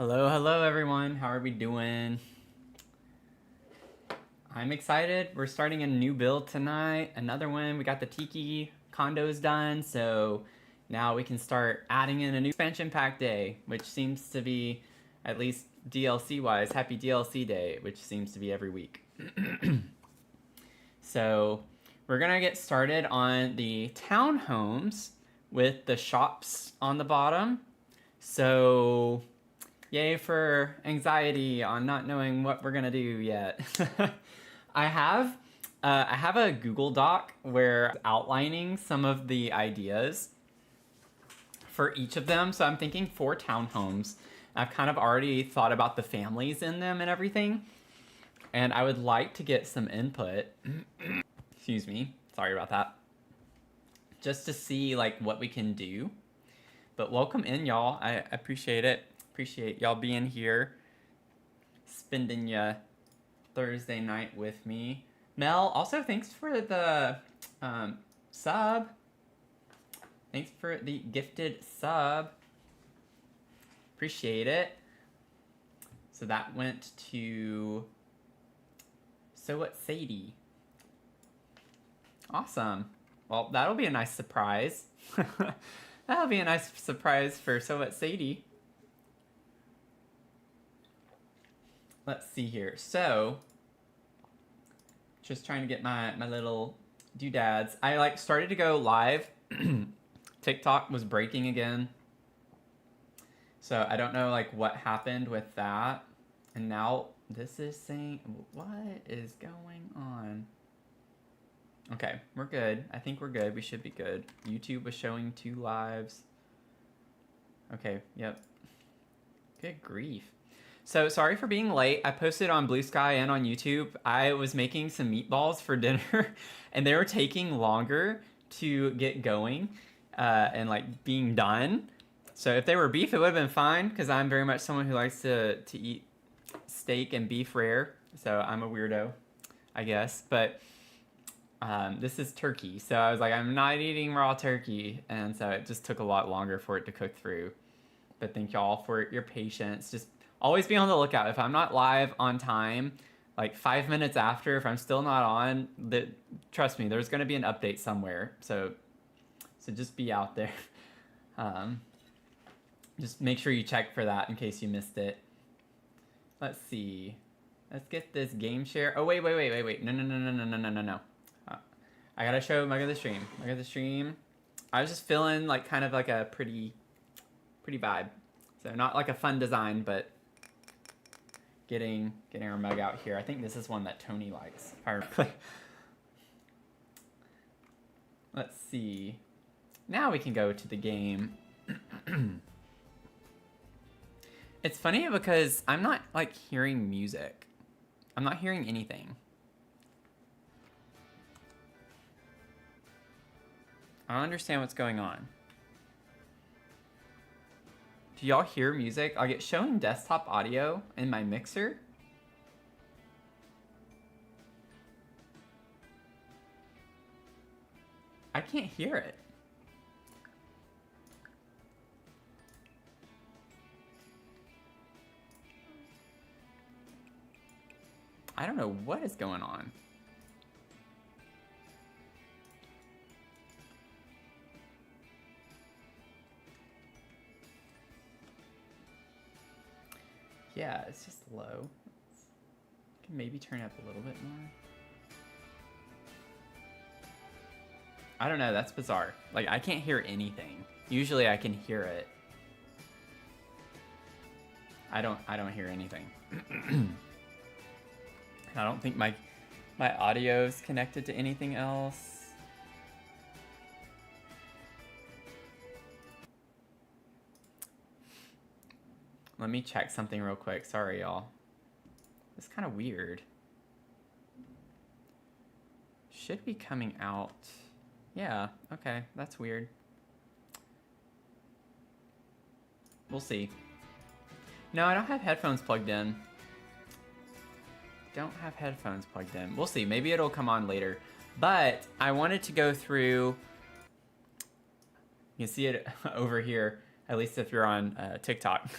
Hello everyone. How are we doing? I'm excited. We're starting a new build tonight. Another one. We got the Tiki condos done, so now we can start adding in a new expansion pack day, which seems to be, at least DLC wise, happy DLC day, which seems to be every week. So we're gonna get started on the townhomes with the shops on the bottom. So yay for anxiety on not knowing what we're gonna do yet. I have a Google Doc where I'm outlining some of the ideas for each of them. So I'm thinking 4 townhomes. I've kind of already thought about the families in them and everything. And I would like to get some input. Excuse me. Sorry about that. Just to see like what we can do. But welcome in, y'all. I appreciate it. Appreciate y'all being here, spending ya Thursday night with me. Mel, also thanks for the sub. Thanks for the gifted sub. Appreciate it. So that went to So What Sadie. Awesome. Well, that'll be a nice surprise. That'll be a nice surprise for So What Sadie. Let's see here. So, just trying to get my little doodads. I like started to go live. TikTok was breaking again. So I don't know like what happened with that. And now this is saying, what is going on? Okay, we're good. I think we're good. We should be good. YouTube was showing 2 lives. Okay, yep. Good grief. So sorry for being late. I posted on Blue Sky and on YouTube. I was making some meatballs for dinner and they were taking longer to get going and like being done. So if they were beef, it would have been fine because I'm very much someone who likes to eat steak and beef rare. So I'm a weirdo, I guess. But this is turkey. So I was like, I'm not eating raw turkey. And so it just took a lot longer for it to cook through. But thank y'all for your patience. Just always be on the lookout. If I'm not live on time, like 5 minutes after, if I'm still not on, trust me, there's going to be an update somewhere. So just be out there. Just make sure you check for that in case you missed it. Let's see. Let's get this game share. Oh, wait. No. I gotta show Mug of the Stream. Mug of the Stream. I was just feeling like kind of like a pretty vibe. So not like a fun design, but getting our mug out here. I think this is one that Tony likes. Let's see. Now we can go to the game. It's funny because I'm not like hearing music. I'm not hearing anything. I don't understand what's going on. Do y'all hear music? Like it's showing desktop audio in my mixer. I can't hear it. I don't know what is going on. Yeah, it's just low. Can maybe turn it up a little bit more. I don't know, that's bizarre. Like I can't hear anything. Usually I can hear it. I don't hear anything. I don't think my audio's connected to anything else. Let me check something real quick. Sorry, y'all. It's kind of weird. Should be coming out. Yeah, okay. That's weird. We'll see. No, I don't have headphones plugged in. Don't have headphones plugged in. We'll see. Maybe it'll come on later. But I wanted to go through... You can see it over here. At least if you're on TikTok.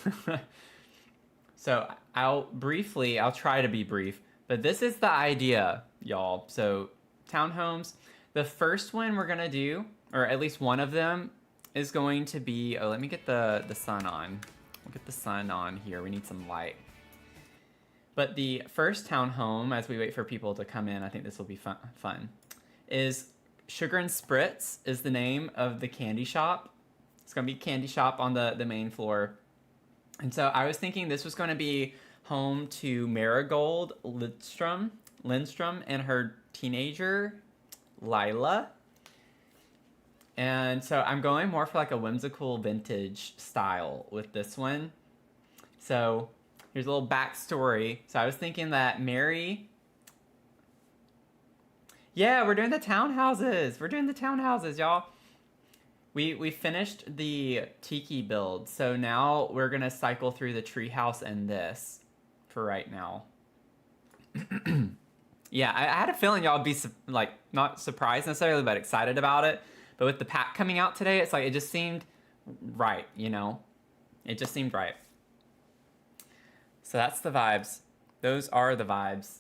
So I'll try to be brief, but this is the idea, y'all. So townhomes, the first one we're gonna do, or at least one of them, is going to be, oh, let me get the sun on. We'll get the sun on here. We need some light. But the first townhome, as we wait for people to come in, I think this will be fun, is Sugar and Spritz is the name of the candy shop. It's going to be candy shop on the main floor. And so I was thinking this was going to be home to Marigold Lindstrom and her teenager, Lila. And so I'm going more for like a whimsical vintage style with this one. So here's a little backstory. So I was thinking that Mary... Yeah, we're doing the townhouses. We're doing the townhouses, y'all. We finished the tiki build, so now we're gonna cycle through the treehouse and this for right now. Yeah, I had a feeling y'all would be like not surprised necessarily, but excited about it. But with the pack coming out today, it's like it just seemed right, you know? It just seemed right. So that's the vibes. Those are the vibes.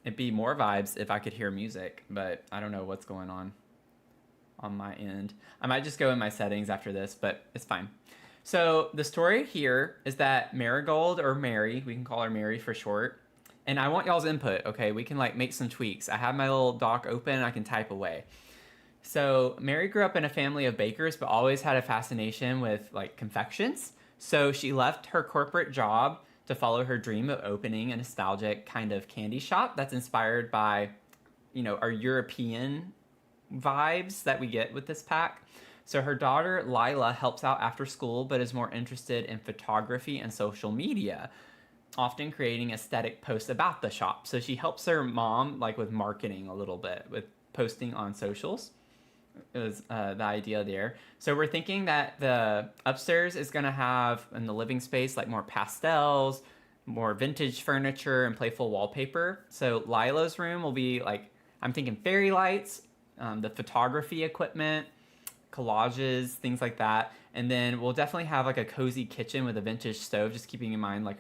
It'd be more vibes if I could hear music, but I don't know what's going on my end. I might just go in my settings after this, but it's fine. So the story here is that Marigold, or Mary, we can call her Mary for short, and I want y'all's input, okay? We can like make some tweaks. I have my little doc open, I can type away. So Mary grew up in a family of bakers, but always had a fascination with like confections. So she left her corporate job to follow her dream of opening a nostalgic kind of candy shop that's inspired by, you know, our European vibes that we get with this pack. So her daughter Lila helps out after school, but is more interested in photography and social media, often creating aesthetic posts about the shop. So she helps her mom like with marketing a little bit, with posting on socials. It was the idea there. So we're thinking that the upstairs is going to have, in the living space, like more pastels, more vintage furniture, and playful wallpaper. So Lila's room will be like, I'm thinking fairy lights, the photography equipment, collages, things like that. And then we'll definitely have like a cozy kitchen with a vintage stove, just keeping in mind like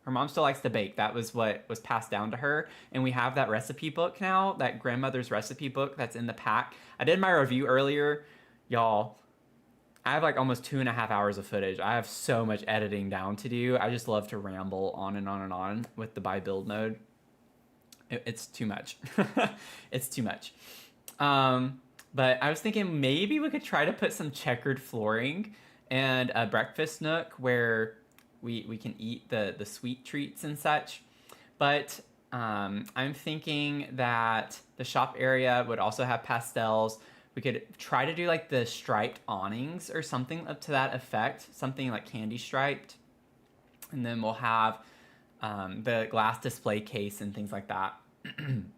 her mom still likes to bake. That was what was passed down to her. And we have that recipe book now, that grandmother's recipe book that's in the pack. I did my review earlier. Y'all, I have like almost 2.5 hours of footage. I have so much editing down to do. I just love to ramble on and on and on with the buy build mode. It's too much. It's too much. But I was thinking maybe we could try to put some checkered flooring and a breakfast nook where we can eat the sweet treats and such. But I'm thinking that the shop area would also have pastels. We could try to do like the striped awnings or something up to that effect, something like candy striped. And then we'll have the glass display case and things like that. And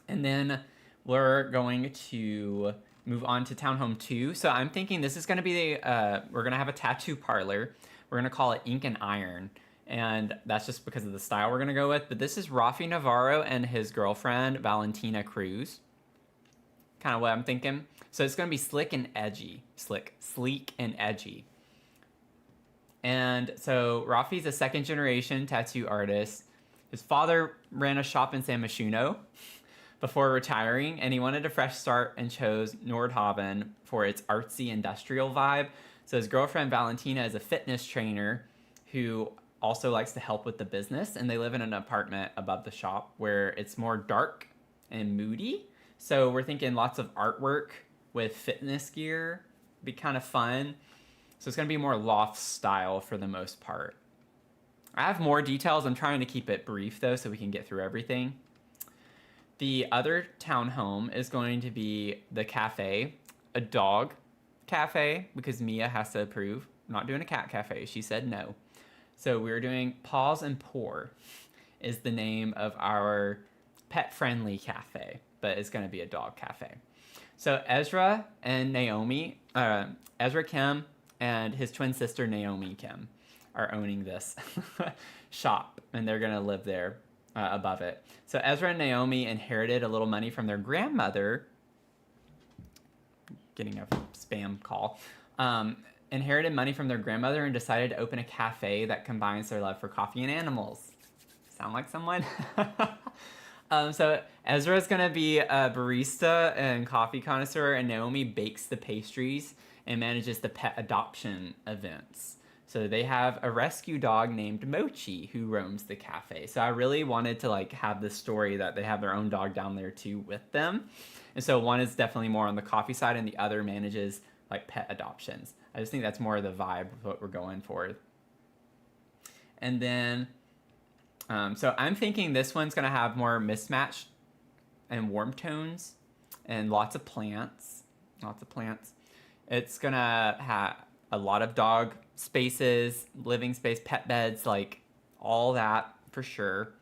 then we're going to move on to Townhome 2. So I'm thinking this is going to be we're going to have a tattoo parlor. We're going to call it Ink and Iron. And that's just because of the style we're going to go with. But this is Rafi Navarro and his girlfriend, Valentina Cruz. Kind of what I'm thinking. So it's going to be slick and edgy. Sleek and edgy. And so Rafi's a second generation tattoo artist. His father ran a shop in San Myshuno before retiring, and he wanted a fresh start and chose Nordhaven for its artsy industrial vibe. So his girlfriend Valentina is a fitness trainer who also likes to help with the business, and they live in an apartment above the shop where it's more dark and moody. So we're thinking lots of artwork with fitness gear. Be kind of fun. So it's going to be more loft style for the most part. I have more details. I'm trying to keep it brief though so we can get through everything. The other townhome is going to be the cafe, a dog cafe, because Mia has to approve. I'm not doing a cat cafe. She said no. So we're doing Paws and Pour is the name of our pet-friendly cafe, but it's going to be a dog cafe. So Ezra and Naomi, Ezra Kim and his twin sister Naomi Kim are owning this shop, and they're going to live there above it. So Ezra and Naomi inherited a little money from their grandmother. Getting a spam call. inherited money from their grandmother and decided to open a cafe that combines their love for coffee and animals. Sound like someone? So Ezra's gonna be a barista and coffee connoisseur, and Naomi bakes the pastries and manages the pet adoption events. So they have a rescue dog named Mochi who roams the cafe. So I really wanted to like have this story that they have their own dog down there too with them. And so one is definitely more on the coffee side, and the other manages like pet adoptions. I just think that's more of the vibe of what we're going for. And then, so I'm thinking this one's gonna have more mismatched and warm tones and lots of plants. Lots of plants. It's gonna have a lot of dog spaces, living space, pet beds, like all that for sure.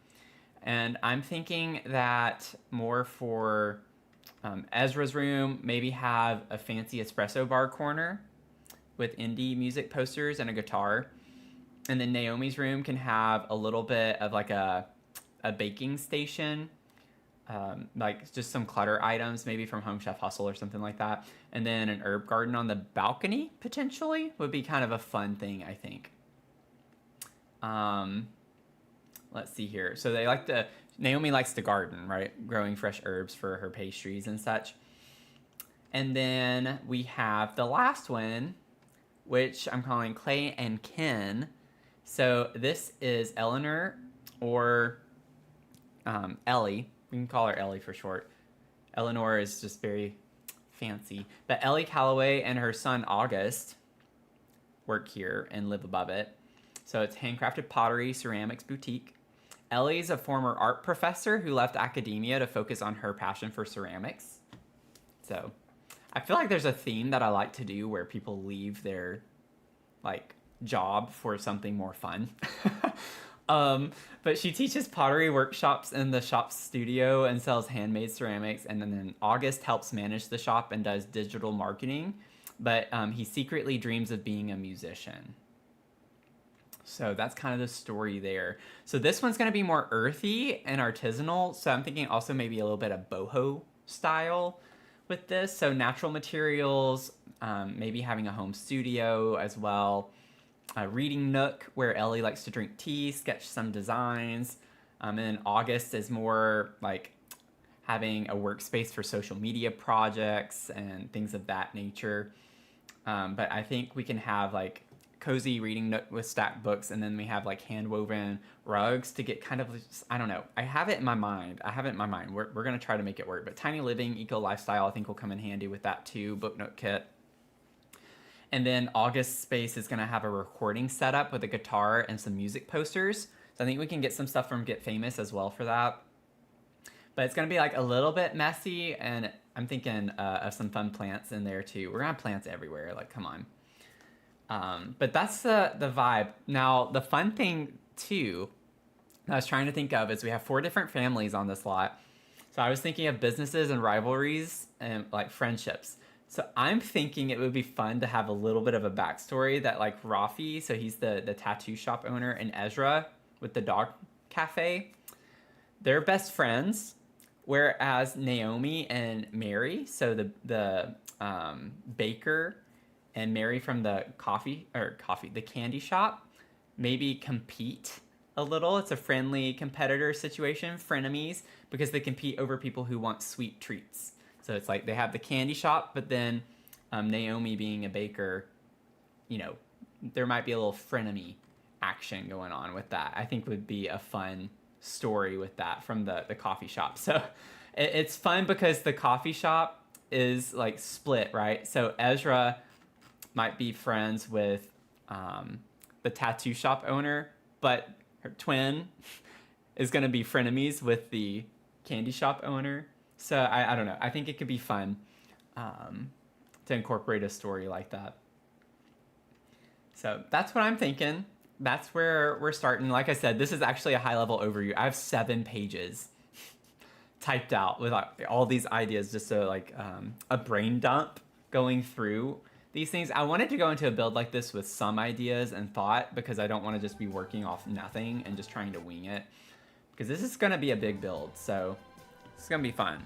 And I'm thinking that more for Ezra's room, maybe have a fancy espresso bar corner with indie music posters and a guitar. And then Naomi's room can have a little bit of like a baking station, like just some clutter items, maybe from Home Chef Hustle or something like that. And then an herb garden on the balcony, potentially, would be kind of a fun thing, I think. Let's see here. So Naomi likes to garden, right? Growing fresh herbs for her pastries and such. And then we have the last one, which I'm calling Clay and Ken. So this is Eleanor, or Ellie. We can call her Ellie for short. Eleanor is just very fancy. But Ellie Calloway and her son August work here and live above it. So it's handcrafted pottery, ceramics boutique. Ellie's a former art professor who left academia to focus on her passion for ceramics. So I feel like there's a theme that I like to do where people leave their like job for something more fun. But she teaches pottery workshops in the shop's studio and sells handmade ceramics. And then August helps manage the shop and does digital marketing. But he secretly dreams of being a musician. So that's kind of the story there. So this one's going to be more earthy and artisanal. So I'm thinking also maybe a little bit of boho style with this. So natural materials, maybe having a home studio as well. A reading nook where Ellie likes to drink tea, sketch some designs. And then August is more like having a workspace for social media projects and things of that nature. But I think we can have like cozy reading nook with stacked books, and then we have like hand woven rugs to get kind of, I don't know. I have it in my mind. We're going to try to make it work. But tiny living, eco lifestyle, I think will come in handy with that too. Book nook kit. And then August space is going to have a recording setup with a guitar and some music posters. So I think we can get some stuff from Get Famous as well for that. But it's going to be like a little bit messy, and I'm thinking of some fun plants in there too. We're going to have plants everywhere, like come on. But that's the vibe. Now, the fun thing too I was trying to think of is we have 4 different families on this lot. So I was thinking of businesses and rivalries and like friendships. So I'm thinking it would be fun to have a little bit of a backstory that like Rafi, so he's the tattoo shop owner, and Ezra with the dog cafe, they're best friends. Whereas Naomi and Mary, so the baker, and Mary from the the candy shop, maybe compete a little. It's a friendly competitor situation, frenemies, because they compete over people who want sweet treats. So it's like they have the candy shop, but then Naomi being a baker, you know, there might be a little frenemy action going on with that. I think would be a fun story with that from the coffee shop. So it's fun because the coffee shop is like split, right? So Ezra might be friends with the tattoo shop owner, but her twin is going to be frenemies with the candy shop owner. So I don't know. I think it could be fun to incorporate a story like that. So that's what I'm thinking. That's where we're starting. Like I said, this is actually a high-level overview. I have 7 pages typed out with all these ideas, just so like a brain dump going through these things. I wanted to go into a build like this with some ideas and thought, because I don't want to just be working off nothing and just trying to wing it, because this is going to be a big build. So it's going to be fun.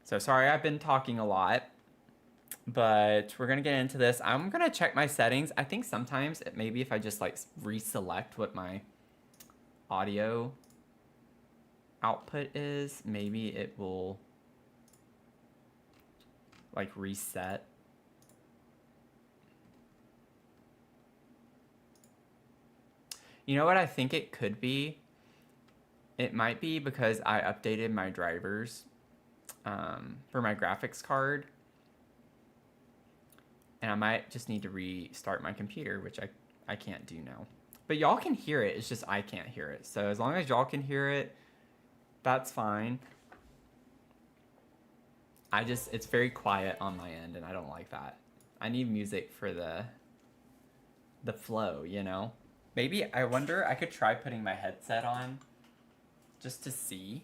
So sorry, I've been talking a lot. But we're gonna get into this. I'm gonna check my settings. I think sometimes maybe if I just like reselect what my audio output is, maybe it will like reset. You know what I think it could be? It might be because I updated my drivers for my graphics card. And I might just need to restart my computer, which I can't do now. But y'all can hear it, it's just I can't hear it. So as long as y'all can hear it, that's fine. It's very quiet on my end, and I don't like that. I need music for the flow, you know? Maybe, I wonder, I could try putting my headset on just to see.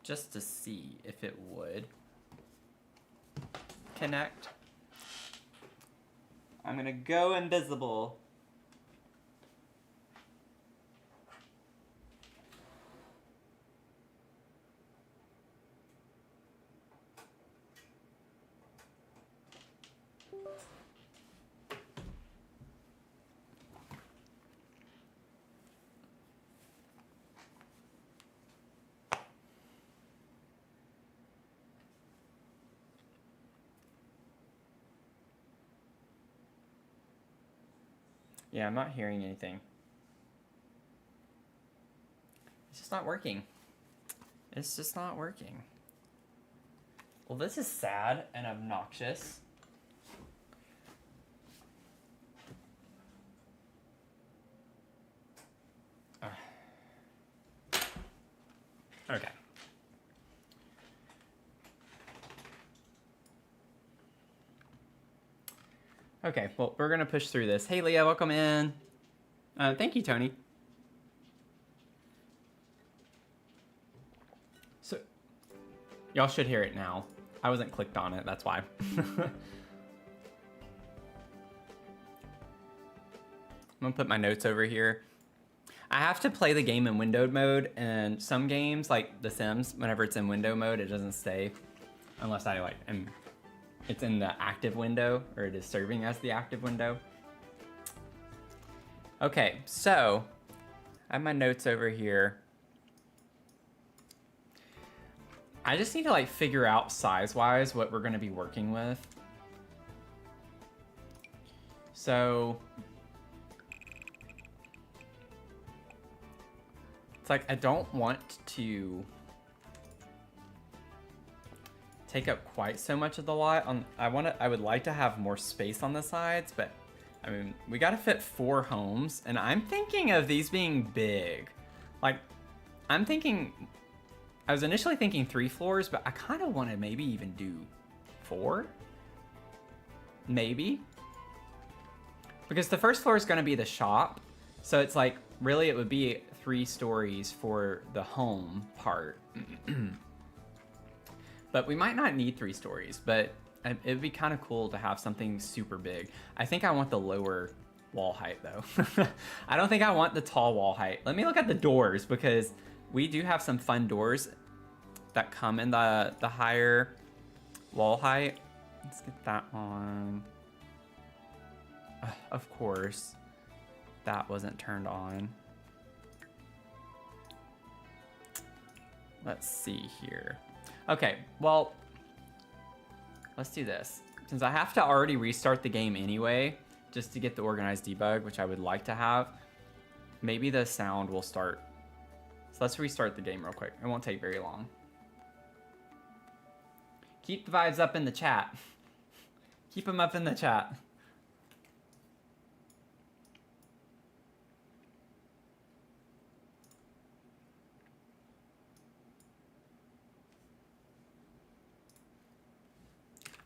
Just to see if it would connect. I'm gonna go invisible. Yeah, I'm not hearing anything. It's just not working. It's just not working. Well, this is sad and obnoxious. Okay. Okay, well, we're gonna push through this. Hey, Leah, welcome in. Thank you, Tony. So, y'all should hear it now. I wasn't clicked on it, that's why. I'm gonna put my notes over here. I have to play the game in windowed mode, and some games, like The Sims, whenever it's in window mode, it doesn't stay. Unless I it's in the active window, or it is serving as the active window. Okay, so I have my notes over here. I just need to like figure out size-wise what we're gonna be working with. So it's like I don't want to take up quite so much of the lot. I would like to have more space on the sides, but I mean, we gotta fit 4 homes, and I'm thinking of these being big. Like, I was initially thinking 3 floors, but I kind of want to maybe even do 4? Maybe? Because the first floor is going to be the shop, so it's like, really it would be 3 stories for the home part. But we might not need 3 stories, but it'd be kind of cool to have something super big. I think I want the lower wall height though. I don't think I want the tall wall height. Let me look at the doors, because we do have some fun doors that come in the higher wall height. Let's get that on. Of course, that wasn't turned on. Let's see here. Okay, well, let's do this. Since I have to already restart the game anyway, just to get the organized debug, which I would like to have, maybe the sound will start. So let's restart the game real quick. It won't take very long. Keep the vibes up in the chat. Keep them up in the chat.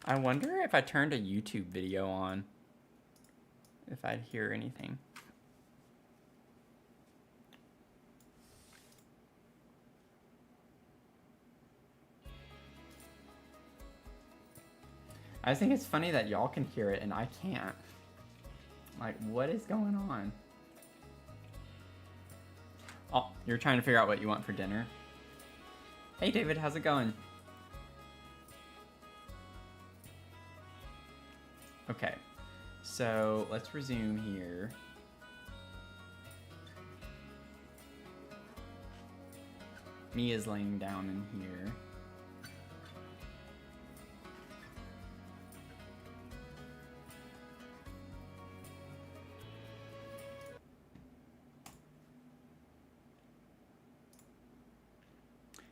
I wonder if I turned a YouTube video on, if I'd hear anything. I just think it's funny that y'all can hear it and I can't. Like, what is going on? Oh, you're trying to figure out what you want for dinner? Hey David, how's it going? Okay, so let's resume here. Mia's laying down in here.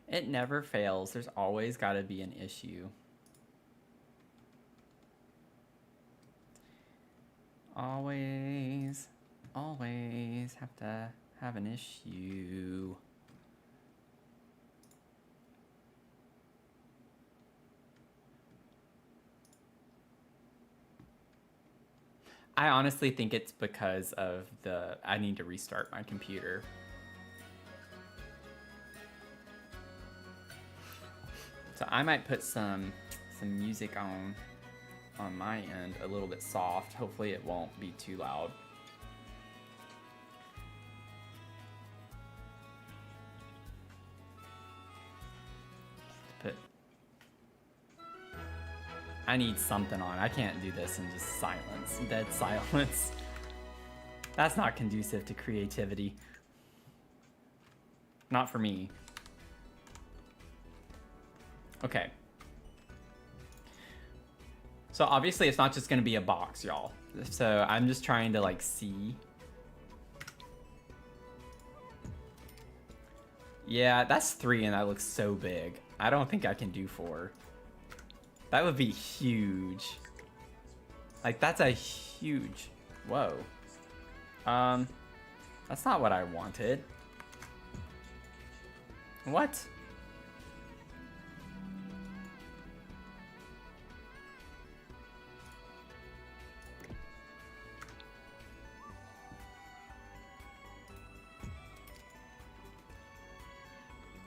It never fails. There's always got to be an issue. Always have to have an issue. I honestly think it's because of I need to restart my computer. So I might put some music on my end, a little bit soft. Hopefully it won't be too loud. I need something on. I can't do this in just silence, dead silence. That's not conducive to creativity. Not for me. Okay. So obviously it's not just gonna be a box, y'all. So I'm just trying to like see. Yeah, that's 3 and that looks so big. I don't think I can do 4. That would be huge. Like that's a huge, whoa. That's not what I wanted. What?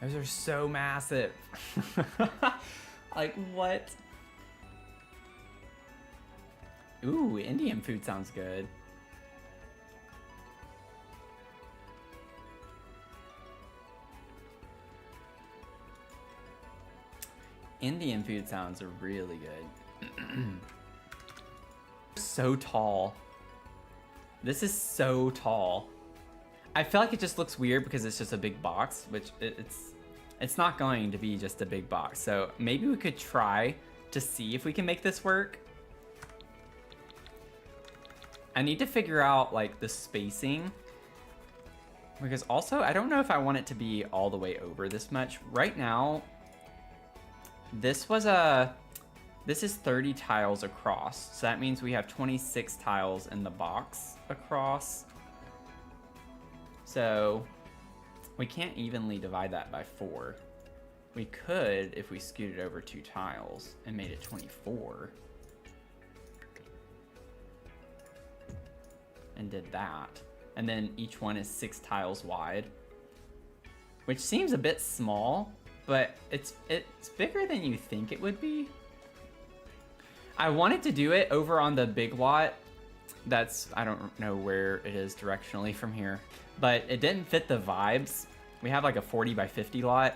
Those are so massive. Like what? Ooh, Indian food sounds good. Indian food sounds really good. So tall. This is so tall. I feel like it just looks weird because it's just a big box, which it's not going to be just a big box. So maybe we could try to see if we can make this work. I need to figure out like the spacing, because also I don't know if I want it to be all the way over this much. Right now, this is 30 tiles across. So that means we have 26 tiles in the box across. So we can't evenly divide that by 4. We could if we scooted over 2 tiles and made it 24. And did that. And then each one is 6 tiles wide, which seems a bit small, but it's bigger than you think it would be. I wanted to do it over on the big lot. I don't know where it is directionally from here, but it didn't fit the vibes. We have like a 40 by 50 lot,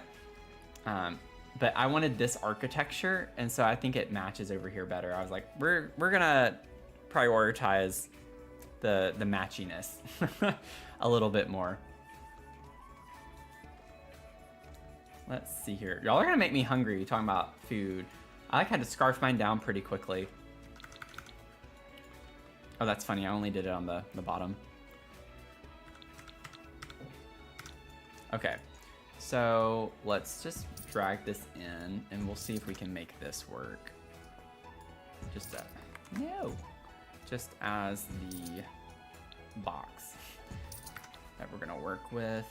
but I wanted this architecture, and so I think it matches over here better. I was like, we're gonna prioritize the matchiness a little bit more. Let's see here. Y'all are gonna make me hungry talking about food. I like had to scarf mine down pretty quickly. Oh, that's funny. I only did it on the bottom. Okay, so let's just drag this in and we'll see if we can make this work. Just as the box that we're gonna work with.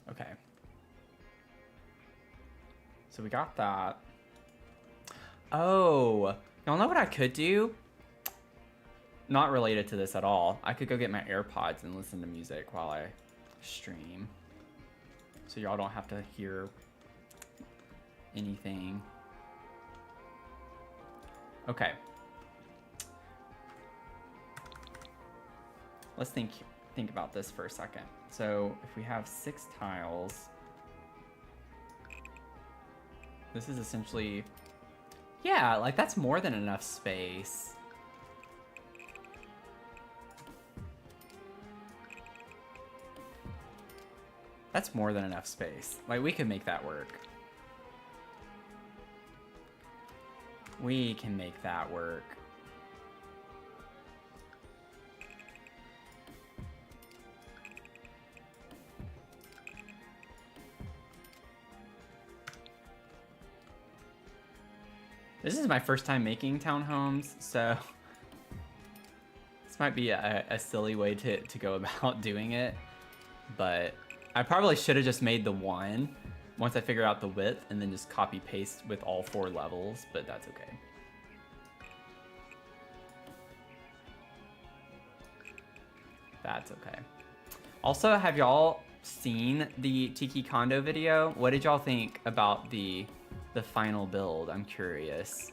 Okay. So we got that. Oh, y'all know what I could do? Not related to this at all. I could go get my AirPods and listen to music while I stream. So y'all don't have to hear anything. Okay. Let's think. think about this for a second. So if we have 6 tiles, this is essentially, yeah, like that's more than enough space. That's more than enough space. Like, we can make that work. We can make that work. This is my first time making townhomes, so this might be a silly way to go about doing it, but I probably should have just made the one once I figure out the width and then just copy paste with all 4 levels, but that's okay. That's okay. Also, have y'all seen the Tiki Kondo video? What did y'all think about the final build? I'm curious.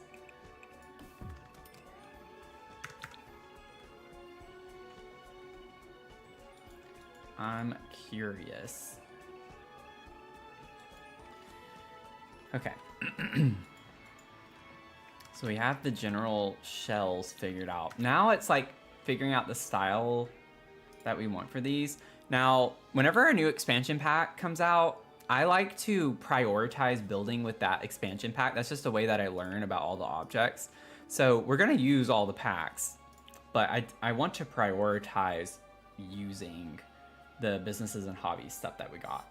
I'm curious. Okay. So we have the general shells figured out. Now it's like figuring out the style that we want for these. Now, whenever a new expansion pack comes out, I like to prioritize building with that expansion pack. That's just a way that I learn about all the objects. So we're gonna use all the packs, but I want to prioritize using the businesses and hobbies stuff that we got.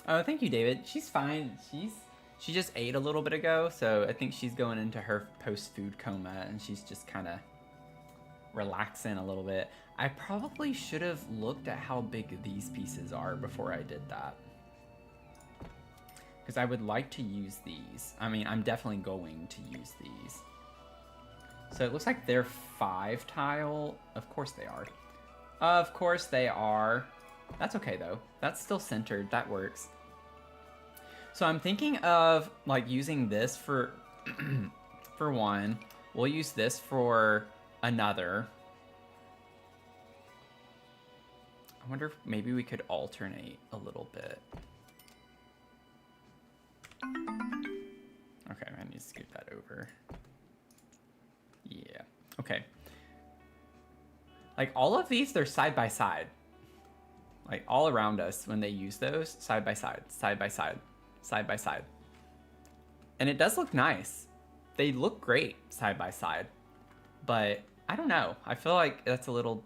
Oh, thank you, David. She's fine. She just ate a little bit ago, so I think she's going into her post-food coma, and she's just kind of relaxing a little bit. I probably should have looked at how big these pieces are before I did that, because I would like to use these. I mean, I'm definitely going to use these. So it looks like they're 5 tile. Of course they are. Of course they are. That's okay though. That's still centered. That works. So I'm thinking of like using this for for one. We'll use this for another. I wonder if maybe we could alternate a little bit. Okay, I need to scoot that over. Yeah, okay. Like all of these, they're side by side. Like all around us when they use those, side by side, side by side, side by side. And it does look nice. They look great side by side. But I don't know. I feel like that's a little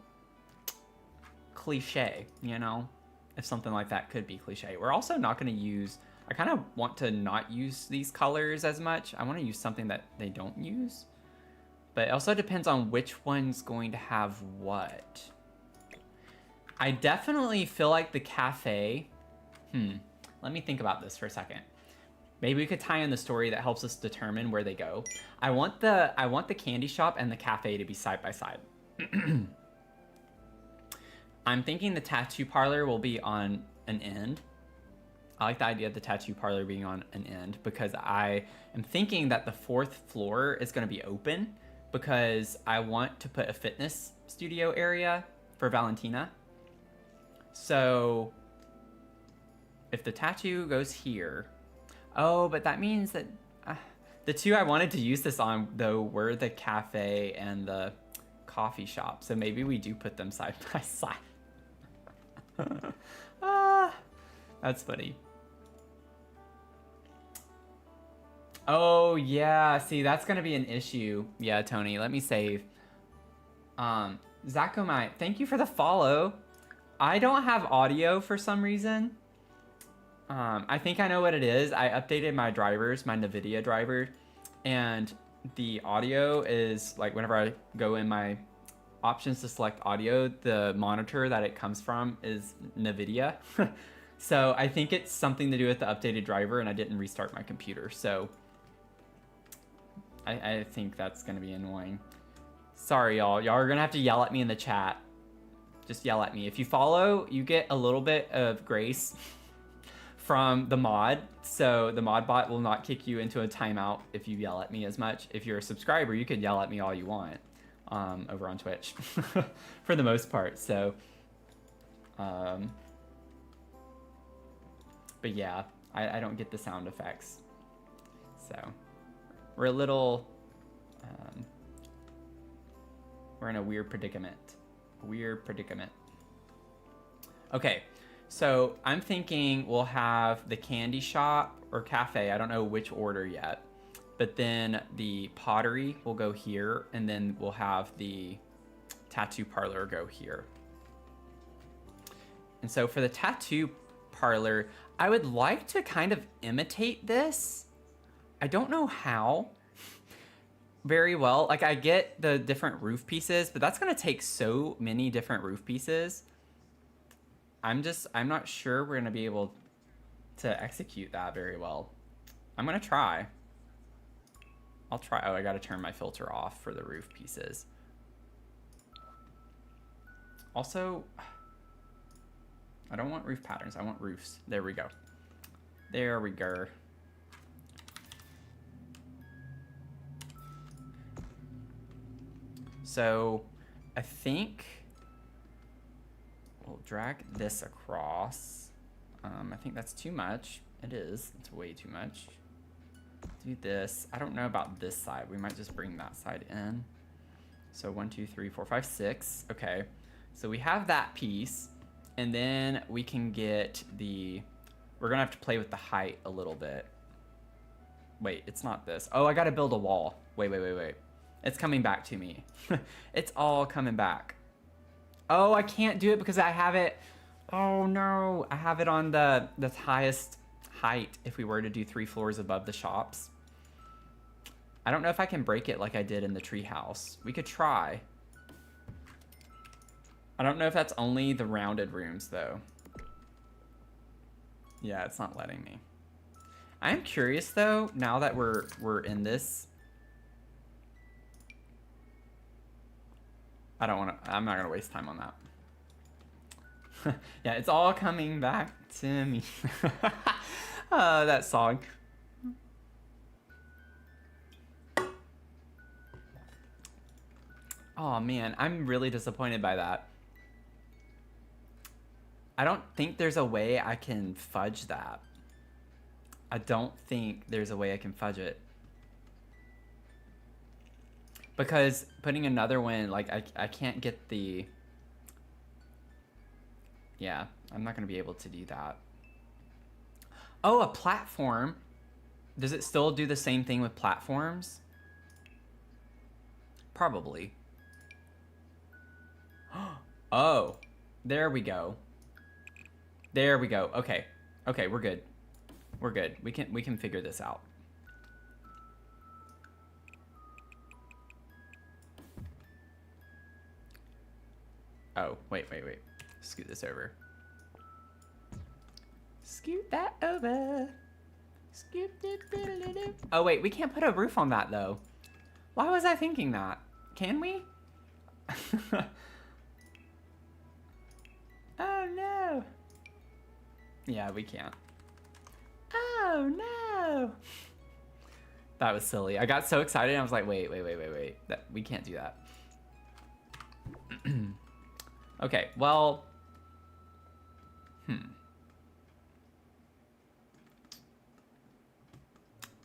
cliche, you know? If something like that could be cliche. We're also not going to use... I kind of want to not use these colors as much. I want to use something that they don't use. But it also depends on which one's going to have what. I definitely feel like the cafe... Let me think about this for a second. Maybe we could tie in the story that helps us determine where they go. I want the candy shop and the cafe to be side by side. I'm thinking the tattoo parlor will be on an end. I like the idea of the tattoo parlor being on an end because I am thinking that the 4th floor is going to be open because I want to put a fitness studio area for Valentina. So if the tattoo goes here, oh, but that means that the 2 I wanted to use this on though were the cafe and the coffee shop. So maybe we do put them side by side. That's funny. Oh yeah, see that's gonna be an issue. Yeah, Tony, let me save. Zakomite, thank you for the follow. I don't have audio for some reason. I think I know what it is. I updated my drivers, my NVIDIA driver, and the audio is like whenever I go in my options to select audio, the monitor that it comes from is NVIDIA. So I think it's something to do with the updated driver and I didn't restart my computer. So I think that's gonna be annoying. Sorry, y'all. Y'all are gonna have to yell at me in the chat. Just yell at me. If you follow, you get a little bit of grace from the mod, so the mod bot will not kick you into a timeout if you yell at me as much. If you're a subscriber, you could yell at me all you want over on Twitch for the most part. So, but yeah, I don't get the sound effects. So we're a little, we're in a weird predicament. Okay. So I'm thinking we'll have the candy shop or cafe. I don't know which order yet. But then the pottery will go here. And then we'll have the tattoo parlor go here. And so for the tattoo parlor, I would like to kind of imitate this. I don't know how very well. Like I get the different roof pieces, but that's going to take so many different roof pieces. I'm not sure we're going to be able to execute that very well. I'm going to try. I'll try. Oh, I got to turn my filter off for the roof pieces. Also, I don't want roof patterns. I want roofs. There we go. There we go. So, I think we'll drag this across. I think that's too much. It is. It's way too much. Do this. I don't know about this side. We might just bring that side in. So 1, 2, 3, 4, 5, 6. Okay. So we have that piece. And then we can get the... We're going to have to play with the height a little bit. Wait, it's not this. Oh, I got to build a wall. Wait. It's coming back to me. It's all coming back. Oh, I can't do it because I have it. Oh no, I have it on the highest height if we were to do 3 floors above the shops. I don't know if I can break it like I did in the treehouse. We could try. I don't know if that's only the rounded rooms though. Yeah, it's not letting me. I am curious though, now that we're in this. I'm not gonna waste time on that. Yeah, it's all coming back to me. That song. Oh man, I'm really disappointed by that. I don't think there's a way I can fudge that. I don't think there's a way I can fudge it. Because putting another one, like, I can't get the... Yeah, I'm not going to be able to do that. Oh, a platform. Does it still do the same thing with platforms? Probably. Oh, there we go. There we go. Okay. Okay, we're good. We're good. We can figure this out. Oh, wait. Scoot this over. Scoot that over. Scoot it. Oh, wait, we can't put a roof on that, though. Why was I thinking that? Can we? Oh, no. Yeah, we can't. Oh, no. That was silly. I got so excited. I was like, wait. We can't do that. Okay, well,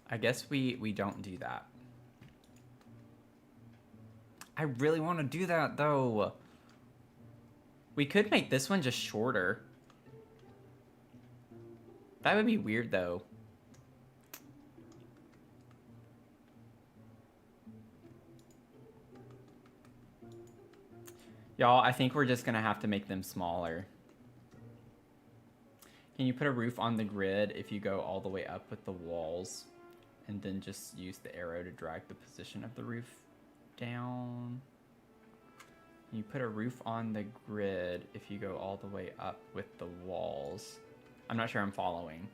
I guess we don't do that. I really want to do that, though. We could make this one just shorter. That would be weird, though. Y'all, I think we're just gonna have to make them smaller. Can you put a roof on the grid if you go all the way up with the walls? And then just use the arrow to drag the position of the roof down? Can you put a roof on the grid if you go all the way up with the walls? I'm not sure I'm following.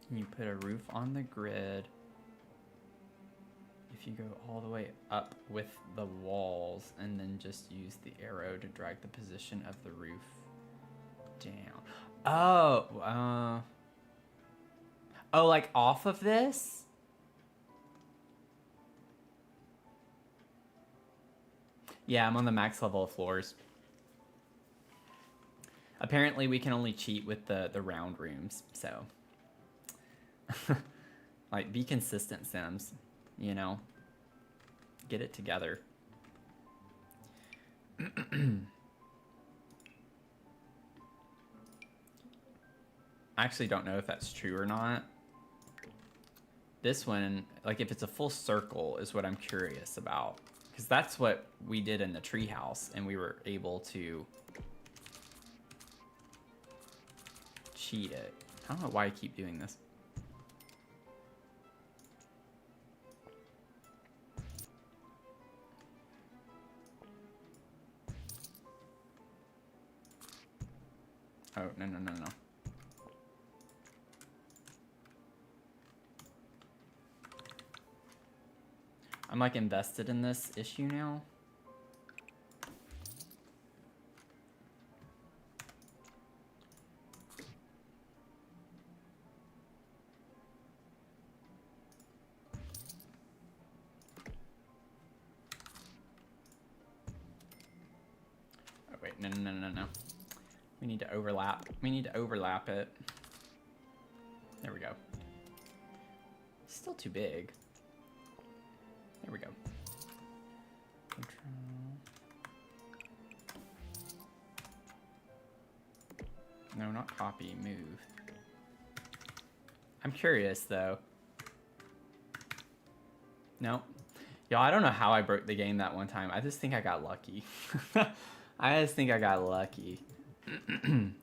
Can you put a roof on the grid if you go all the way up with the walls and then just use the arrow to drag the position of the roof down? Oh, oh, like off of this? Yeah, I'm on the max level of floors. Apparently, we can only cheat with the round rooms, so. Like, be consistent, Sims. You know? Get it together. I actually don't know if that's true or not. This one, like if it's a full circle is what I'm curious about. Because that's what we did in the treehouse, and we were able to cheat it. I don't know why I keep doing this. Oh, no, no, no, no. I'm like invested in this issue now. Oh, wait, no, no, no, no, no. We need to overlap. We need to overlap it. There we go. Still too big. There we go. Control. No, not copy, move. I'm curious though. No. Yo, I don't know how I broke the game that one time. I just think I got lucky. I just think I got lucky.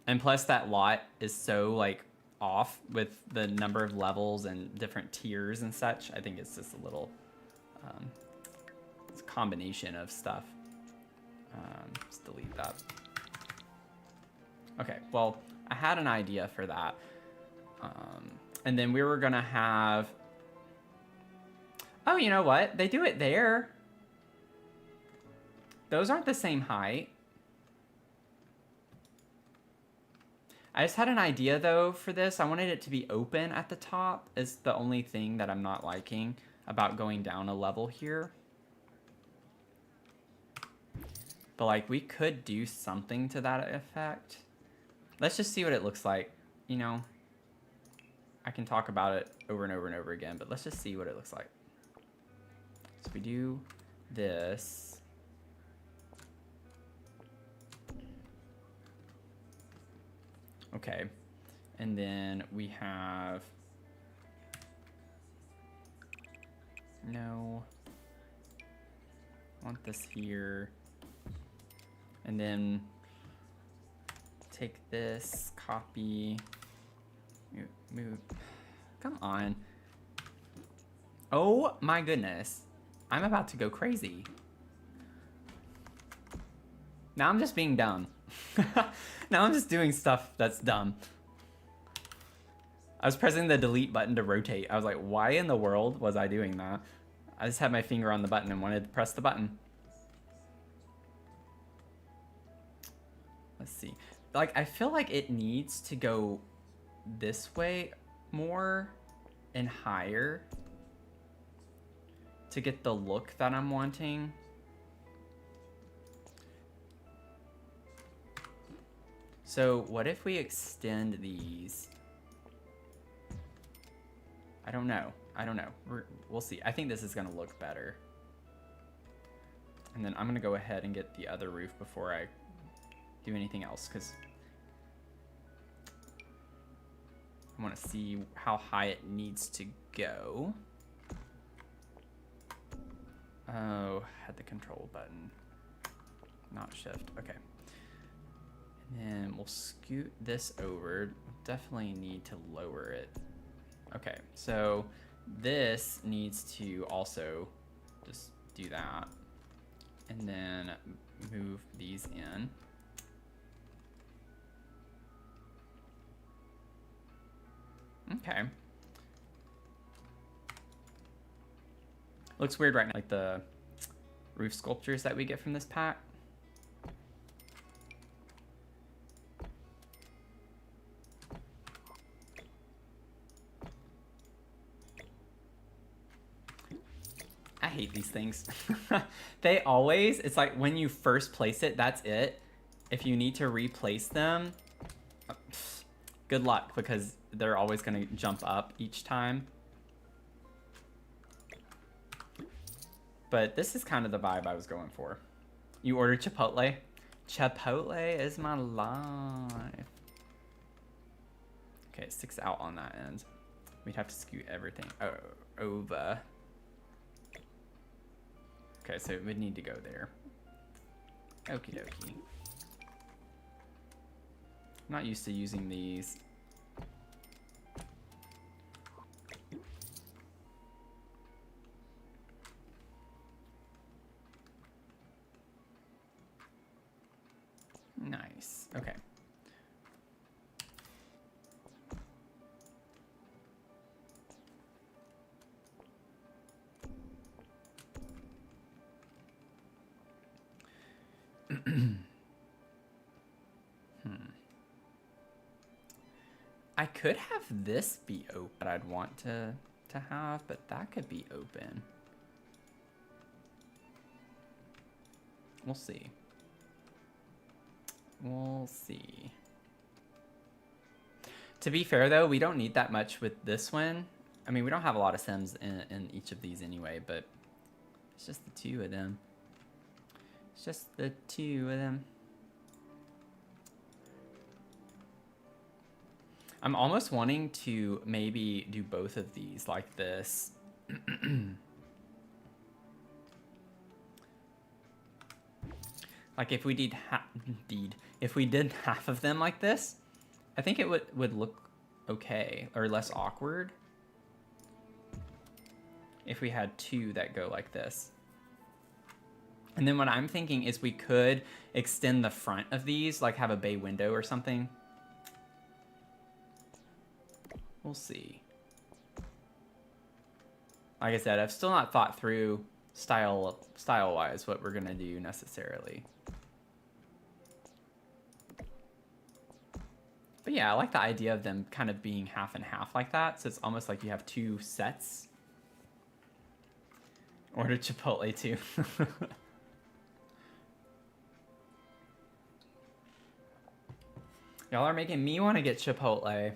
And plus that lot is so like off with the number of levels and different tiers and such. I think it's just a little it's a combination of stuff. Let's delete that. Okay, well, I had an idea for that. And then we were gonna have... Oh, you know what? They do it there. Those aren't the same height. I just had an idea, though, for this. I wanted it to be open at the top. Is the only thing that I'm not liking about going down a level here. But, like, we could do something to that effect. Let's just see what it looks like. You know, I can talk about it over and over and over again, but let's just see what it looks like. So we do this. Okay. And then we have... No. I want this here. And then take this, copy, move. Come on. Oh my goodness. I'm about to go crazy. Now I'm just being dumb. Now I'm just doing stuff that's dumb. I was pressing the delete button to rotate. I was like, why in the world was I doing that? I just had my finger on the button and wanted to press the button. Let's see. Like, I feel like it needs to go this way more and higher to get the look that I'm wanting. So what if we extend these? I don't know. I don't know. We'll see. I think this is going to look better. And then I'm going to go ahead and get the other roof before I do anything else, because I want to see how high it needs to go. Oh, had the control button, not shift. Okay. And then we'll scoot this over. Definitely need to lower it. Okay, so this needs to also just do that. And then move these in. Okay. Looks weird right now, like the roof sculptures that we get from this pack. I hate these things. They always, it's like when you first place it, that's it. If you need to replace them, good luck, because they're always going to jump up each time. But this is kind of the vibe I was going for. You ordered Chipotle? Chipotle is my life. Okay, it sticks out on that end. We'd have to scoot everything over. Okay, so it would need to go there. Okie dokie. I'm not used to using these. Nice. Okay. I could have this be open that I'd want to have, but that could be open. We'll see. We'll see. To be fair, though, we don't need that much with this one. I mean, we don't have a lot of Sims in each of these anyway, but it's just the two of them. It's just the two of them. I'm almost wanting to maybe do both of these like this. Like if we did half of them like this, I think it would look okay or less awkward if we had two that go like this. And then what I'm thinking is we could extend the front of these, like have a bay window or something. We'll see. Like I said, I've still not thought through style-wise what we're gonna do necessarily. But yeah, I like the idea of them kind of being half and half like that. So it's almost like you have two sets. Order Chipotle too. Y'all are making me want to get Chipotle.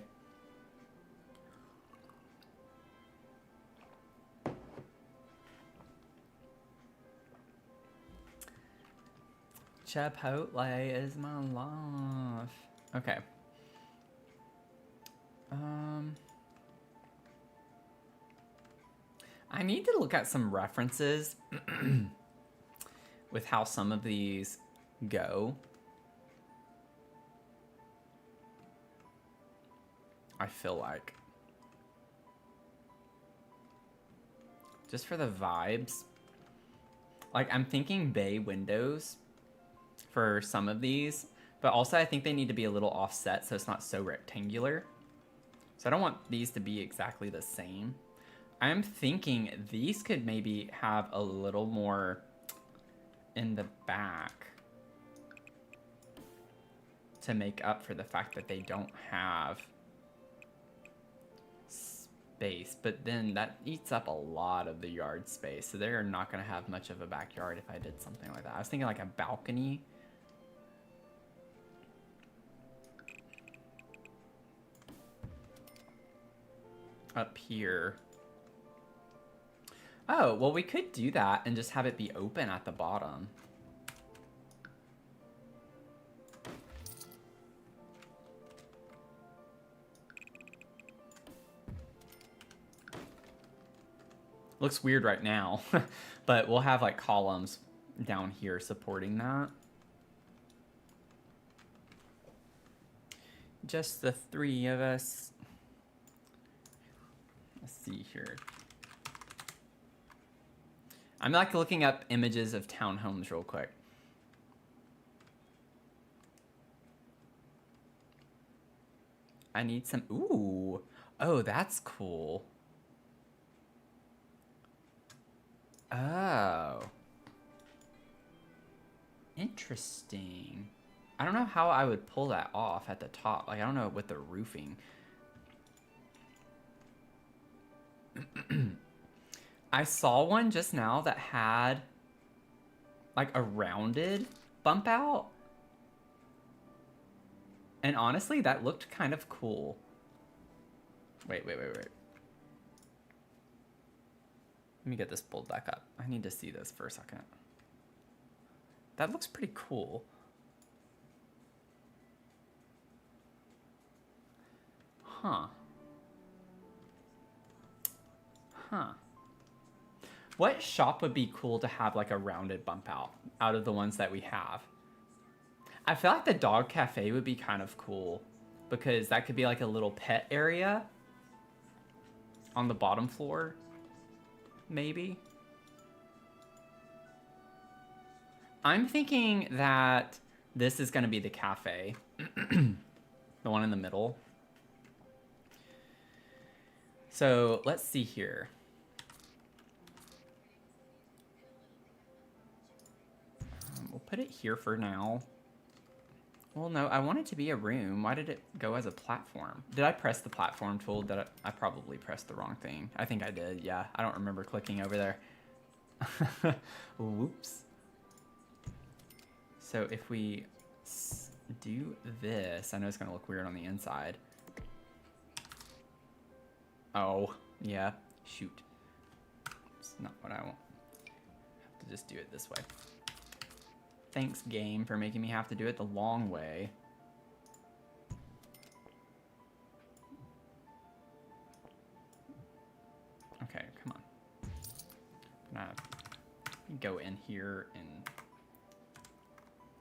Chipotle is my life. Okay. I need to look at some references with how some of these go. I feel like. Just for the vibes. Like, I'm thinking bay windows for some of these, but also I think they need to be a little offset so it's not so rectangular. So I don't want these to be exactly the same. I'm thinking these could maybe have a little more in the back to make up for the fact that they don't have space, but then that eats up a lot of the yard space, so they're not going to have much of a backyard if I did something like that. I was thinking like a balcony. Up here. Oh, well, we could do that and just have it be open at the bottom. Looks weird right now, but we'll have like columns down here supporting that. Just the three of us. Let's see here. I'm like looking up images of townhomes real quick. I need some, ooh. Oh, that's cool. Oh. Interesting. I don't know how I would pull that off at the top. Like, I don't know with the roofing. I saw one just now that had like a rounded bump out. And honestly, that looked kind of cool. Wait. Let me get this pulled back up. I need to see this for a second. That looks pretty cool. Huh. What shop would be cool to have like a rounded bump out of the ones that we have? I feel like the dog cafe would be kind of cool because that could be like a little pet area on the bottom floor, maybe. I'm thinking that this is going to be the cafe, the one in the middle. So let's see here. We'll put it here for now. Well, no, I want it to be a room. Why did it go as a platform? Did I press the platform tool? I probably pressed the wrong thing. I think I did, yeah. I don't remember clicking over there. Whoops. So if we do this, I know it's gonna look weird on the inside. Oh, yeah, shoot. It's not what I want. I have to just do it this way. Thanks, game, for making me have to do it the long way. Okay, come on. I'm gonna go in here and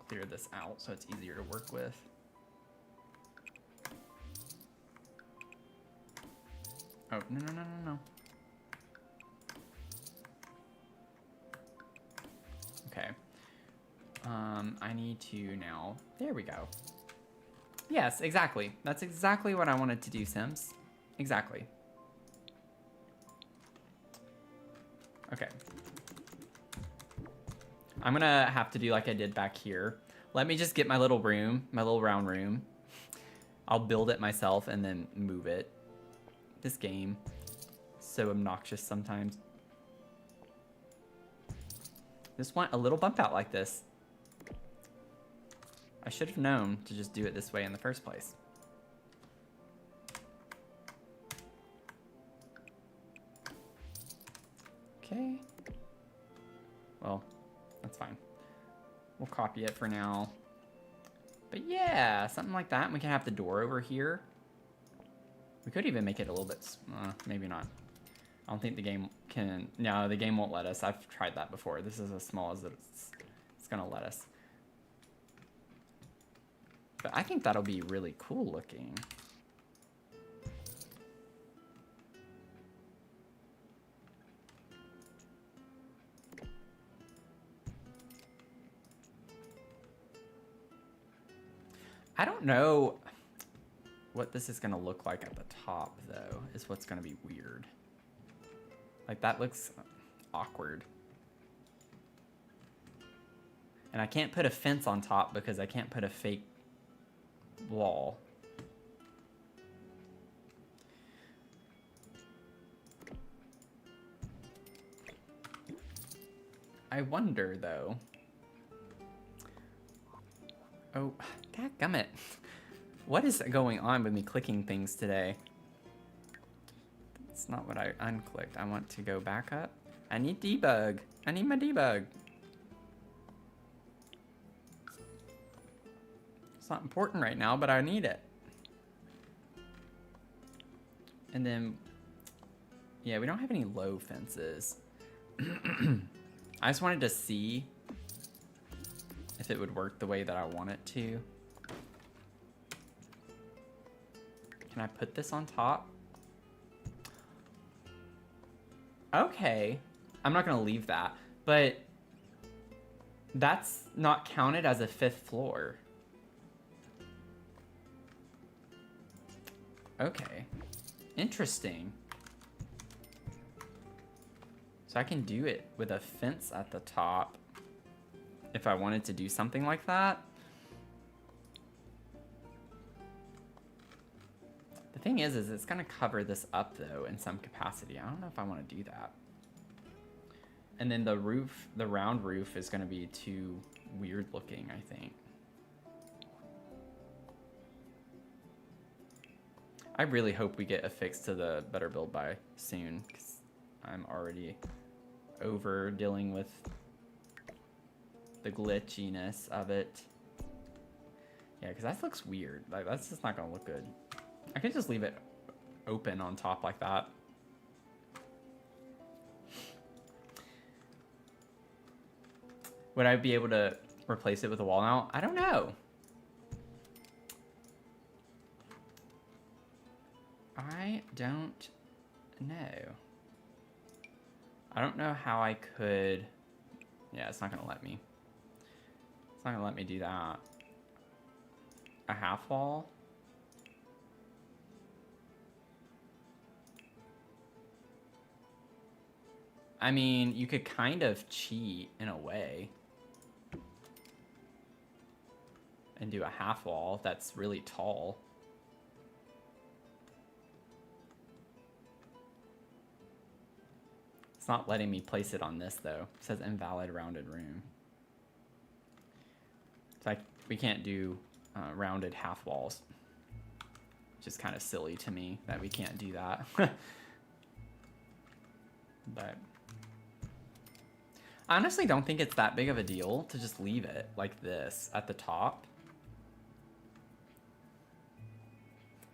clear this out so it's easier to work with. Oh, no. Okay. I need to now, there we go. Yes, exactly. That's exactly what I wanted to do, Sims. Exactly. Okay. I'm gonna have to do like I did back here. Let me just get my little room, my little round room. I'll build it myself and then move it. This game, so obnoxious sometimes. Just want a little bump out like this. I should have known to just do it this way in the first place. Okay. Well, that's fine. We'll copy it for now. But yeah, something like that. And we can have the door over here. We could even make it a little bit, maybe not. I don't think the game can, no, the game won't let us. I've tried that before. This is as small as it's gonna let us. But I think that'll be really cool looking. I don't know what this is gonna look like at the top though, is what's gonna be weird. Like that looks awkward. And I can't put a fence on top because I can't put a fake wall. I wonder though. Oh, dadgummit. What is going on with me clicking things today? That's not what I unclicked. I want to go back up. I need debug. I need my debug. It's not important right now, but I need it. And then, yeah, we don't have any low fences. I just wanted to see if it would work the way that I want it to. Can I put this on top? Okay. I'm not gonna leave that, but that's not counted as a 5th floor. Okay. Interesting. So I can do it with a fence at the top if I wanted to do something like that. The thing is it's gonna cover this up though in some capacity. I don't know if I want to do that. And then the roof, the round roof is going to be too weird looking, I think. I really hope we get a fix to the Better Build Buy soon, because I'm already over dealing with the glitchiness of it. Yeah, because that looks weird. Like, that's just not going to look good. I could just leave it open on top like that. Would I be able to replace it with a wall mount? I don't know. I don't know. I don't know how I could... Yeah, it's not going to let me. It's not going to let me do that. A half wall? I mean, you could kind of cheat in a way. And do a half wall that's really tall. It's not letting me place it on this though. It says invalid rounded room. It's like we can't do rounded half walls. Which is kind of silly to me that we can't do that. But I honestly don't think it's that big of a deal to just leave it like this at the top.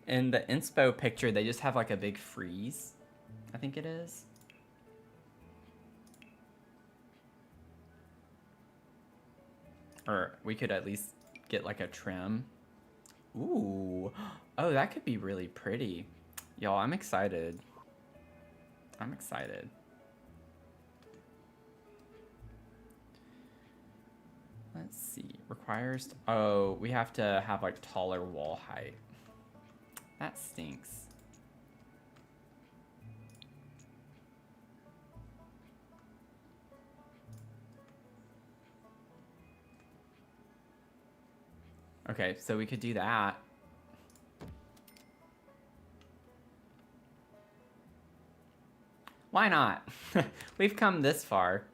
In the inspo picture, they just have like a big freeze, I think it is. Or we could at least get like a trim. Ooh, oh, that could be really pretty. Y'all, I'm excited. I'm excited. Let's see, requires, oh, we have to have like taller wall height. That stinks. Okay, so we could do that. Why not? We've come this far.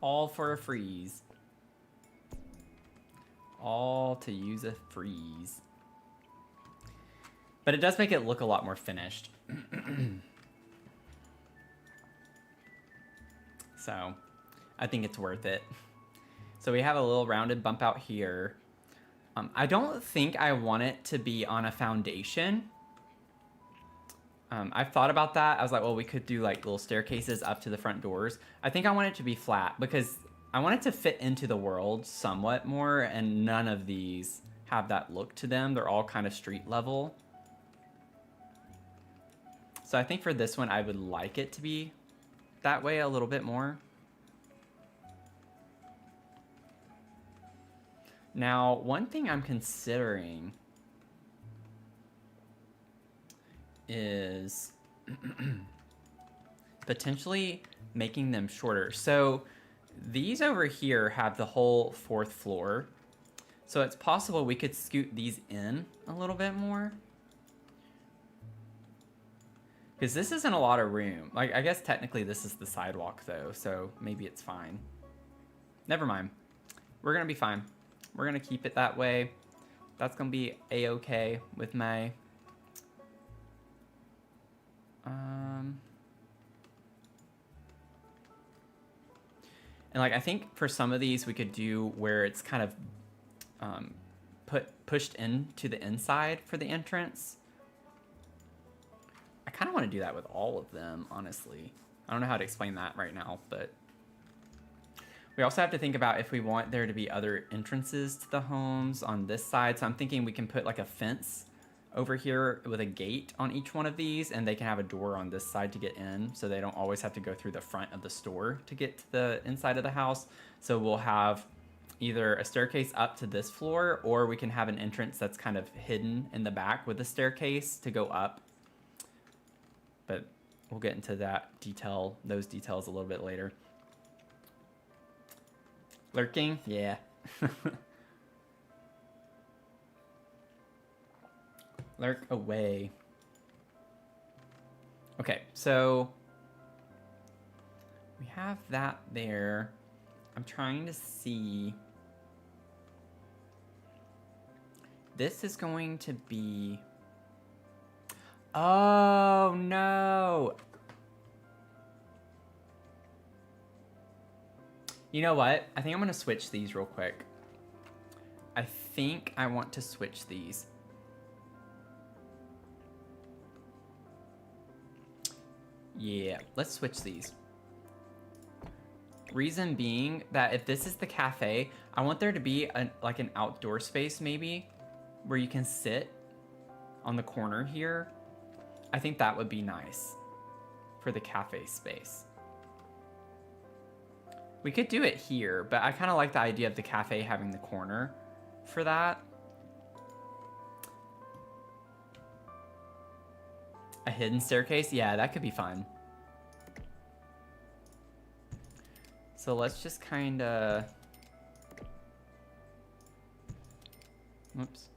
All for a freeze. All to use a freeze. But it does make it look a lot more finished. So, I think it's worth it. So we have a little rounded bump out here. I don't think I want it to be on a foundation. I've thought about that. I was like, well, we could do like little staircases up to the front doors. I think I want it to be flat because I want it to fit into the world somewhat more, and none of these have that look to them. They're all kind of street level. So I think for this one, I would like it to be that way a little bit more. Now, one thing I'm considering is potentially making them shorter. So these over here have the whole 4th floor. So it's possible we could scoot these in a little bit more. Because this isn't a lot of room. Like, I guess technically this is the sidewalk though, so maybe it's fine. Never mind. We're gonna be fine. We're gonna keep it that way. That's gonna be a-okay with my and like I think for some of these we could do where it's kind of pushed into the inside for the entrance. I kind of want to do that with all of them, honestly. I don't know how to explain that right now, but we also have to think about if we want there to be other entrances to the homes on this side. So I'm thinking we can put like a fence over here with a gate on each one of these, and they can have a door on this side to get in, so they don't always have to go through the front of the store to get to the inside of the house. So we'll have either a staircase up to this floor, or we can have an entrance that's kind of hidden in the back with a staircase to go up. But we'll get into that detail, those details a little bit later. Lurking? Yeah. Lurk away. Okay, so we have that there. I'm trying to see. This is going to be... Oh, no. You know what? I think I'm going to switch these real quick. I think I want to switch these. Yeah, let's switch these. Reason being that if this is the cafe, I want there to be like an outdoor space maybe where you can sit on the corner here. I think that would be nice for the cafe space. We could do it here, but I kind of like the idea of the cafe having the corner for that. A hidden staircase? Yeah, that could be fun. So let's just kind of... Whoops.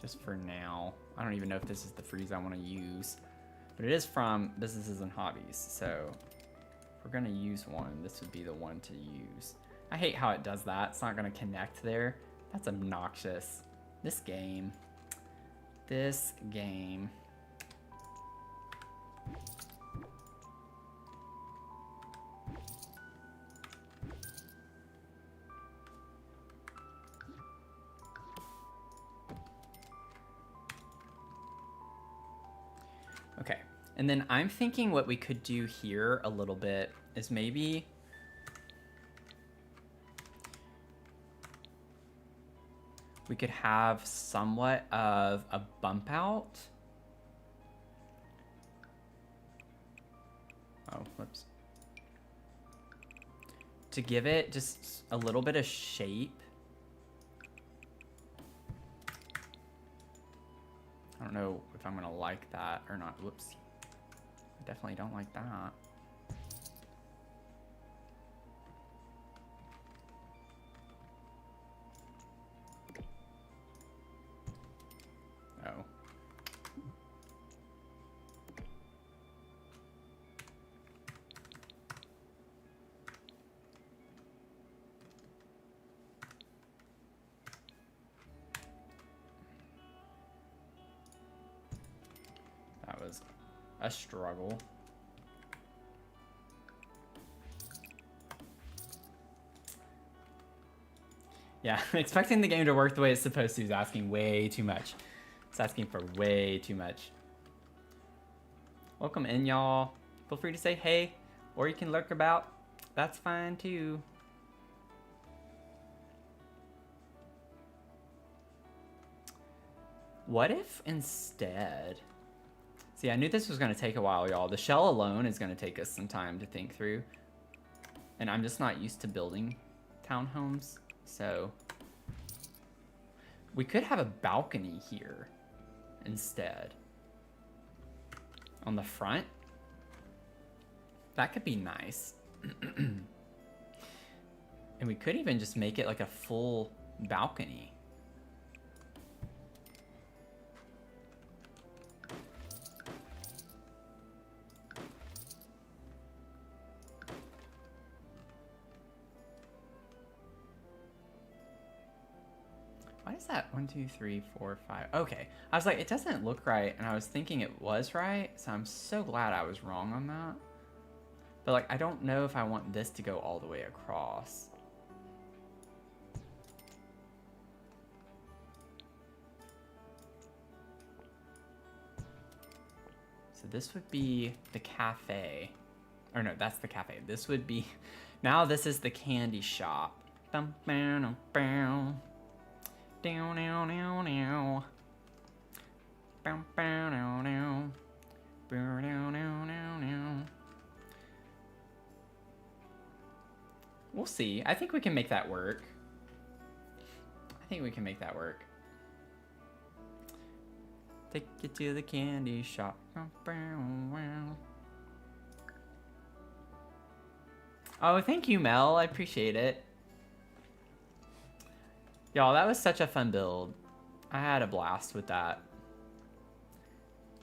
Just for now. I don't even know if this is the freeze I want to use. But it is from Businesses and Hobbies, so if we're going to use one, this would be the one to use. I hate how it does that. It's not going to connect there. That's obnoxious. This game. This game. Okay, and then I'm thinking what we could do here a little bit is maybe we could have somewhat of a bump out. Oh, whoops. To give it just a little bit of shape. I don't know if I'm gonna like that or not. Whoops. I definitely don't like that. Oh. That was a struggle. Yeah, expecting the game to work the way it's supposed to is asking way too much. It's asking for way too much. Welcome in, y'all. Feel free to say hey, or you can lurk about. That's fine too. What if instead... See, I knew this was going to take a while, y'all. The shell alone is going to take us some time to think through. And I'm just not used to building townhomes, so... We could have a balcony here instead. On the front. That could be nice. And we could even just make it like a full balcony. Why is that 1, 2, 3, 4, 5? Okay, I was like, it doesn't look right, and I was thinking it was right, so I'm so glad I was wrong on that. But like, I don't know if I want this to go all the way across. So this would be the cafe. Or no, that's the cafe. This would be, now this is the candy shop. Bum, bam, bam. Down, down, down, down. Bam, bam, down, down. Down, down, down, down. We'll see. I think we can make that work. I think we can make that work. Take you to the candy shop. Oh, thank you, Mel. I appreciate it. Y'all, that was such a fun build. I had a blast with that.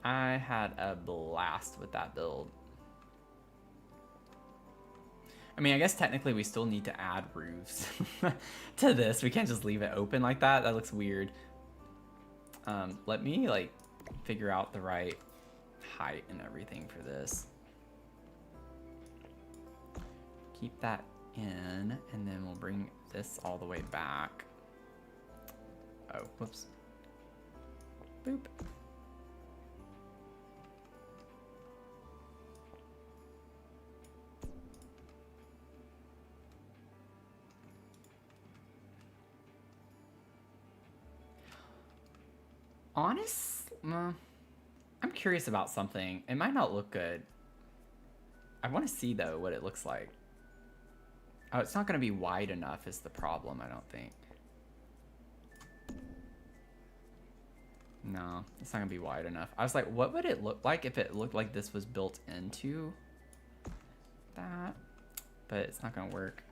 I had a blast with that build. I mean, I guess technically we still need to add roofs to this. We can't just leave it open like that. That looks weird. Let me like figure out the right height and everything for this. Keep that in, and then we'll bring this all the way back. Oh, whoops. Boop. I'm curious about something. It might not look good. I want to see though what it looks like. Oh, it's not going to be wide enough is the problem, I don't think. No, it's not going to be wide enough. I was like, what would it look like if it looked like this was built into that? But it's not going to work.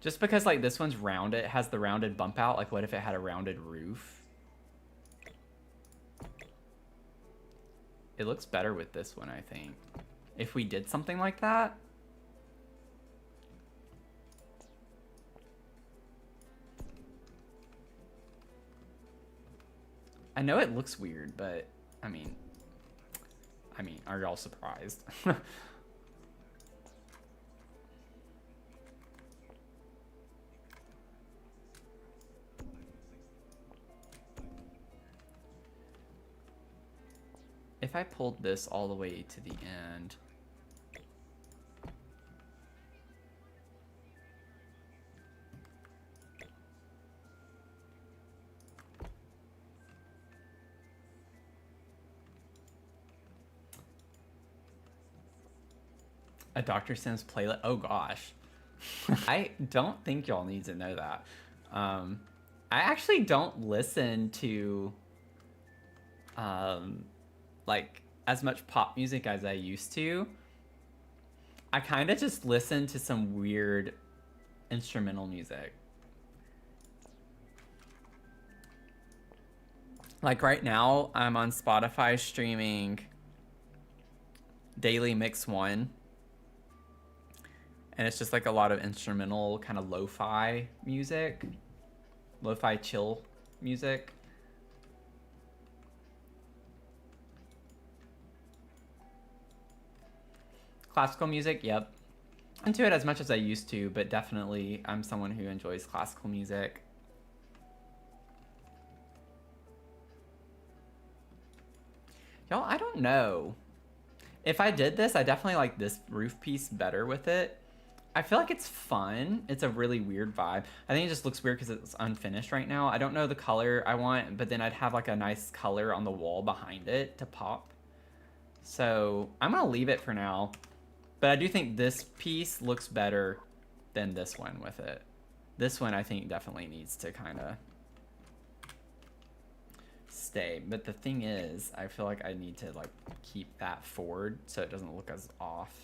Just because like this one's rounded, it has the rounded bump out. Like what if it had a rounded roof? It looks better with this one, I think. If we did something like that. I know it looks weird, but I mean, are y'all surprised? If I pulled this all the way to the end. A Dr. Sims playlist. Oh gosh. I don't think y'all need to know that. I actually don't listen to like as much pop music as I used to. I kind of just listen to some weird instrumental music. Like right now, I'm on Spotify streaming Daily Mix 1. And it's just like a lot of instrumental kind of lo-fi music. Lo-fi chill music. Classical music, yep. I'm into it as much as I used to, but definitely I'm someone who enjoys classical music. Y'all, I don't know. If I did this, I definitely like this roof piece better with it. I feel like it's fun. It's a really weird vibe. I think it just looks weird because it's unfinished right now. I don't know the color I want, but then I'd have like a nice color on the wall behind it to pop. So I'm gonna leave it for now. But I do think this piece looks better than this one with it. This one I think definitely needs to kind of stay. But the thing is, I feel like I need to like keep that forward so it doesn't look as off.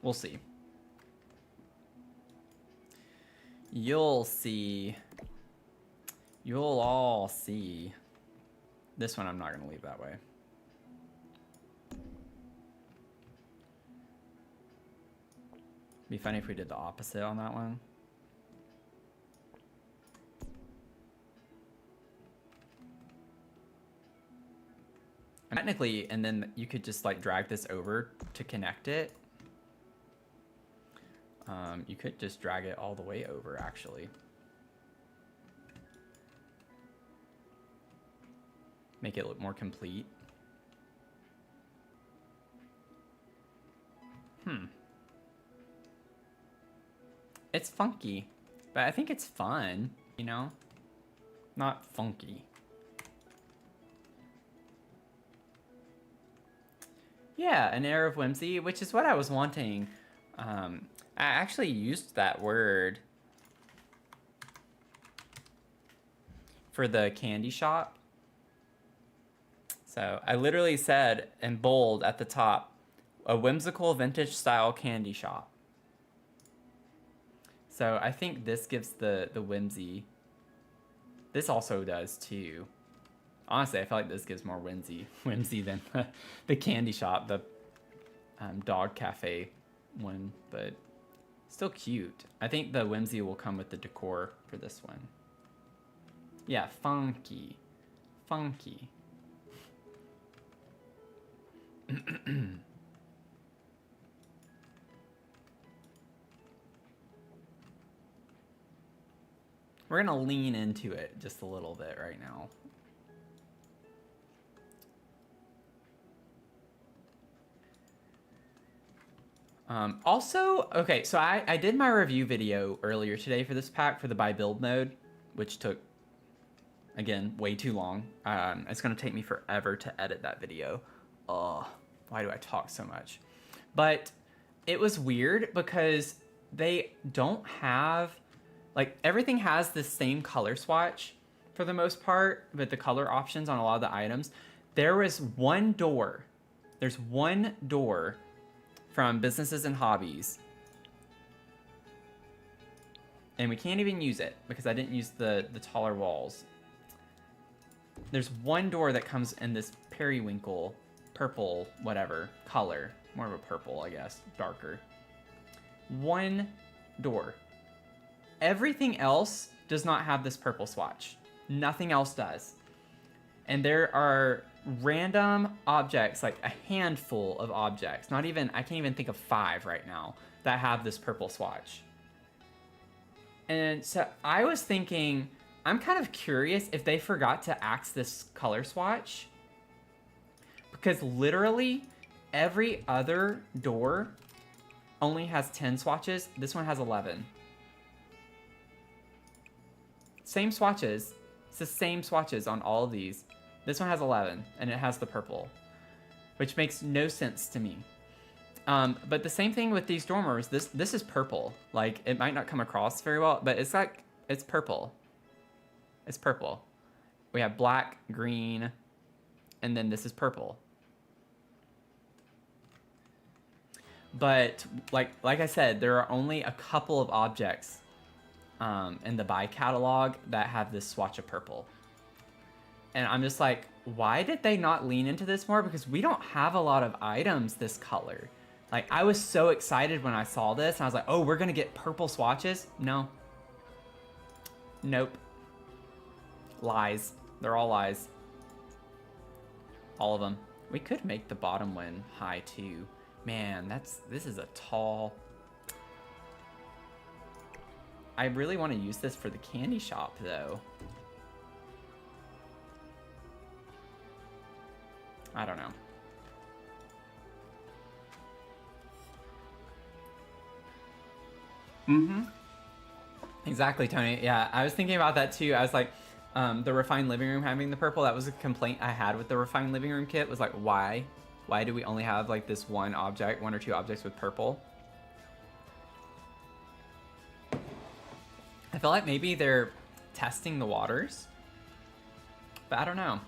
We'll see. You'll see. You'll all see. This one I'm not going to leave that way. Be funny if we did the opposite on that one. And technically, and then you could just like drag this over to connect it. You could just drag it all the way over, actually. Make it look more complete. It's funky, but I think it's fun, you know? not funky. Yeah, an air of whimsy, which is what I was wanting. I actually used that word for the candy shop. So I literally said in bold at the top, a whimsical vintage style candy shop. So I think this gives the whimsy. This also does too. Honestly, I feel like this gives more whimsy than the candy shop, the dog cafe one, but still cute. I think the whimsy will come with the decor for this one. Yeah, funky. Funky. We're gonna lean into it just a little bit right now. Also, okay, so I did my review video earlier today for this pack for the buy build mode, which took, again, way too long. It's gonna take me forever to edit that video. Oh, why do I talk so much? But it was weird because they don't have, like, everything has the same color swatch for the most part, but the color options on a lot of the items. There was one door. There's one door from Businesses and Hobbies. And we can't even use it because I didn't use the taller walls. There's one door that comes in this periwinkle, purple, whatever, color. More of a purple, I guess, darker. One door. Everything else does not have this purple swatch. Nothing else does. And there are random objects, like a handful of objects, not even, I can't even think of 5 right now, that have this purple swatch. And so I was thinking, I'm kind of curious if they forgot to axe this color swatch, because literally every other door only has 10 swatches. This one has 11. Same swatches. It's the same swatches on all of these. This one has 11, and it has the purple, which makes no sense to me. But the same thing with these dormers. This is purple. Like, it might not come across very well, but it's like, it's purple. It's purple. We have black, green, and then this is purple. But like I said, there are only a couple of objects in the buy catalog that have this swatch of purple. And I'm just like, why did they not lean into this more? Because we don't have a lot of items this color. Like, I was so excited when I saw this, and I was like, oh, we're gonna get purple swatches? No. Nope. Lies. They're all lies. All of them. We could make the bottom one high too. Man, this is a tall... I really want to use this for the candy shop though. I don't know. Mm-hmm. Exactly, Tony. Yeah, I was thinking about that too. I was like, the refined living room having the purple, that was a complaint I had with the refined living room kit, was like, why? Why do we only have like this one object, 1 or 2 objects with purple? I feel like maybe they're testing the waters, but I don't know.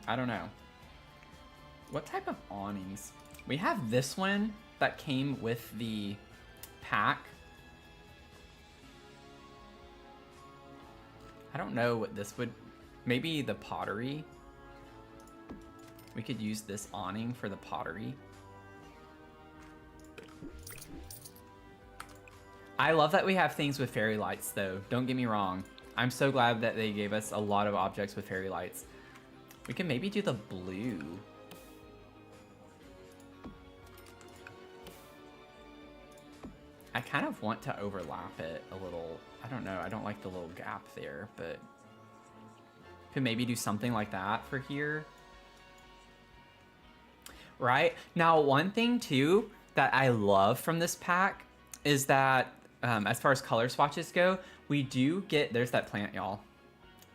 I don't know. What type of awnings? We have this one that came with the pack. I don't know what this would... Maybe the pottery. We could use this awning for the pottery. I love that we have things with fairy lights though. Don't get me wrong. I'm so glad that they gave us a lot of objects with fairy lights. We can maybe do the blue. I kind of want to overlap it a little. I don't know. I don't like the little gap there, but could maybe do something like that for here. Right? Now, one thing too that I love from this pack is that as far as color swatches go, we do get, there's that plant, y'all.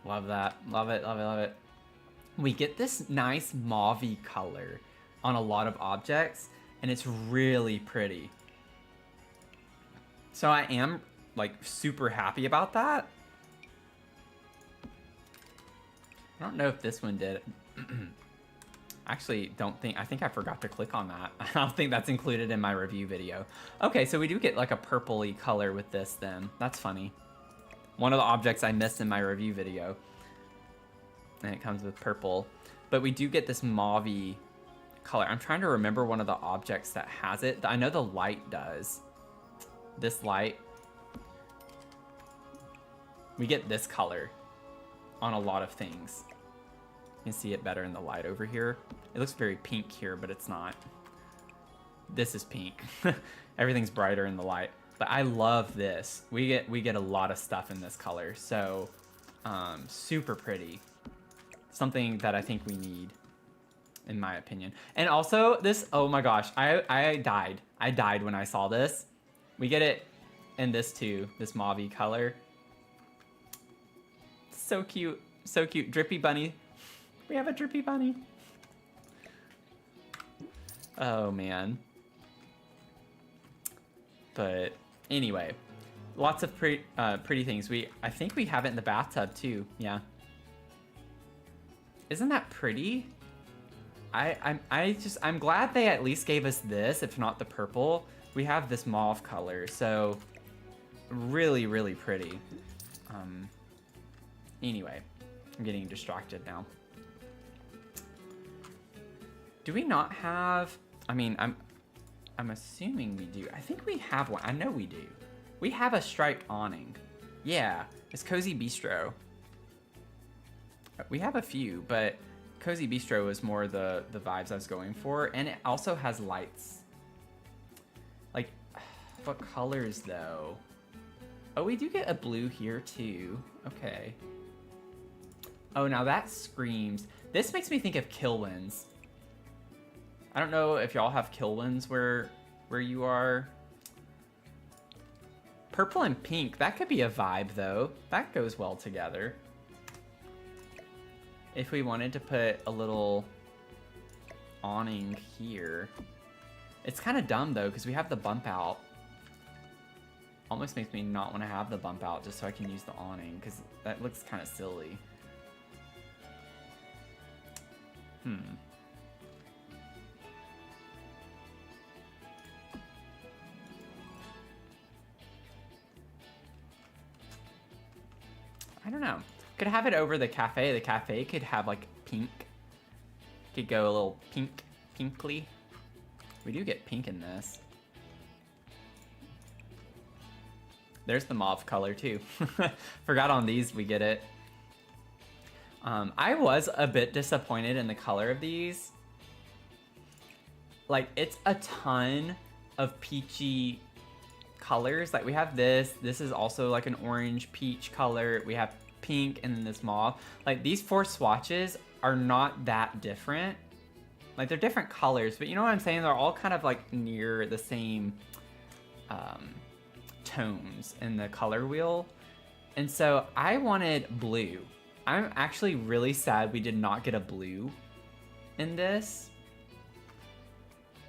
Love that. Love it, love it, love it. We get this nice mauve-y color on a lot of objects, and it's really pretty. So I am like super happy about that. I don't know if this one did. Actually, I think I forgot to click on that. I don't think that's included in my review video. Okay, so we do get like a purpley color with this then. That's funny. One of the objects I missed in my review video. And it comes with purple. But we do get this mauve-y color. I'm trying to remember one of the objects that has it. I know the light does. This light. We get this color on a lot of things. You can see it better in the light over here. It looks very pink here, but it's not. This is pink. Everything's brighter in the light. But I love this. We get a lot of stuff in this color. So super pretty. Something that I think we need, in my opinion. And also this, oh my gosh, I died. I died when I saw this. We get it in this too, this mauve color. So cute, so cute. Drippy bunny. We have a drippy bunny. Oh man. But anyway, lots of pretty things. I think we have it in the bathtub too. Yeah. Isn't that pretty? I'm glad they at least gave us this, if not the purple. We have this mauve color, so really, really pretty. Anyway, I'm getting distracted now. Do we not have? I mean, I'm assuming we do. I think we have one. I know we do. We have a striped awning. Yeah, it's Cozy Bistro. We have a few, but Cozy Bistro is more the vibes I was going for, and it also has lights. Like, what colors though? Oh, we do get a blue here too. Okay. Oh, now that screams. This makes me think of Kilwins. I don't know if y'all have Kilwins where you are. Purple and pink, that could be a vibe though. That goes well together. If we wanted to put a little awning here. It's kind of dumb though, because we have the bump out. Almost makes me not want to have the bump out just so I can use the awning, because that looks kind of silly. I don't know. Could have it over the cafe. The cafe could have like pink. Could go a little pinkly. We do get pink in this. There's the mauve color too. Forgot on these we get it. I was a bit disappointed in the color of these. Like, it's a ton of peachy colors. Like, we have this. This is also like an orange peach color. We have pink and then this mauve. Like, these 4 swatches are not that different. Like, they're different colors, but you know what I'm saying? They're all kind of like near the same tones in the color wheel. And so I wanted blue. I'm actually really sad we did not get a blue in this.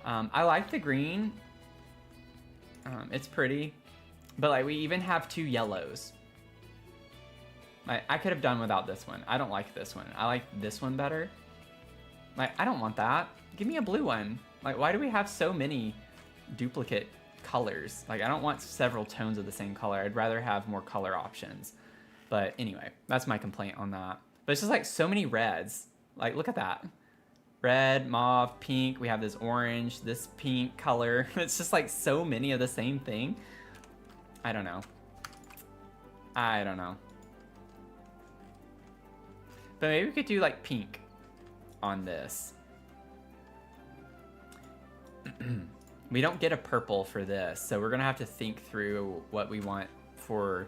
I like the green. It's pretty. But like, we even have 2 yellows. I could have done without this one. I don't like this one. I like this one better. Like, I don't want that. Give me a blue one. Like, why do we have so many duplicate colors? Like, I don't want several tones of the same color. I'd rather have more color options. But anyway, that's my complaint on that. But it's just like so many reds. Like, look at that. Red, mauve, pink. We have this orange, this pink color. It's just like so many of the same thing. I don't know. I don't know. But maybe we could do like pink on this. We don't get a purple for this, so we're gonna have to think through what we want for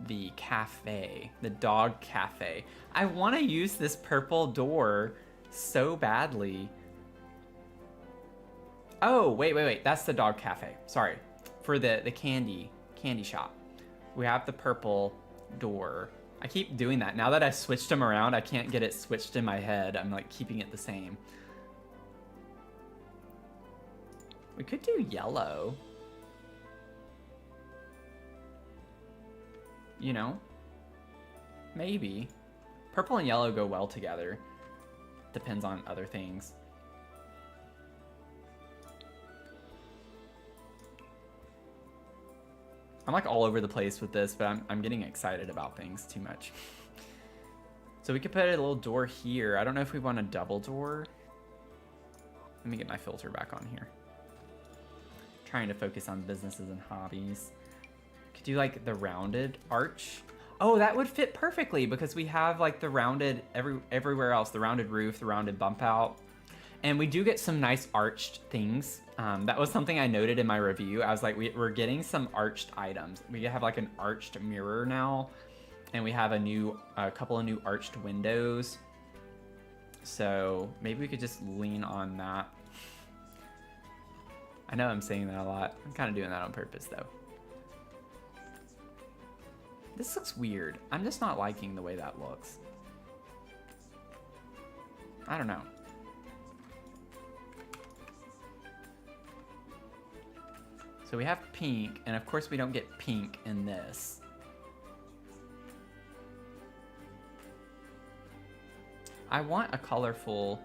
the cafe, the dog cafe. I want to use this purple door so badly. Oh, wait. That's the dog cafe. Sorry. For the candy shop. We have the purple door. I keep doing that. Now that I switched them around, I can't get it switched in my head. I'm like keeping it the same. We could do yellow. You know? Maybe. Purple and yellow go well together. Depends on other things. I'm like all over the place with this, but I'm getting excited about things too much. So we could put a little door here. I don't know if we want a double door. Let me get my filter back on here. Trying to focus on businesses and hobbies. Could do like the rounded arch. Oh, that would fit perfectly because we have like the rounded everywhere else, the rounded roof, the rounded bump out. And we do get some nice arched things. That was something I noted in my review. I was like, we're getting some arched items. We have like an arched mirror now, and we have a couple of new arched windows. So maybe we could just lean on that. I know I'm saying that a lot. I'm kind of doing that on purpose though. This looks weird. I'm just not liking the way that looks. I don't know. So we have pink, and of course we don't get pink in this. I want a colorful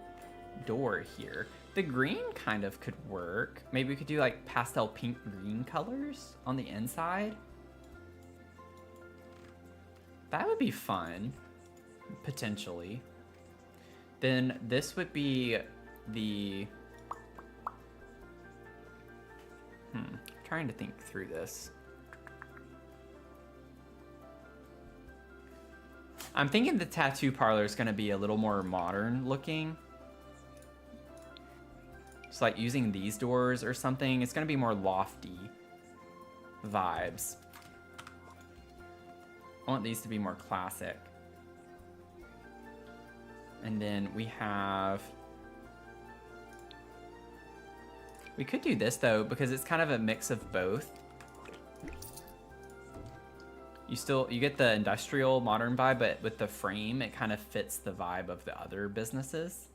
door here. The green kind of could work. Maybe we could do like pastel pink green colors on the inside. That would be fun, potentially. Then this would be the... trying to think through this. I'm thinking the tattoo parlor is going to be a little more modern looking. It's like using these doors or something. It's going to be more lofty vibes. I want these to be more classic. And then we have... We could do this though, because it's kind of a mix of both. You get the industrial modern vibe, but with the frame, it kind of fits the vibe of the other businesses.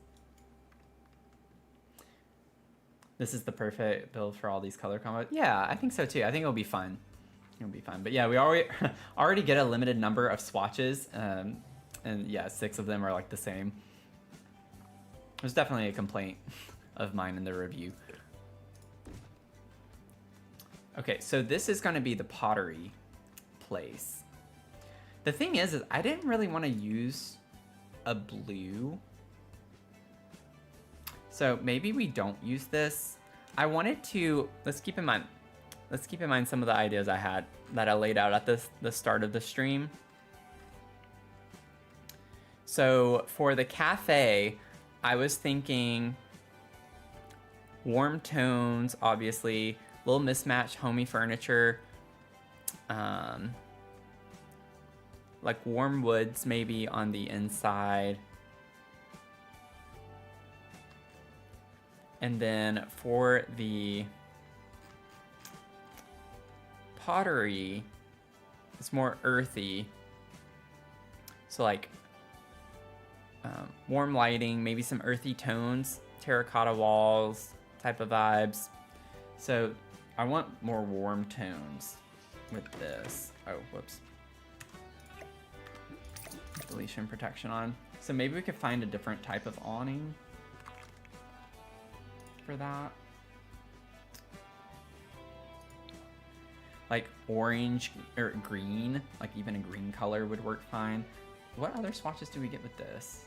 This is the perfect build for all these color combos. Yeah, I think so too. I think it'll be fun. It'll be fun. But yeah, we already get a limited number of swatches, and yeah, 6 of them are like the same. There's definitely a complaint of mine in the review. Okay, so this is going to be the pottery place. The thing is I didn't really want to use a blue. So maybe we don't use this. I wanted to, let's keep in mind some of the ideas I had that I laid out at the start of the stream. So for the cafe, I was thinking warm tones, obviously, little mismatched homey furniture, like warm woods maybe on the inside. And then for the pottery, it's more earthy. So like warm lighting, maybe some earthy tones, terracotta walls type of vibes. So I want more warm tones with this. Oh, whoops. Deletion protection on. So maybe we could find a different type of awning for that. Like orange or green, like even a green color would work fine. What other swatches do we get with this?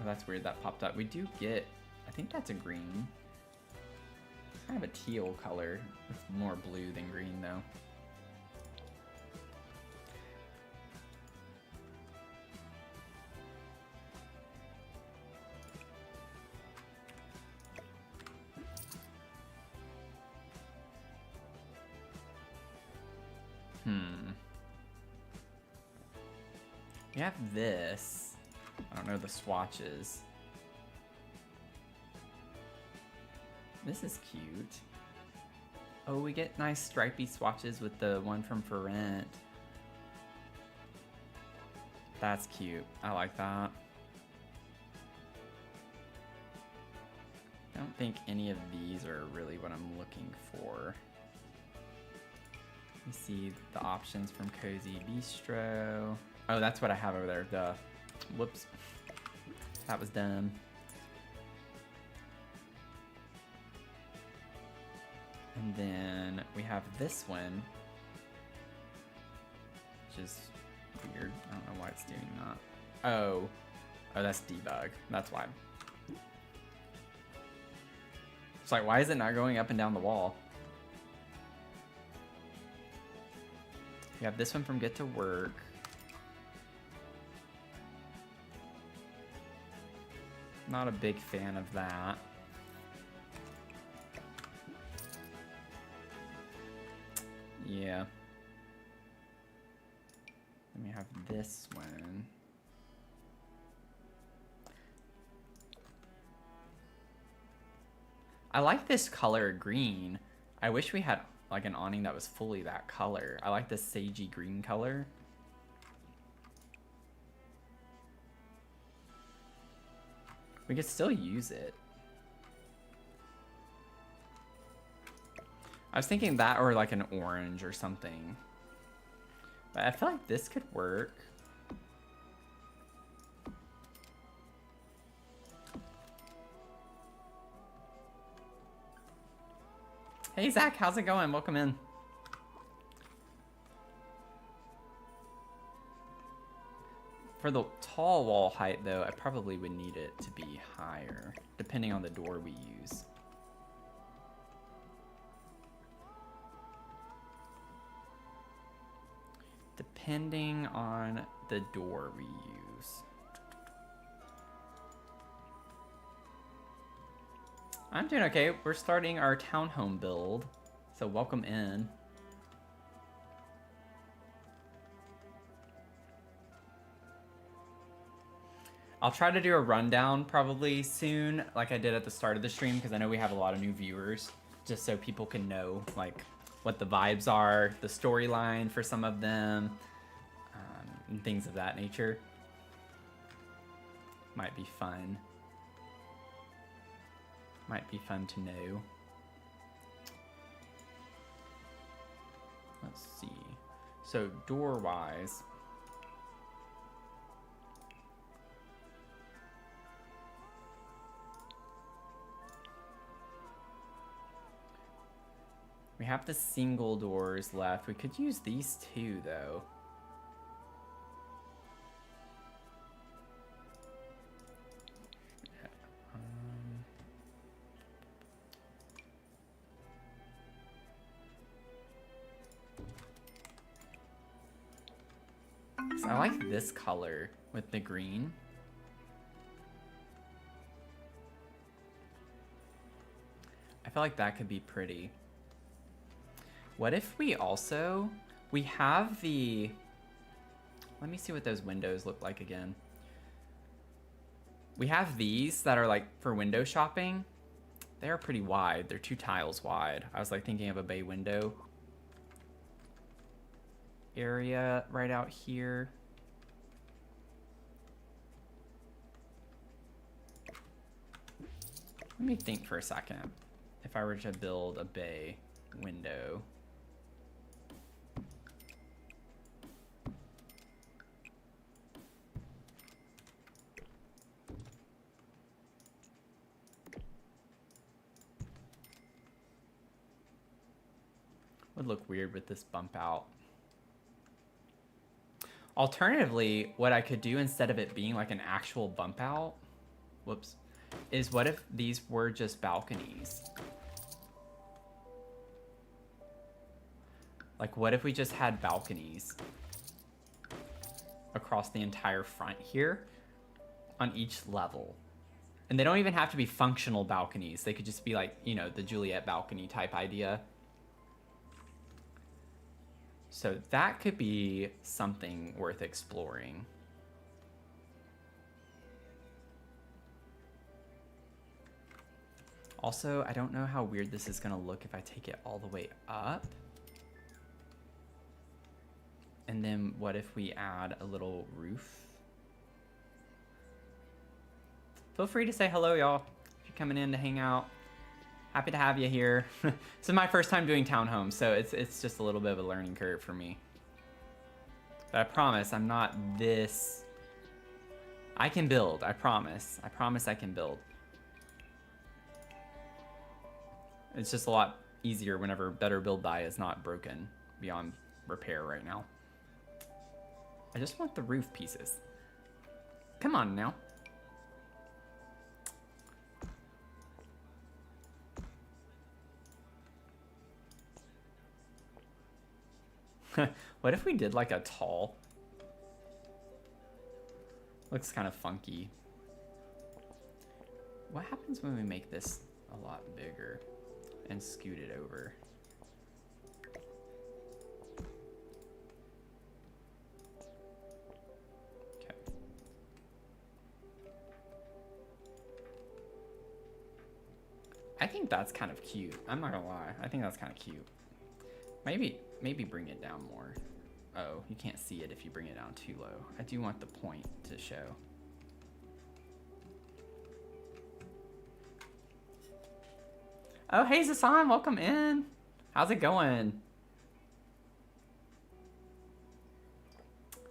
Oh, that's weird, that popped up. We do get, I think that's a green. Kind of a teal color. It's more blue than green though. We have this. I don't know the swatches. This is cute. Oh, we get nice stripy swatches with the one from For Rent. That's cute. I like that. I don't think any of these are really what I'm looking for. Let me see the options from Cozy Bistro. Oh, that's what I have over there. Duh. Whoops. That was dumb. And then we have this one, which is weird. I don't know why it's doing that. Oh, that's debug. That's why. It's like, why is it not going up and down the wall? We have this one from Get to Work. Not a big fan of that. Yeah. Then we have this one. I like this color green. I wish we had like an awning that was fully that color. I like this sagey green color. We could still use it. I was thinking that or like an orange or something. But I feel like this could work. Hey Zach, how's it going? Welcome in. For the tall wall height though, I probably would need it to be higher, depending on the door we use. Depending on the door we use. I'm doing okay. We're starting our townhome build, so welcome in. I'll try to do a rundown probably soon, like I did at the start of the stream, because I know we have a lot of new viewers, just so people can know like what the vibes are, the storyline for some of them, and things of that nature. Might be fun. Might be fun to know. Let's see. So door-wise, we have the single doors left. We could use these two though. So I like this color with the green. I feel like that could be pretty. What if we also, we have the, let me see what those windows look like again. We have these that are like for window shopping. They are pretty wide. They're 2 tiles wide. I was like thinking of a bay window area right out here. Let me think for a second. If I were to build a bay window. Would look weird with this bump out. Alternatively, what I could do instead of it being like an actual bump out, whoops, is what if these were just balconies? Like what if we just had balconies across the entire front here on each level? And they don't even have to be functional balconies. They could just be like, you know, the Juliet balcony type idea. So that could be something worth exploring. Also, I don't know how weird this is gonna look if I take it all the way up. And then what if we add a little roof Feel free to say hello, y'all. If you're coming in to hang out, happy to have you here. This is my first time doing townhomes, so it's just a little bit of a learning curve for me. But I promise I'm not this. I can build. I promise. I promise I can build. It's just a lot easier whenever Better Build Die is not broken beyond repair right now. I just want the roof pieces. Come on now. What if we did like a tall? Looks kind of funky. What happens when we make this a lot bigger and scoot it over? Okay. I think that's kind of cute. I'm not gonna lie. I think that's kind of cute. Maybe bring it down more. Oh, you can't see it if you bring it down too low. I do want the point to show. Oh, hey, Zasan, welcome in. How's it going?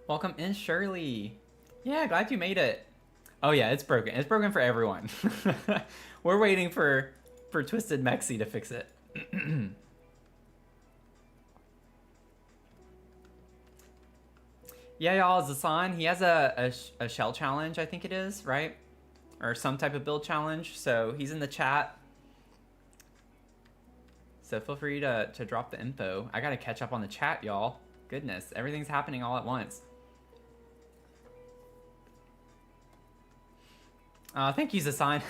Welcome in, Shirley. Yeah, glad you made it. Oh yeah, it's broken. It's broken for everyone. We're waiting for Twisted Mexi to fix it. Yeah, y'all, Zasan, he has a shell challenge, I think it is, right? Or some type of build challenge. So he's in the chat. So feel free to drop the info. I gotta catch up on the chat, y'all. Goodness, everything's happening all at once. Thank you, Zasan.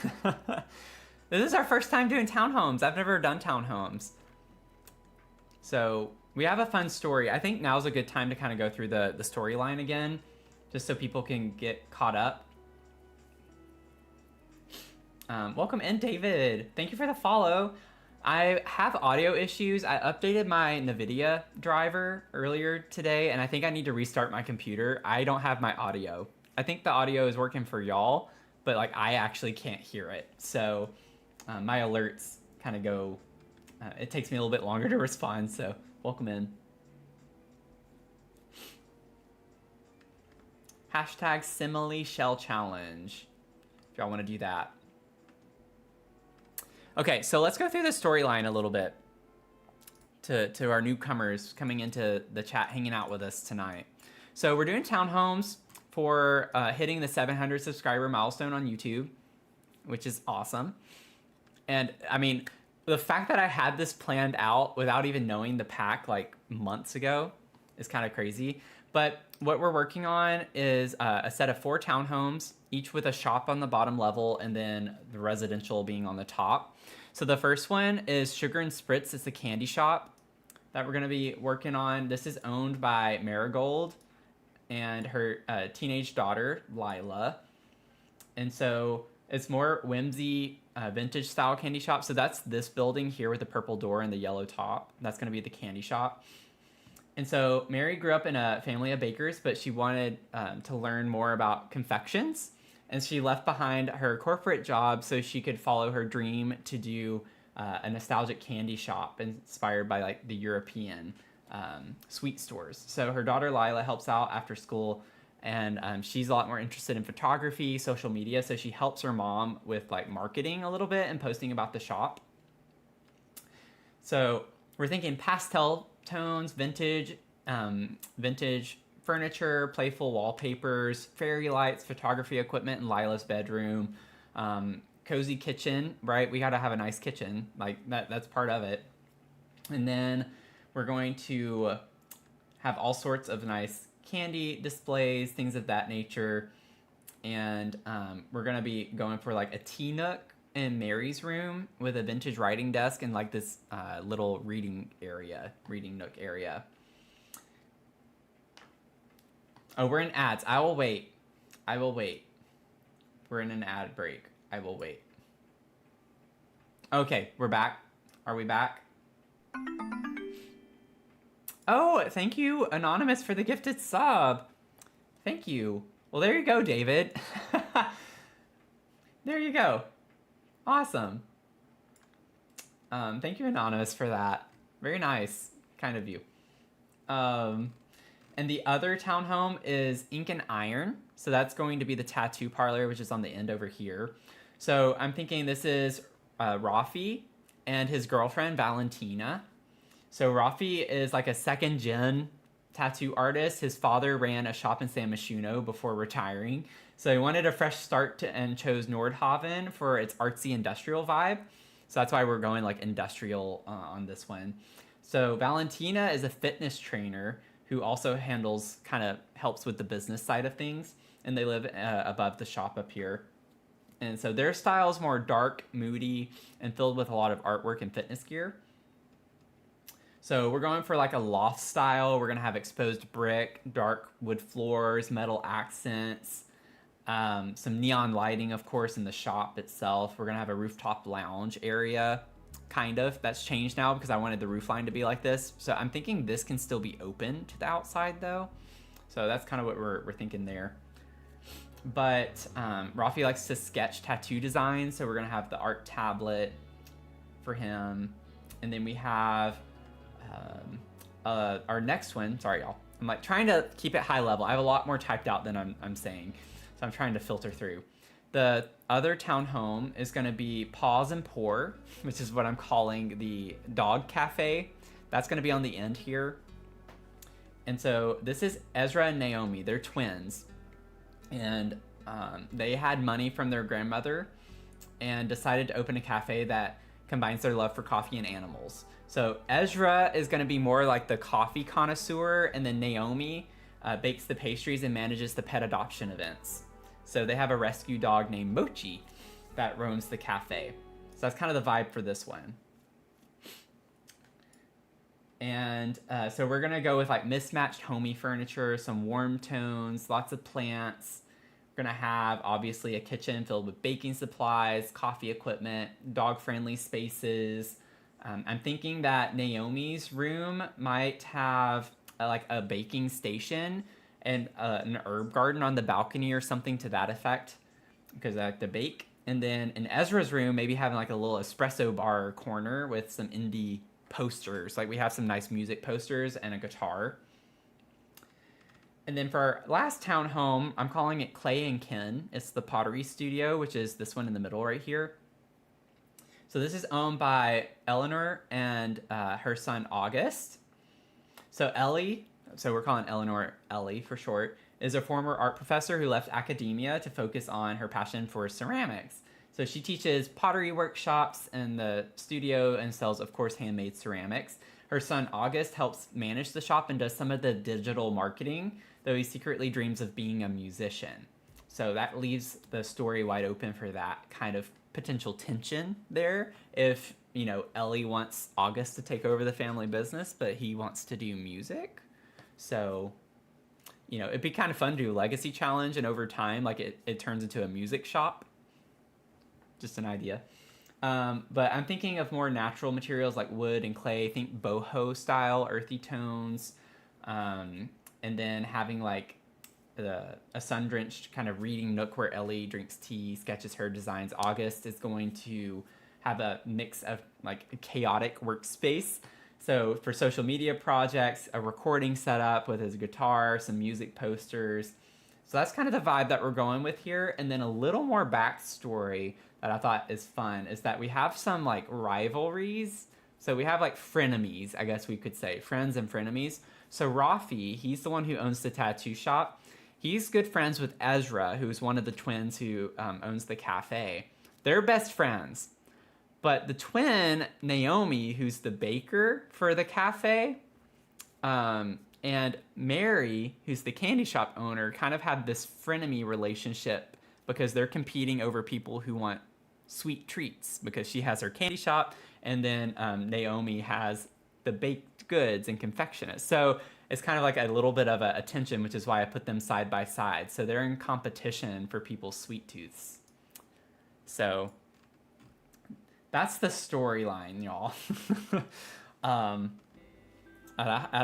This is our first time doing townhomes. I've never done townhomes. So we have a fun story. I think now's a good time to kind of go through the storyline again, just so people can get caught up. Welcome in, David. Thank you for the follow. I have audio issues. I updated my NVIDIA driver earlier today, and I think I need to restart my computer. I don't have my audio. I think the audio is working for y'all, but like I actually can't hear it. So my alerts kind of go, it takes me a little bit longer to respond, so welcome in. Hashtag simile shell challenge, if y'all want to do that. Okay, so let's go through the storyline a little bit to our newcomers coming into the chat, hanging out with us tonight. So we're doing townhomes for hitting the 700 subscriber milestone on YouTube, which is awesome. And I mean, the fact that I had this planned out without even knowing the pack like months ago is kind of crazy. But what we're working on is a set of 4 townhomes, each with a shop on the bottom level and then the residential being on the top. So the first one is Sugar and Spritz. It's a candy shop that we're going to be working on. This is owned by Marigold and her teenage daughter, Lila. And so it's more whimsy, vintage style candy shop. So that's this building here with the purple door and the yellow top. That's going to be the candy shop. And so Mary grew up in a family of bakers, but she wanted to learn more about confections. And she left behind her corporate job so she could follow her dream to do a nostalgic candy shop inspired by like the European sweet stores. So her daughter Lila helps out after school, and she's a lot more interested in photography, social media. So she helps her mom with like marketing a little bit and posting about the shop. So we're thinking pastel tones, vintage furniture, playful wallpapers, fairy lights, photography equipment in Lila's bedroom, cozy kitchen, right? We got to have a nice kitchen, like that's part of it. And then we're going to have all sorts of nice candy displays, things of that nature. And we're going to be going for like a tea nook in Mary's room with a vintage writing desk and like this little reading nook area. Oh, we're in ads. I will wait. We're in an ad break. I will wait. Okay, we're back. Are we back? Oh, thank you, Anonymous, for the gifted sub. Thank you. Well, there you go, David. There you go. Awesome. Thank you, Anonymous, for that. Very nice. Kind of you. And the other townhome is Ink and Iron. So that's going to be the tattoo parlor, which is on the end over here. So I'm thinking this is Rafi and his girlfriend, Valentina. So Rafi is like a second gen tattoo artist. His father ran a shop in San Myshuno before retiring. So he wanted a fresh start and chose Nordhaven for its artsy industrial vibe. So that's why we're going like industrial on this one. So Valentina is a fitness trainer who also helps with the business side of things. And they live above the shop up here. And so their style is more dark, moody, and filled with a lot of artwork and fitness gear. So we're going for like a loft style. We're going to have exposed brick, dark wood floors, metal accents, some neon lighting, of course, in the shop itself. We're going to have a rooftop lounge area, kind of. That's changed now because I wanted the roof line to be like this. So I'm thinking this can still be open to the outside, though. So that's kind of what we're thinking there. But Rafi likes to sketch tattoo designs, so we're going to have the art tablet for him. And then we have our next one. Sorry, y'all. I'm like trying to keep it high level. I have a lot more typed out than I'm saying, so I'm trying to filter through. The other townhome is going to be Paws and Pour, which is what I'm calling the dog cafe. That's going to be on the end here. And so this is Ezra and Naomi. They're twins. And they had money from their grandmother and decided to open a cafe that combines their love for coffee and animals. So Ezra is going to be more like the coffee connoisseur, and then Naomi bakes the pastries and manages the pet adoption events. So they have a rescue dog named Mochi that roams the cafe. So that's kind of the vibe for this one. And so we're going to go with like mismatched homey furniture, some warm tones, lots of plants. We're going to have obviously a kitchen filled with baking supplies, coffee equipment, dog-friendly spaces. I'm thinking that Naomi's room might have like a baking station and an herb garden on the balcony or something to that effect because I like to bake. And then in Ezra's room, maybe having like a little espresso bar corner with some indie posters. Like we have some nice music posters and a guitar. And then for our last townhome, I'm calling it Clay and Ken. It's the pottery studio, which is this one in the middle right here. So this is owned by Eleanor and her son August. So Ellie, so we're calling Eleanor Ellie for short, is a former art professor who left academia to focus on her passion for ceramics. So she teaches pottery workshops in the studio and sells, of course, handmade ceramics. Her son August helps manage the shop and does some of the digital marketing, though he secretly dreams of being a musician. So that leaves the story wide open for that kind of potential tension there. If, you know, Ellie wants August to take over the family business, but he wants to do music. So, you know, it'd be kind of fun to do a legacy challenge, and over time, like it turns into a music shop. Just an idea. But I'm thinking of more natural materials like wood and clay. Think boho style, earthy tones. And then having like a sun-drenched kind of reading nook where Ellie drinks tea, sketches her designs. August is going to have a mix of like a chaotic workspace. So for social media projects, a recording setup with his guitar, some music posters. So that's kind of the vibe that we're going with here. And then a little more backstory that I thought is fun is that we have some like rivalries. So we have like frenemies, I guess we could say, friends and frenemies. So Rafi, he's the one who owns the tattoo shop. He's good friends with Ezra, who's one of the twins who owns the cafe. They're best friends. But the twin, Naomi, who's the baker for the cafe, and Mary, who's the candy shop owner, kind of have this frenemy relationship because they're competing over people who want sweet treats because she has her candy shop, and then Naomi has the baked goods and confectionist. So it's kind of like a little bit of a tension, which is why I put them side by side. So they're in competition for people's sweet tooths. So that's the storyline, y'all. At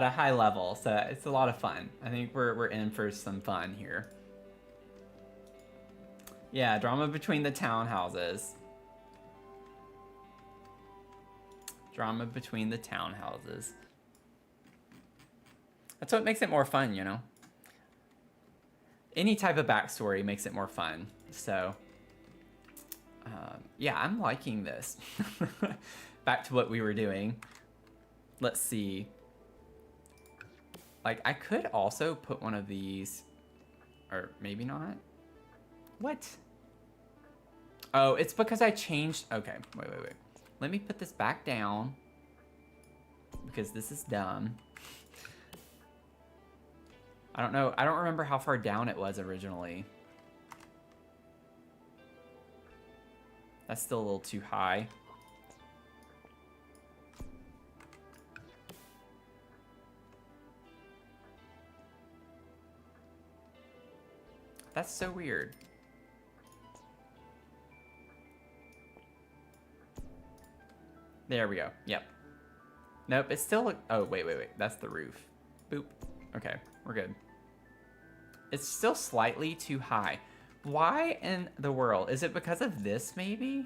a high level. So it's a lot of fun. I think we're in for some fun here. Yeah, drama between the townhouses. Drama between the townhouses. That's what makes it more fun, you know? Any type of backstory makes it more fun. So, yeah, I'm liking this. Back to what we were doing. Let's see. Like, I could also put one of these, or maybe not. What? Oh, it's because I changed. Okay, wait. Let me put this back down because this is dumb. I don't know. I don't remember how far down it was originally. That's still a little too high. That's so weird. There we go. Yep. Nope, it's still... Oh, wait. That's the roof. Boop. Okay, we're good. It's still slightly too high. Why in the world? Is it because of this, maybe?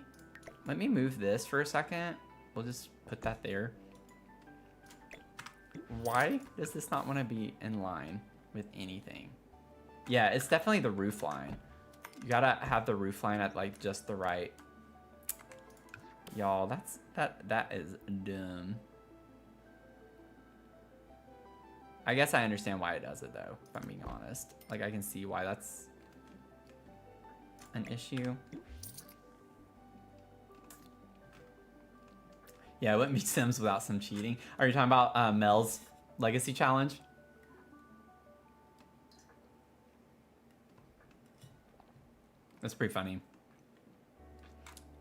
Let me move this for a second. We'll just put that there. Why does this not want to be in line with anything? Yeah, it's definitely the roof line. You gotta have the roof line at, like, just the right... Y'all, that is dumb. I guess I understand why it does it, though, if I'm being honest. Like, I can see why that's an issue. Yeah, it wouldn't be Sims without some cheating. Are you talking about Mel's Legacy Challenge? That's pretty funny.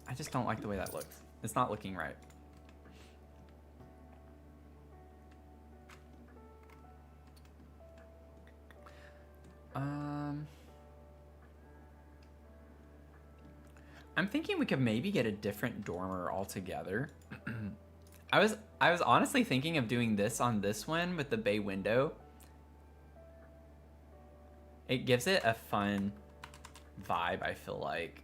I just don't like the way that looks. It's not looking right. I'm thinking we could maybe get a different dormer altogether. I was honestly thinking of doing this on this one with the bay window. It gives it a fun vibe, I feel like.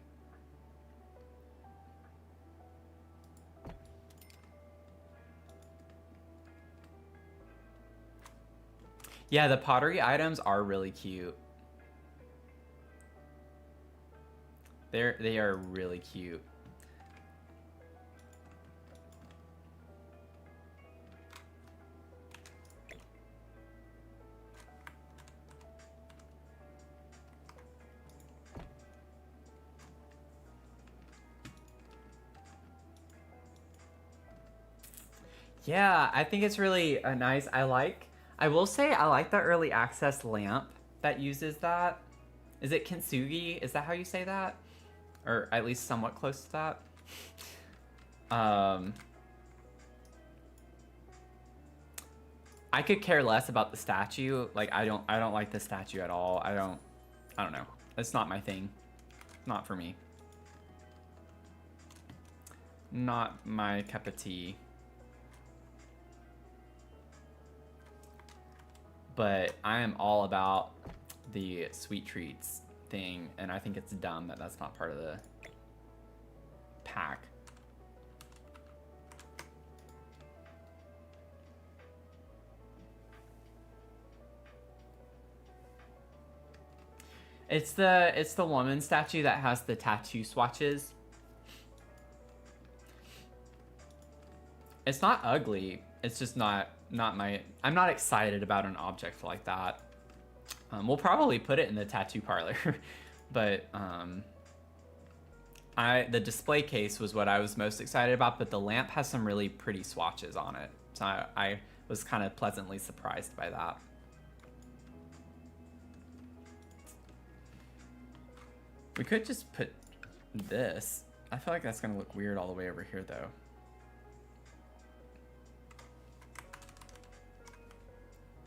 Yeah, the pottery items are really cute. They are really cute. Yeah, I think it's really nice. I will say I like the early access lamp that uses that. Is it kintsugi? Is that how you say that? Or at least somewhat close to that. I could care less about the statue. Like I don't like the statue at all. I don't know. It's not my thing. Not for me. Not my cup of tea. But I am all about the sweet treats thing, and I think it's dumb that that's not part of the pack. It's the woman statue that has the tattoo swatches. It's not ugly. It's just not my... I'm not excited about an object like that. We'll probably put it in the tattoo parlor, but the display case was what I was most excited about, but the lamp has some really pretty swatches on it. So I was kind of pleasantly surprised by that. We could just put this. I feel like that's gonna look weird all the way over here though.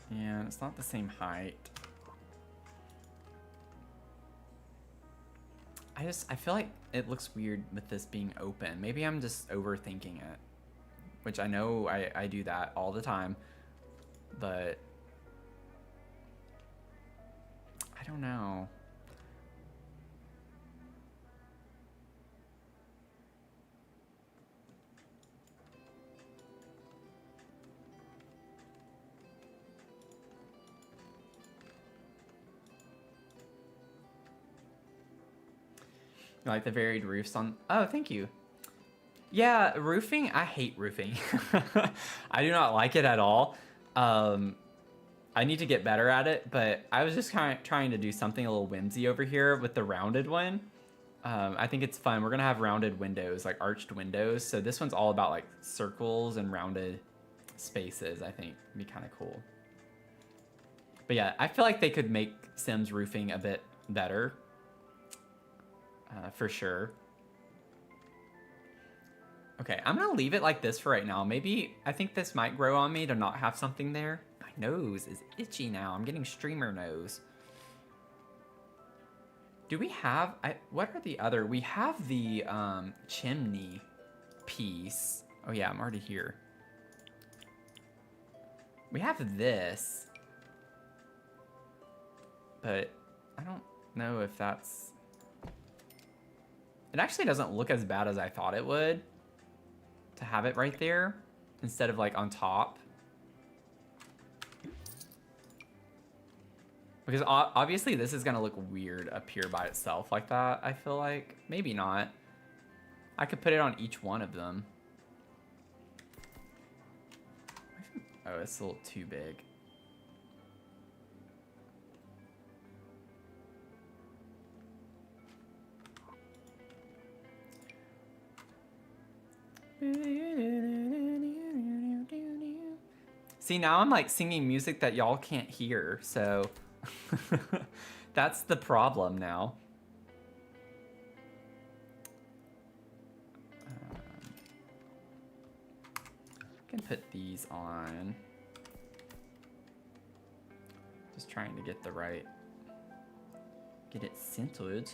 Yeah, it's not the same height. I feel like it looks weird with this being open. Maybe I'm just overthinking it, which I know I do that all the time, but I don't know. You like the varied roofs on... Oh, thank you. Yeah, roofing, I hate roofing. I do not like it at all. I need to get better at it, but I was just kind of trying to do something a little whimsy over here with the rounded one. I think it's fun. We're gonna have rounded windows, like arched windows. So this one's all about like circles and rounded spaces. I think would be kind of cool. But yeah, I feel like they could make Sims roofing a bit better, for sure. Okay, I'm gonna leave it like this for right now. Maybe, I think this might grow on me to not have something there. My nose is itchy now. I'm getting streamer nose. Do we have, what are the other, we have the chimney piece. Oh yeah, I'm already here. We have this, but I don't know if that's, it actually doesn't look as bad as I thought it would to have it right there instead of like on top. Because obviously this is gonna look weird up here by itself like that, I feel like. Maybe not. I could put it on each one of them. Oh, it's a little too big. See, now I'm like singing music that y'all can't hear, so that's the problem now. I can put these on. Just trying to get the right, get it centered.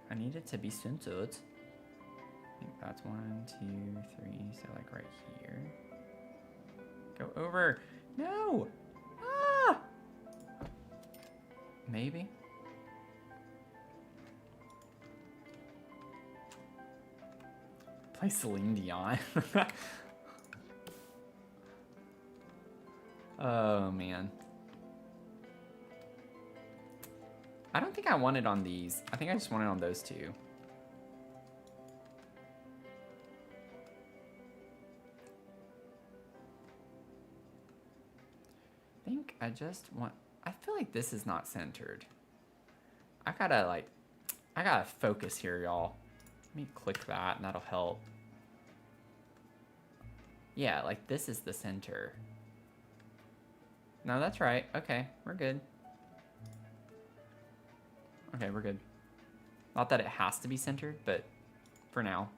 I need it to be centered. I think that's 1, 2, 3, so like right here. Go over. No! Ah! Maybe. Play Celine Dion. Oh, man. I don't think I want it on these. I think I just want it on those two. I think I just want, I feel like this is not centered. I gotta focus here, y'all. Let me click that and that'll help. Yeah, like this is the center. No, that's right. Okay, we're good. Okay, we're good. Not that it has to be centered, but for now.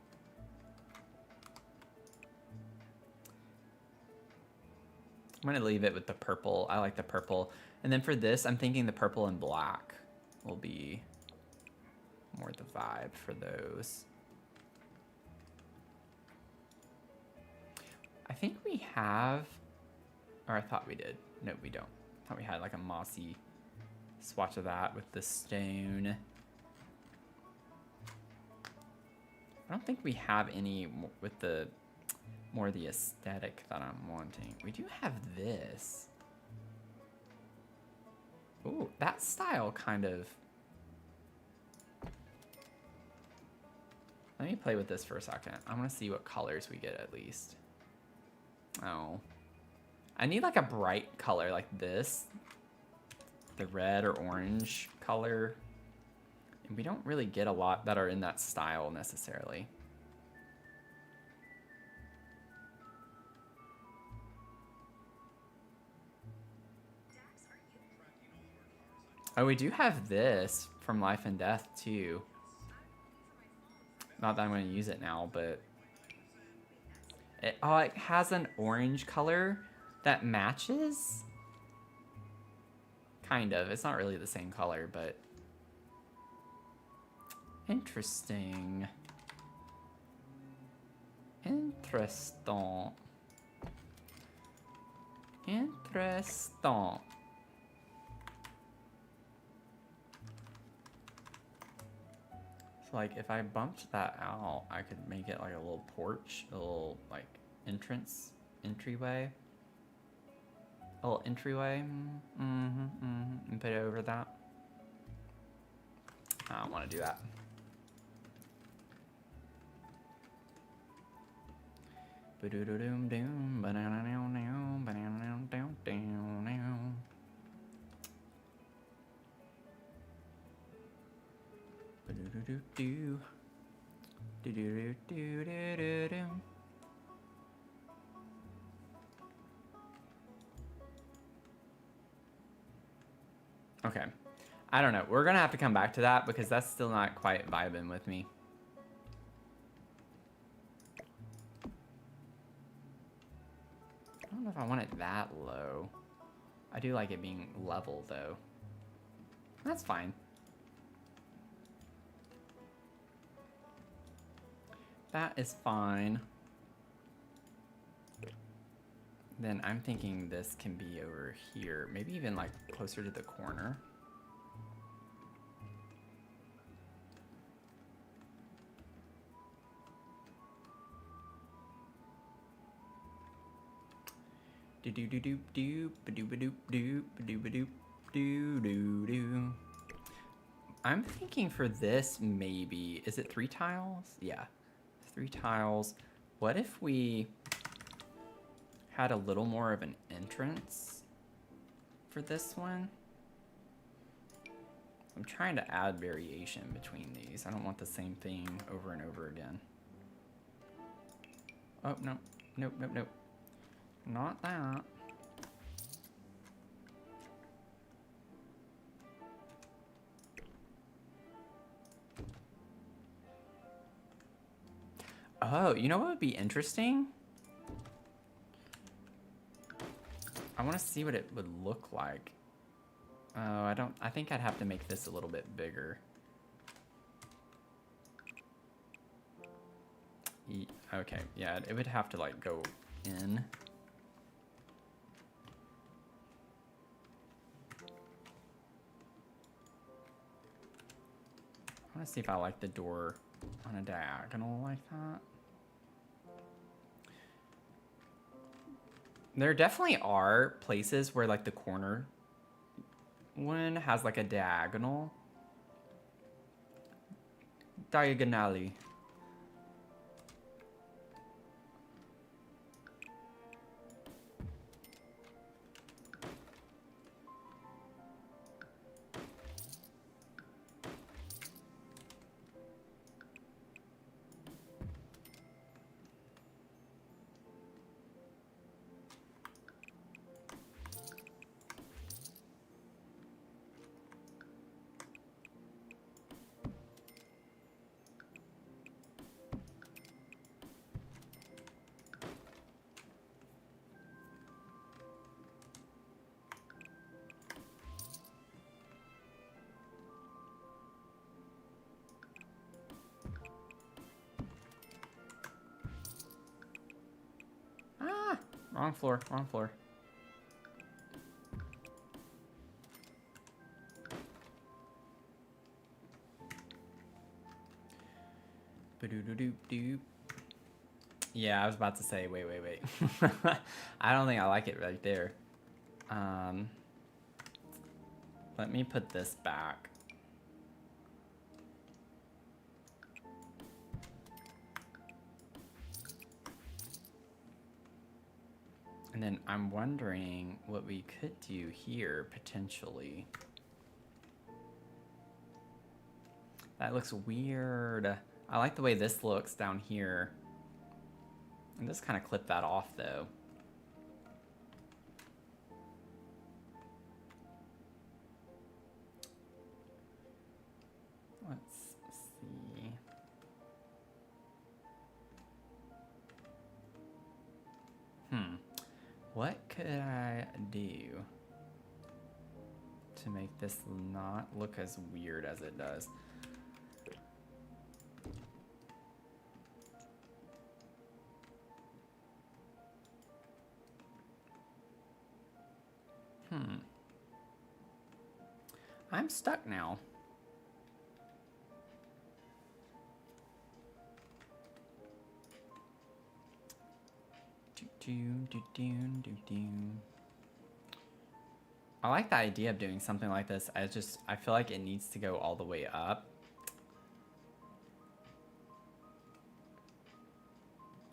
I'm gonna leave it with the purple. I like the purple. And then for this, I'm thinking the purple and black will be more the vibe for those. I think we have, or I thought we did. No, we don't. I thought we had like a mossy swatch of that with the stone. I don't think we have any with the more the aesthetic that I'm wanting. We do have this. Ooh, that style kind of. Let me play with this for a second. I want to see what colors we get at least. Oh. I need like a bright color like this. The red or orange color. And we don't really get a lot that are in that style necessarily. Oh, we do have this from Life and Death too. Not that I'm going to use it now, but it has an orange color that matches. Kind of. It's not really the same color, but interesting. Interesting. Interesting. So like if I bumped that out, I could make it like a little porch, a little like entryway. A little entryway. And put it over that. I don't want to do that. Okay. I don't know. We're going to have to come back to that because that's still not quite vibing with me. I don't know if I want it that low. I do like it being level, though. That's fine. That is fine. Then I'm thinking this can be over here. Maybe even like closer to the corner. I'm thinking for this maybe, is it 3 tiles? Yeah, 3 tiles. What if we had a little more of an entrance for this one? I'm trying to add variation between these. I don't want the same thing over and over again. Oh, no. Nope, nope, nope. Not that. Oh, you know what would be interesting? I want to see what it would look like. Oh, I think I'd have to make this a little bit bigger. Okay, yeah, it would have to like go in. I want to see if I like the door on a diagonal like that. There definitely are places where like the corner one has like a diagonal. Diagonally. Ah, wrong floor, wrong floor. Ba-doo-doo-doo-doo. Yeah, I was about to say, wait. I don't think I like it right there. Let me put this back. And then I'm wondering what we could do here, potentially. That looks weird. I like the way this looks down here. And just kind of clip that off, though. Let's see. What could I do to make this not look as weird as it does? I'm stuck now. I like the idea of doing something like this. I feel like it needs to go all the way up.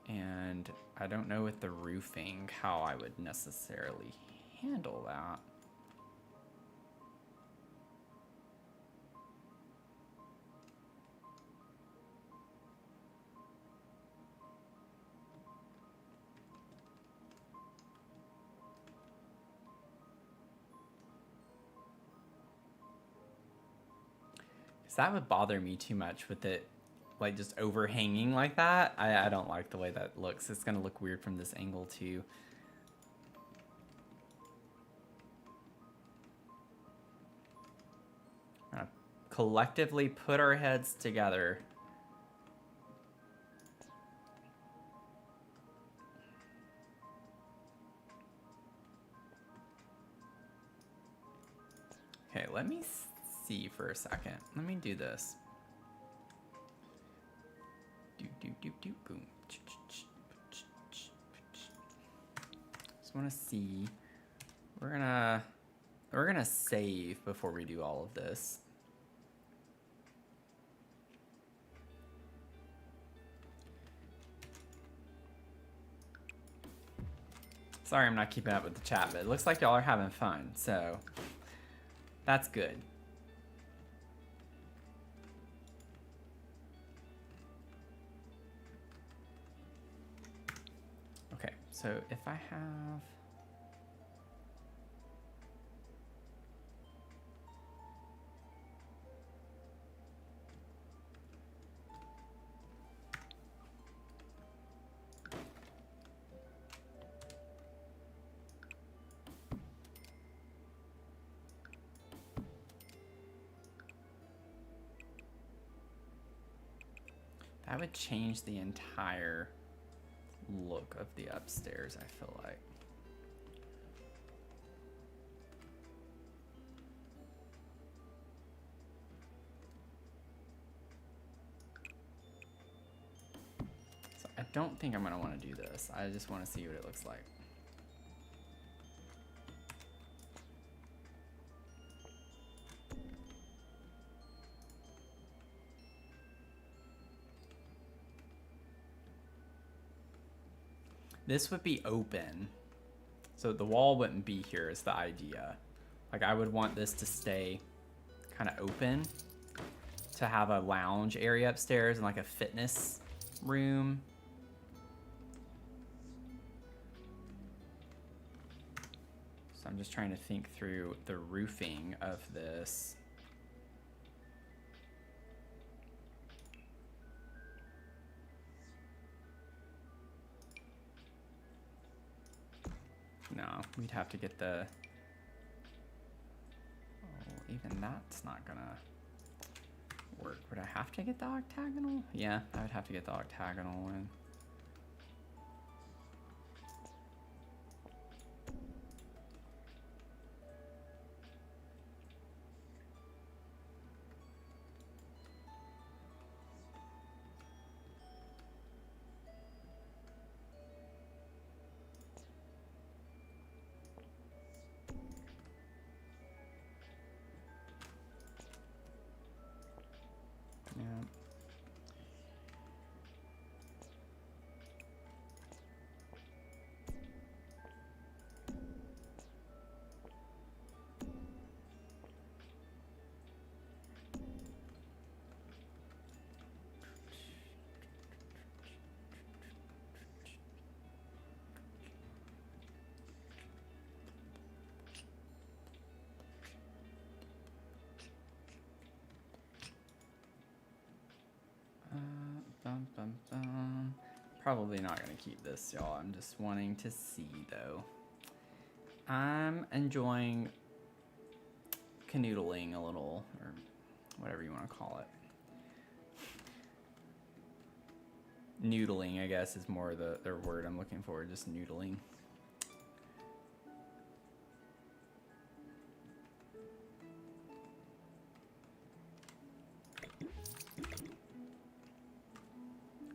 And I don't know with the roofing how I would necessarily handle that. That would bother me too much with it, like just overhanging like that. I don't like the way that looks. It's gonna look weird from this angle too. Collectively put our heads together. Okay, let me see for a second. Let me do this. Boom. Just want to see. We're gonna save before we do all of this. Sorry I'm not keeping up with the chat, but it looks like y'all are having fun, so that's good. Okay, so if I have... That would change the entire look of the upstairs, I feel like. So I don't think I'm gonna want to do this. I just want to see what it looks like. This would be open, so the wall wouldn't be here is the idea. Like I would want this to stay kind of open, to have a lounge area upstairs and like a fitness room. So I'm just trying to think through the roofing of this. No, we'd have to get the... Oh, even that's not gonna work. Would I have to get the octagonal? Yeah, I would have to get the octagonal one. Yeah. Bum, bum, bum. Probably not gonna keep this, y'all. I'm just wanting to see, though. I'm enjoying canoodling a little, or whatever you want to call it. Noodling, I guess, is more the word I'm looking for. Just noodling.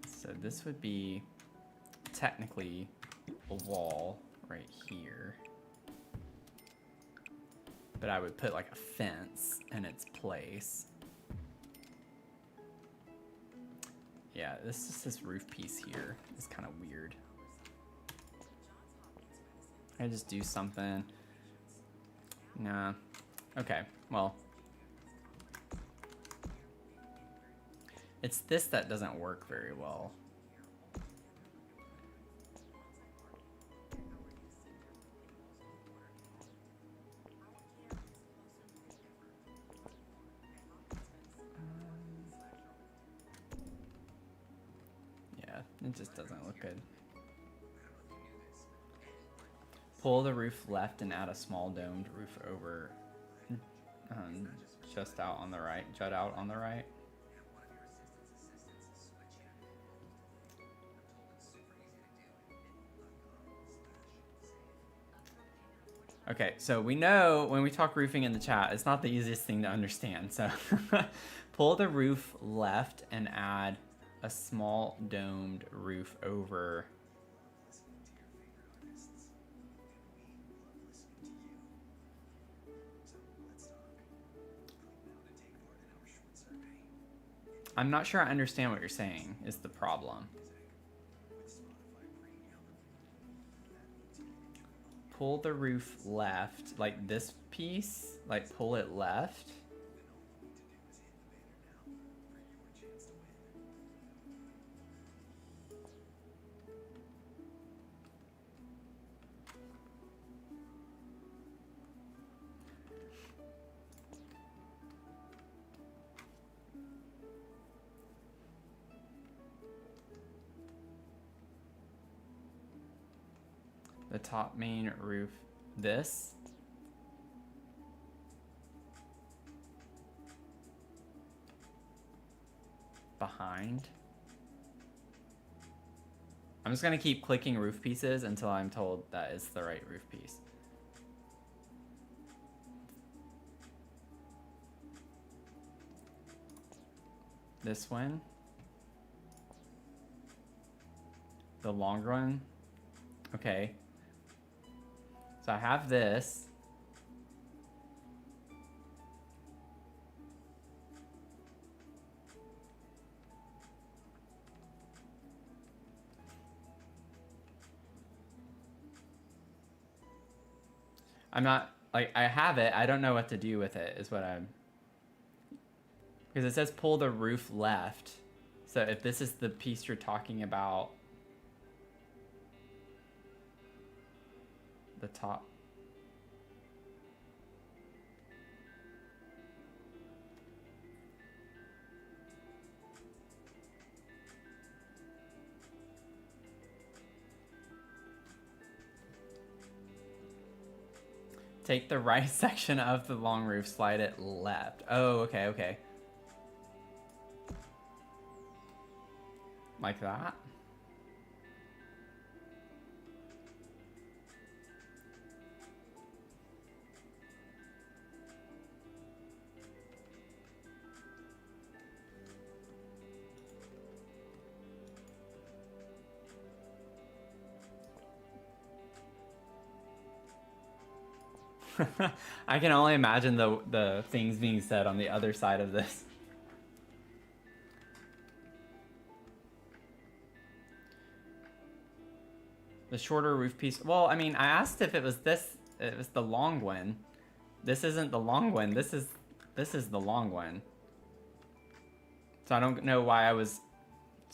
So this would be technically a wall right here. But I would put like a fence in its place. Yeah, this roof piece here is kind of weird. I just do something. Nah. Okay, well. It's this that doesn't work very well. Yeah, it just doesn't look good. Pull the roof left and add a small domed roof over, just out on the right, jut out on the right. Okay, so we know when we talk roofing in the chat, it's not the easiest thing to understand. So pull the roof left and add a small domed roof over. I'm not sure I understand what you're saying is the problem. Pull the roof left, like this piece, like pull it left. The top main roof, this. Behind. I'm just gonna keep clicking roof pieces until I'm told that it's the right roof piece. This one. The longer one. Okay. So I have this. I'm not, like, I have it. I don't know what to do with it, is what I'm... Because it says pull the roof left. So if this is the piece you're talking about, the top. Take the right section of the long roof, slide it left. Oh, okay, okay. Like that? I can only imagine the things being said on the other side of this. The shorter roof piece. Well, I mean, I asked if it was this. It was the long one. This isn't the long one. This is the long one. So I don't know why I was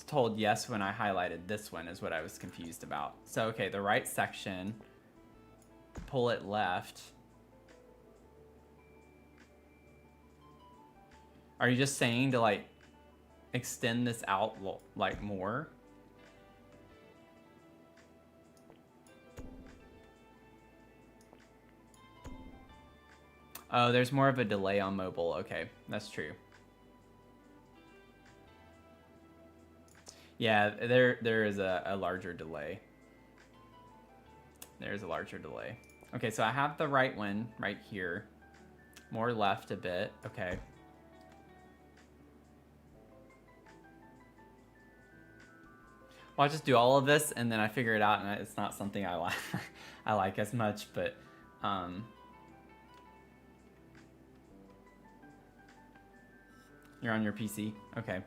told yes when I highlighted this one is what I was confused about. So okay, the right section. Pull it left. Are you just saying to like extend this out like more? Oh, there's more of a delay on mobile. Okay, that's true. Yeah, there is a larger delay. There's a larger delay. Okay, so I have the right one right here. More left a bit. Okay. Well, I'll just do all of this and then I figure it out, and it's not something I like I like as much, but you're on your PC? Okay.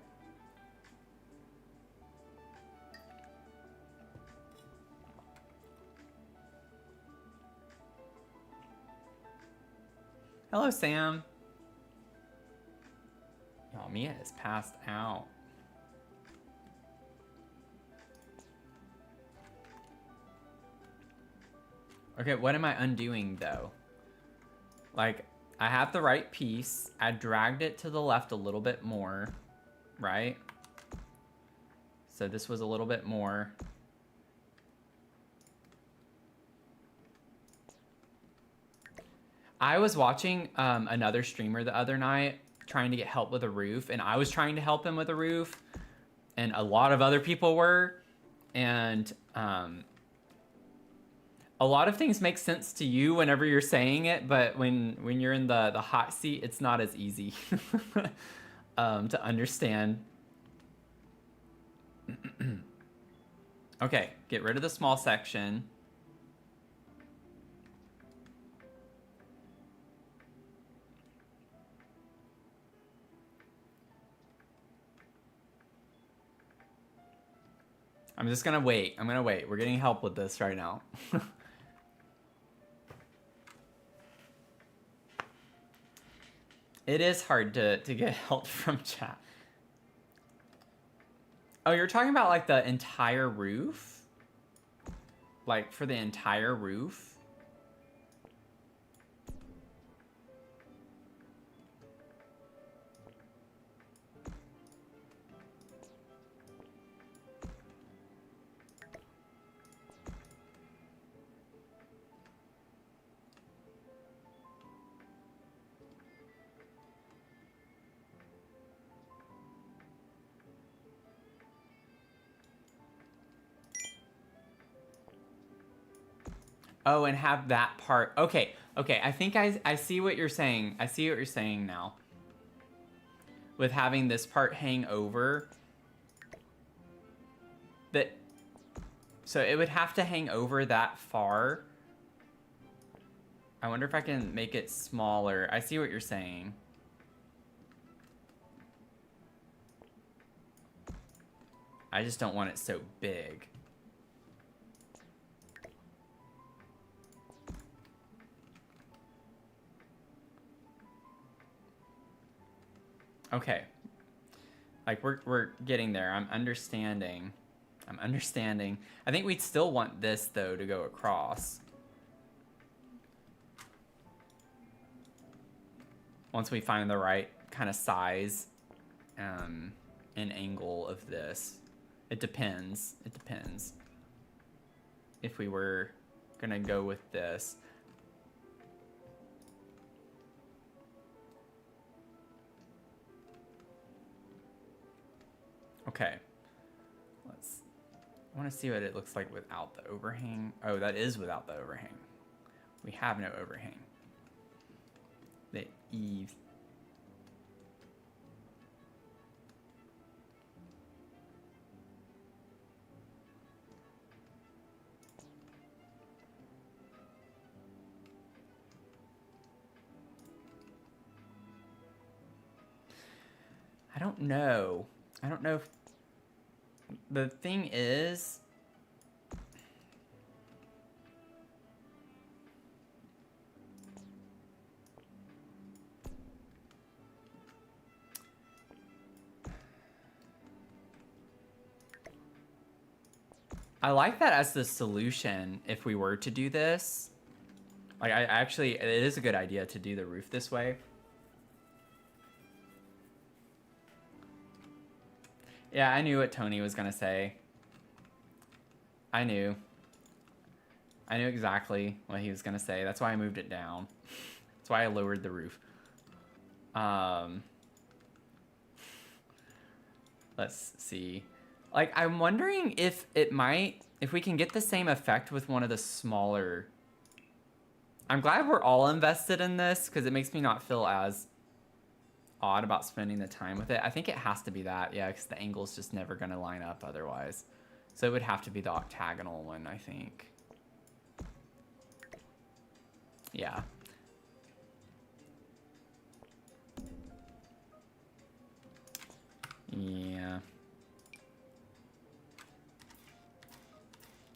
Hello, Sam. Oh, Mia is passed out. Okay, what am I undoing though? Like, I have the right piece. I dragged it to the left a little bit more, right? So this was a little bit more. I was watching another streamer the other night trying to get help with a roof, and I was trying to help him with a roof, and a lot of other people were, and a lot of things make sense to you whenever you're saying it, but when you're in the hot seat, it's not as easy to understand. Okay, get rid of the small section. I'm just gonna wait. I'm gonna wait. We're getting help with this right now. It is hard to get help from chat. Oh, you're talking about like the entire roof? Like for the entire roof? Oh, and have that part. Okay, okay. I think I see what you're saying. I see what you're saying now. With having this part hang over. So it would have to hang over that far. I wonder if I can make it smaller. I see what you're saying. I just don't want it so big. Okay. Like we're getting there. I'm understanding. I think we'd still want this though to go across. Once we find the right kind of size and angle of this. It depends. It depends. If we were gonna go with this. Okay. I want to see what it looks like without the overhang. Oh, that is without the overhang. We have no overhang. The eaves. I don't know. I don't know if... The thing is... I like that as the solution if we were to do this. Like, I actually... It is a good idea to do the roof this way. Yeah, I knew what Tony was gonna say. I knew exactly what he was gonna say. That's why I moved it down. That's why I lowered the roof. Let's see. Like, I'm wondering if we can get the same effect with one of the smaller... I'm glad we're all invested in this, because it makes me not feel as odd about spending the time with it. I think it has to be that, yeah, because the angle's just never going to line up otherwise. So it would have to be the octagonal one, I think. Yeah. Yeah.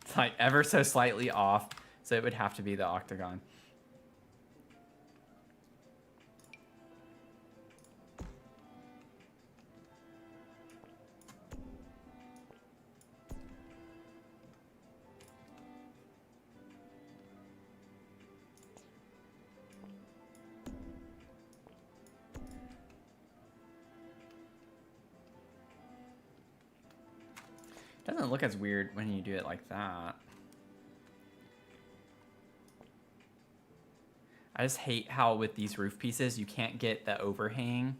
It's like ever so slightly off, so it would have to be the octagon. Doesn't look as weird when you do it like that. I just hate how with these roof pieces you can't get the overhang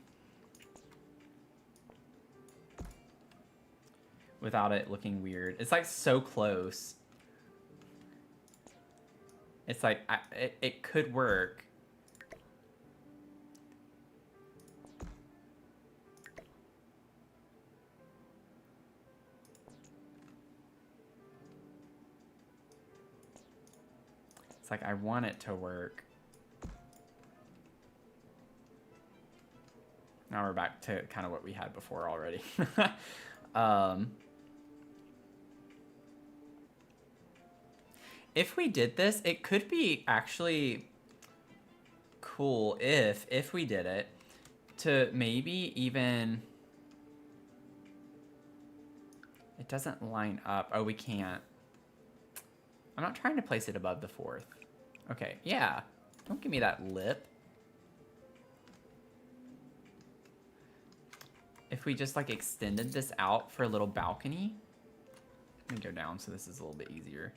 without it looking weird. It's like so close. It's like it could work. It's like I want it to work. Now we're back to kind of what we had before already. If we did this, it could be actually cool if we did it to maybe even... It doesn't line up. Oh, we can't. I'm not trying to place it above the 4th. Okay, yeah. Don't give me that lip. If we just like extended this out for a little balcony. Let me go down so this is a little bit easier.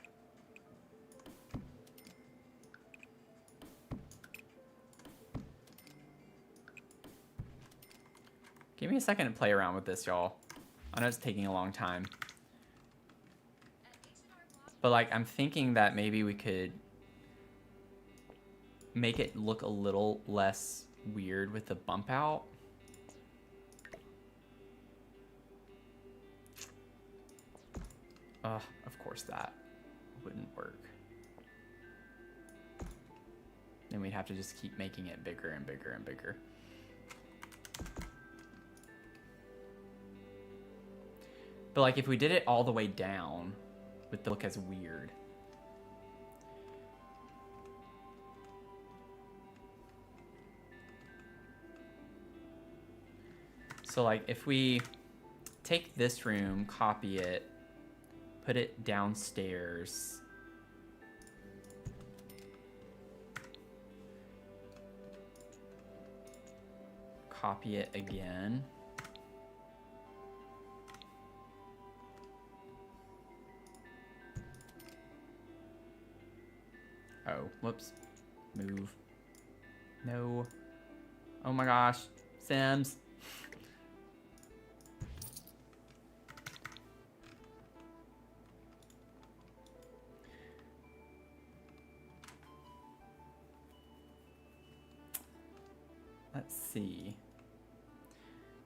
Give me a second to play around with this, y'all. I know it's taking a long time. But like, I'm thinking that maybe we could make it look a little less weird with the bump out. Of course that wouldn't work. Then we'd have to just keep making it bigger and bigger and bigger. But like if we did it all the way down, it would look as weird. So like if we take this room, copy it, put it downstairs. Copy it again. Oh, whoops. Move. No. Oh my gosh. Sims. Let's see.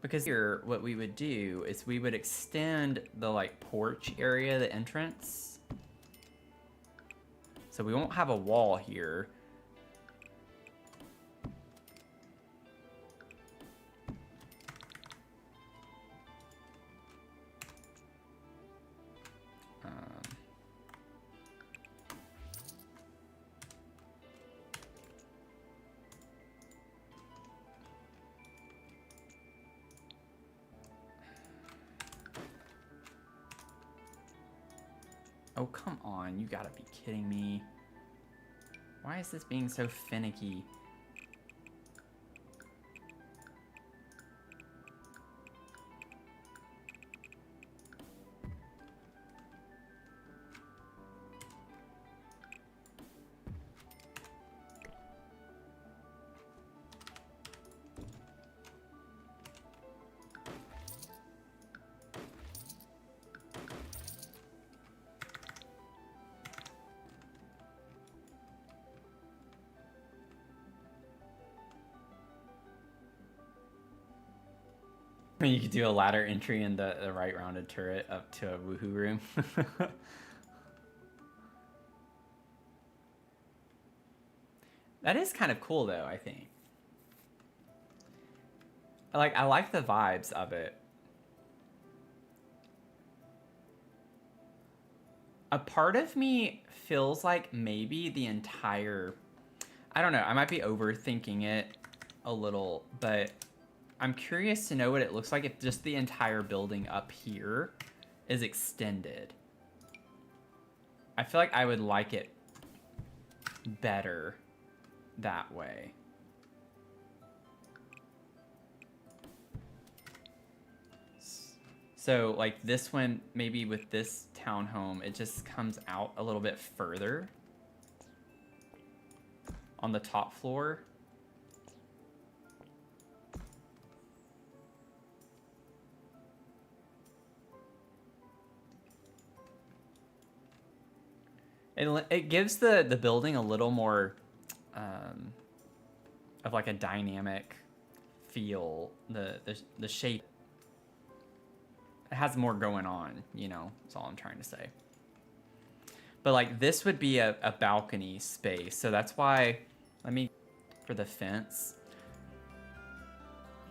Because here, what we would do is we would extend the like porch area, the entrance. So we won't have a wall here. Oh, come on. You gotta be kidding me. Why is this being so finicky? You could do a ladder entry in the right rounded turret up to a woohoo room. That is kind of cool though, I think. I like the vibes of it. A part of me feels like maybe the entire... I don't know, I might be overthinking it a little, but I'm curious to know what it looks like if just the entire building up here is extended. I feel like I would like it better that way. So like this one, maybe with this townhome, it just comes out a little bit further on the top floor. It gives the building a little more of like a dynamic feel. The shape, it has more going on, you know, that's all I'm trying to say. But like this would be a balcony space, so that's why, let me, for the fence.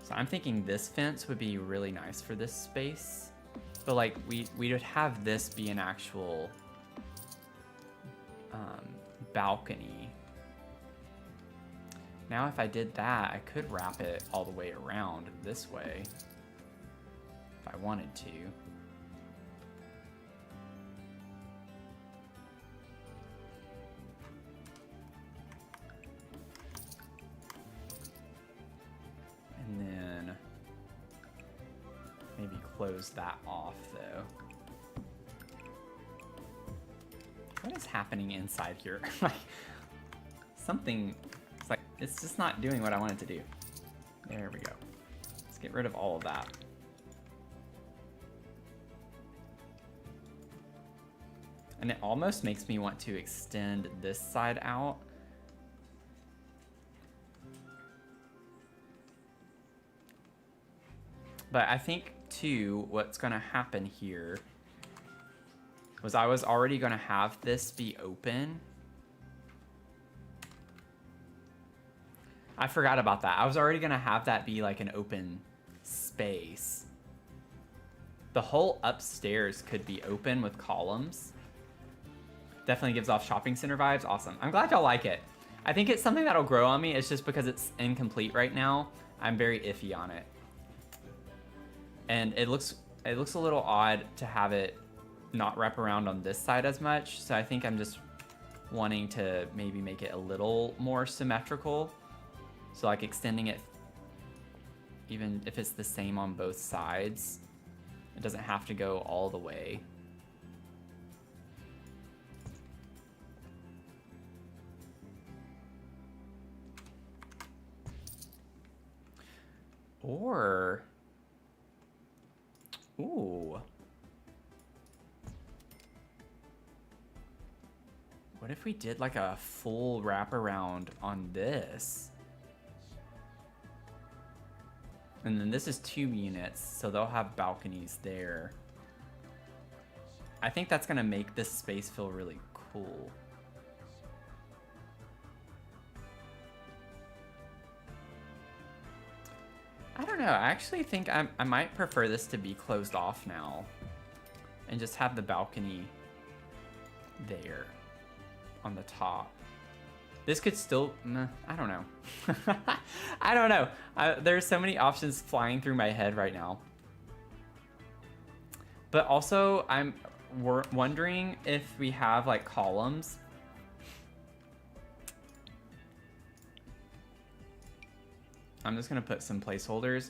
So I'm thinking this fence would be really nice for this space. But like we would have this be an actual balcony. Now if I did that, I could wrap it all the way around this way if I wanted to. And then maybe close that off though. What is happening inside here? Like something, it's like, it's just not doing what I want it to do. There we go. Let's get rid of all of that. And it almost makes me want to extend this side out. But I think too, what's gonna happen here was I was already gonna have this be open. I forgot about that. I was already gonna have that be like an open space. The whole upstairs could be open with columns. Definitely gives off shopping center vibes. Awesome. I'm glad y'all like it. I think it's something that'll grow on me. It's just because it's incomplete right now. I'm very iffy on it. And it looks a little odd to have it not wrap around on this side as much. So I think I'm just wanting to maybe make it a little more symmetrical. So like extending it, even if it's the same on both sides, it doesn't have to go all the way. Or, ooh. What if we did like a full wraparound on this? And then this is 2 units, so they'll have balconies there. I think that's gonna make this space feel really cool. I don't know, I actually think I might prefer this to be closed off now and just have the balcony there on the top. This could still, I don't know. I don't know. There's so many options flying through my head right now. But also, I'm wondering if we have like columns. I'm just gonna put some placeholders.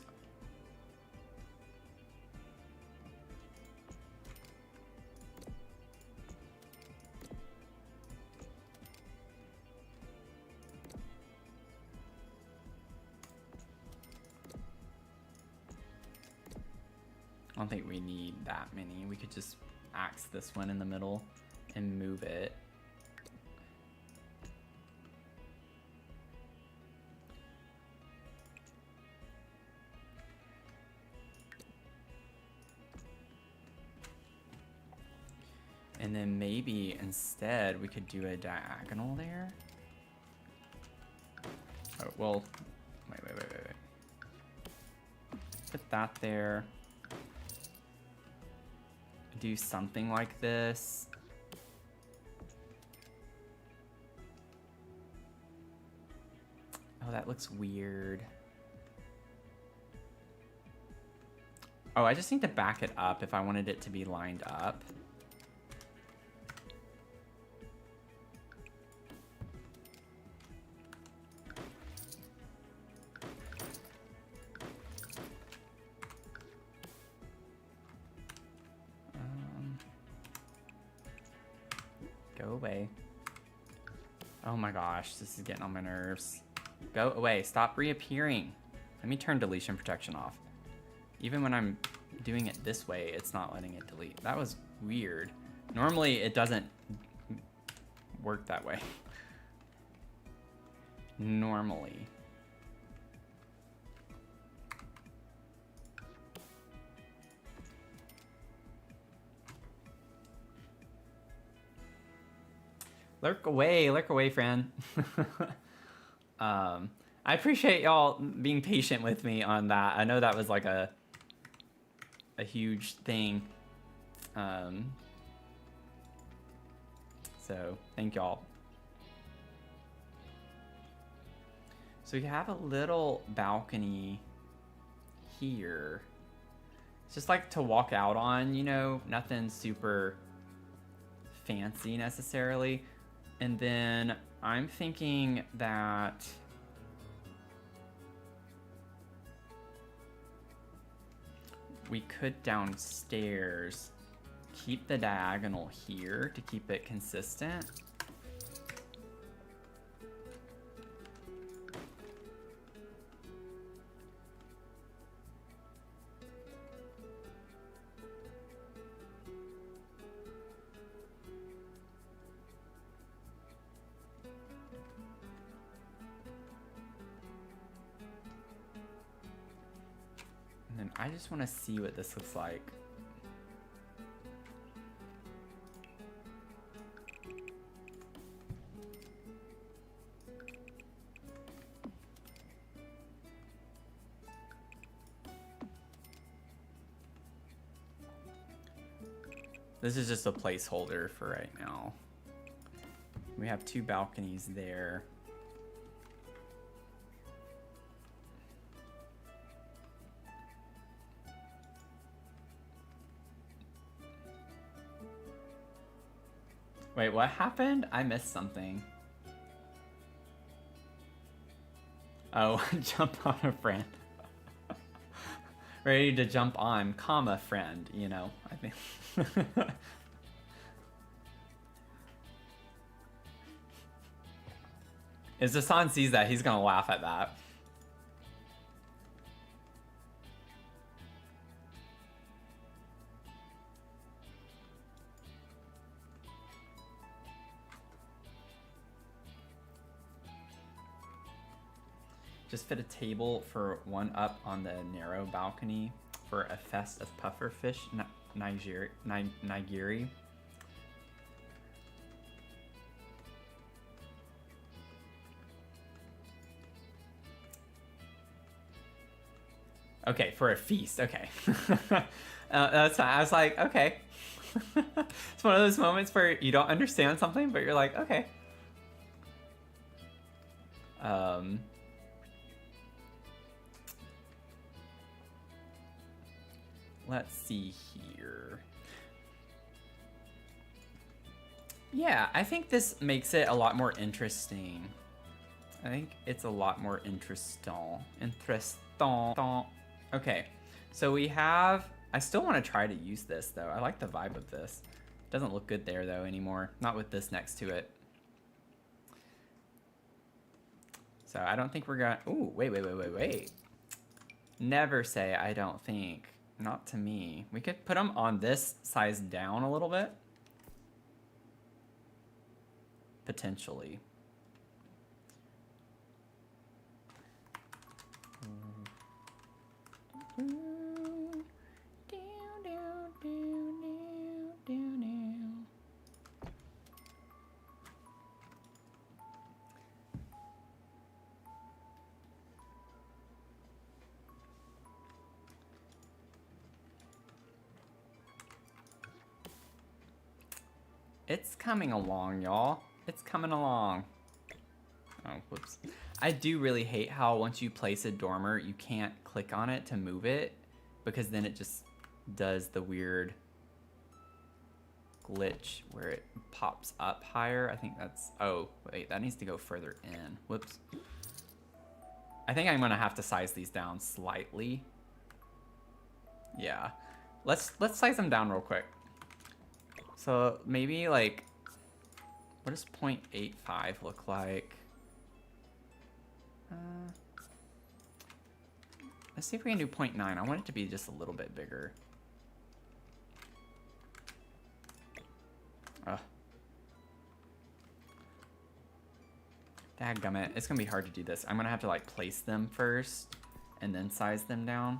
I don't think we need that many. We could just axe this one in the middle and move it. And then maybe instead we could do a diagonal there. Oh, well, wait. Put that there. Do something like this. Oh, that looks weird. Oh, I just need to back it up if I wanted it to be lined up. Go away. Oh my gosh, this is getting on my nerves. Go away, stop reappearing. Let me turn deletion protection off. Even when I'm doing it this way, it's not letting it delete. That was weird. Normally it doesn't work that way. Normally. Lurk away, friend. I appreciate y'all being patient with me on that. I know that was like a huge thing. So thank y'all. So you have a little balcony here. It's just like to walk out on, you know, nothing super fancy necessarily. And then I'm thinking that we could downstairs keep the diagonal here to keep it consistent. And I just want to see what this looks like. This is just a placeholder for right now. We have 2 balconies there. Wait, what happened? I missed something. Oh, jump on a friend. Ready to jump on, comma, friend, you know, I think. If Zasan sees that, he's gonna laugh at that. Just fit a table for 1 up on the narrow balcony for a fest of pufferfish nigiri. Okay, for a feast. Okay. That's fine. I was like, okay. It's one of those moments where you don't understand something, but you're like, okay. Let's see here. Yeah, I think this makes it a lot more interesting. I think it's a lot more interesting. Okay, so we have... I still want to try to use this, though. I like the vibe of this. Doesn't look good there, though, anymore. Not with this next to it. So I don't think we're gonna... Ooh, wait. Never say I don't think. Not to me. We could put them on this size down a little bit. Potentially. It's coming along, y'all. It's coming along. Oh, whoops. I do really hate how once you place a dormer, you can't click on it to move it, because then it just does the weird glitch where it pops up higher. I think that's... Oh, wait, that needs to go further in. Whoops. I think I'm gonna have to size these down slightly. Yeah. Let's size them down real quick. So maybe like What does 0.85 look like? Let's see if we can do 0.9. I want it to be just a little bit bigger. Ugh. Dadgummit. It's gonna be hard to do this. I'm gonna have to like place them first and then size them down.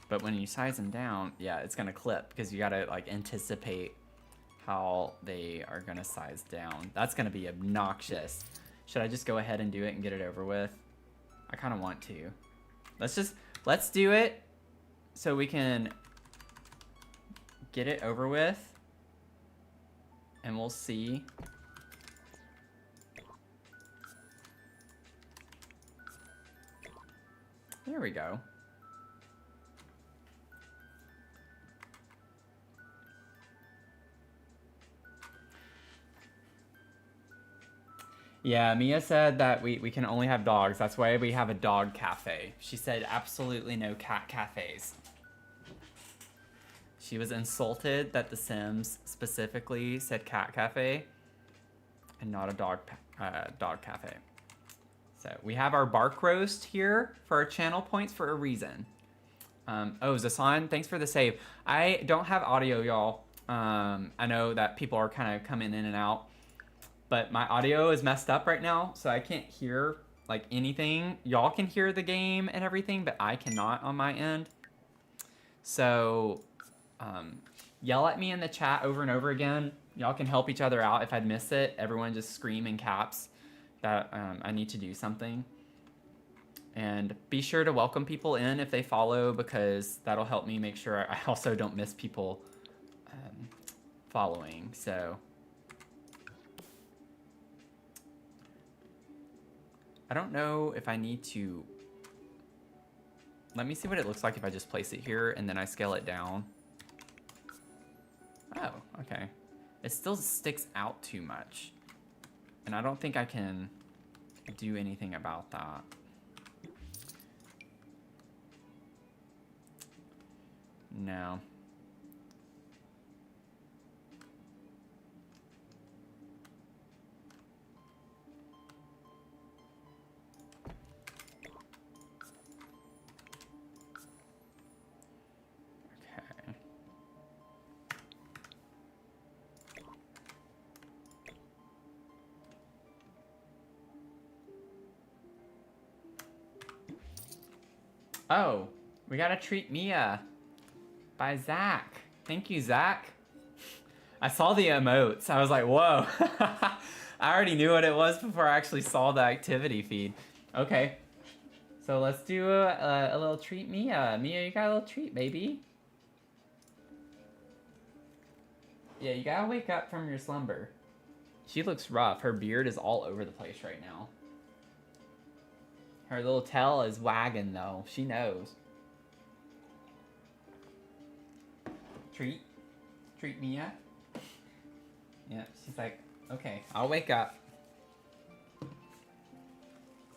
But when you size them down, yeah, it's gonna clip because you gotta like anticipate how they are gonna size down. That's gonna be obnoxious. Should I just go ahead and do it and get it over with? I kind of want to. Let's do it so we can get it over with, and we'll see. There we go. Yeah, Mia said that we can only have dogs. That's why we have a dog cafe. She said absolutely no cat cafes. She was insulted that The Sims specifically said cat cafe and not a dog cafe. So we have our bark roast here for our channel points for a reason. Oh, Zasan, thanks for the save. I don't have audio, y'all. I know that people are kind of coming in and out, but my audio is messed up right now, so I can't hear like anything. Y'all can hear the game and everything, but I cannot on my end. So yell at me in the chat over and over again. Y'all can help each other out if I'd miss it. Everyone just scream in caps that I need to do something. And be sure to welcome people in if they follow, because that'll help me make sure I also don't miss people following. So I don't know if I need to... Let me see what it looks like if I just place it here and then I scale it down. Oh, okay. It still sticks out too much. And I don't think I can do anything about that. No. Okay. Oh, we gotta treat Mia by Zach. Thank you, Zach. I saw the emotes. I was like, whoa. I already knew what it was before I actually saw the activity feed. Okay. So let's do a little treat Mia. Mia, you got a little treat, baby. Yeah, you gotta wake up from your slumber. She looks rough. Her beard is all over the place right now. Her little tail is wagging though. She knows. Treat? Treat Mia? Yeah, she's like, okay, I'll wake up. It's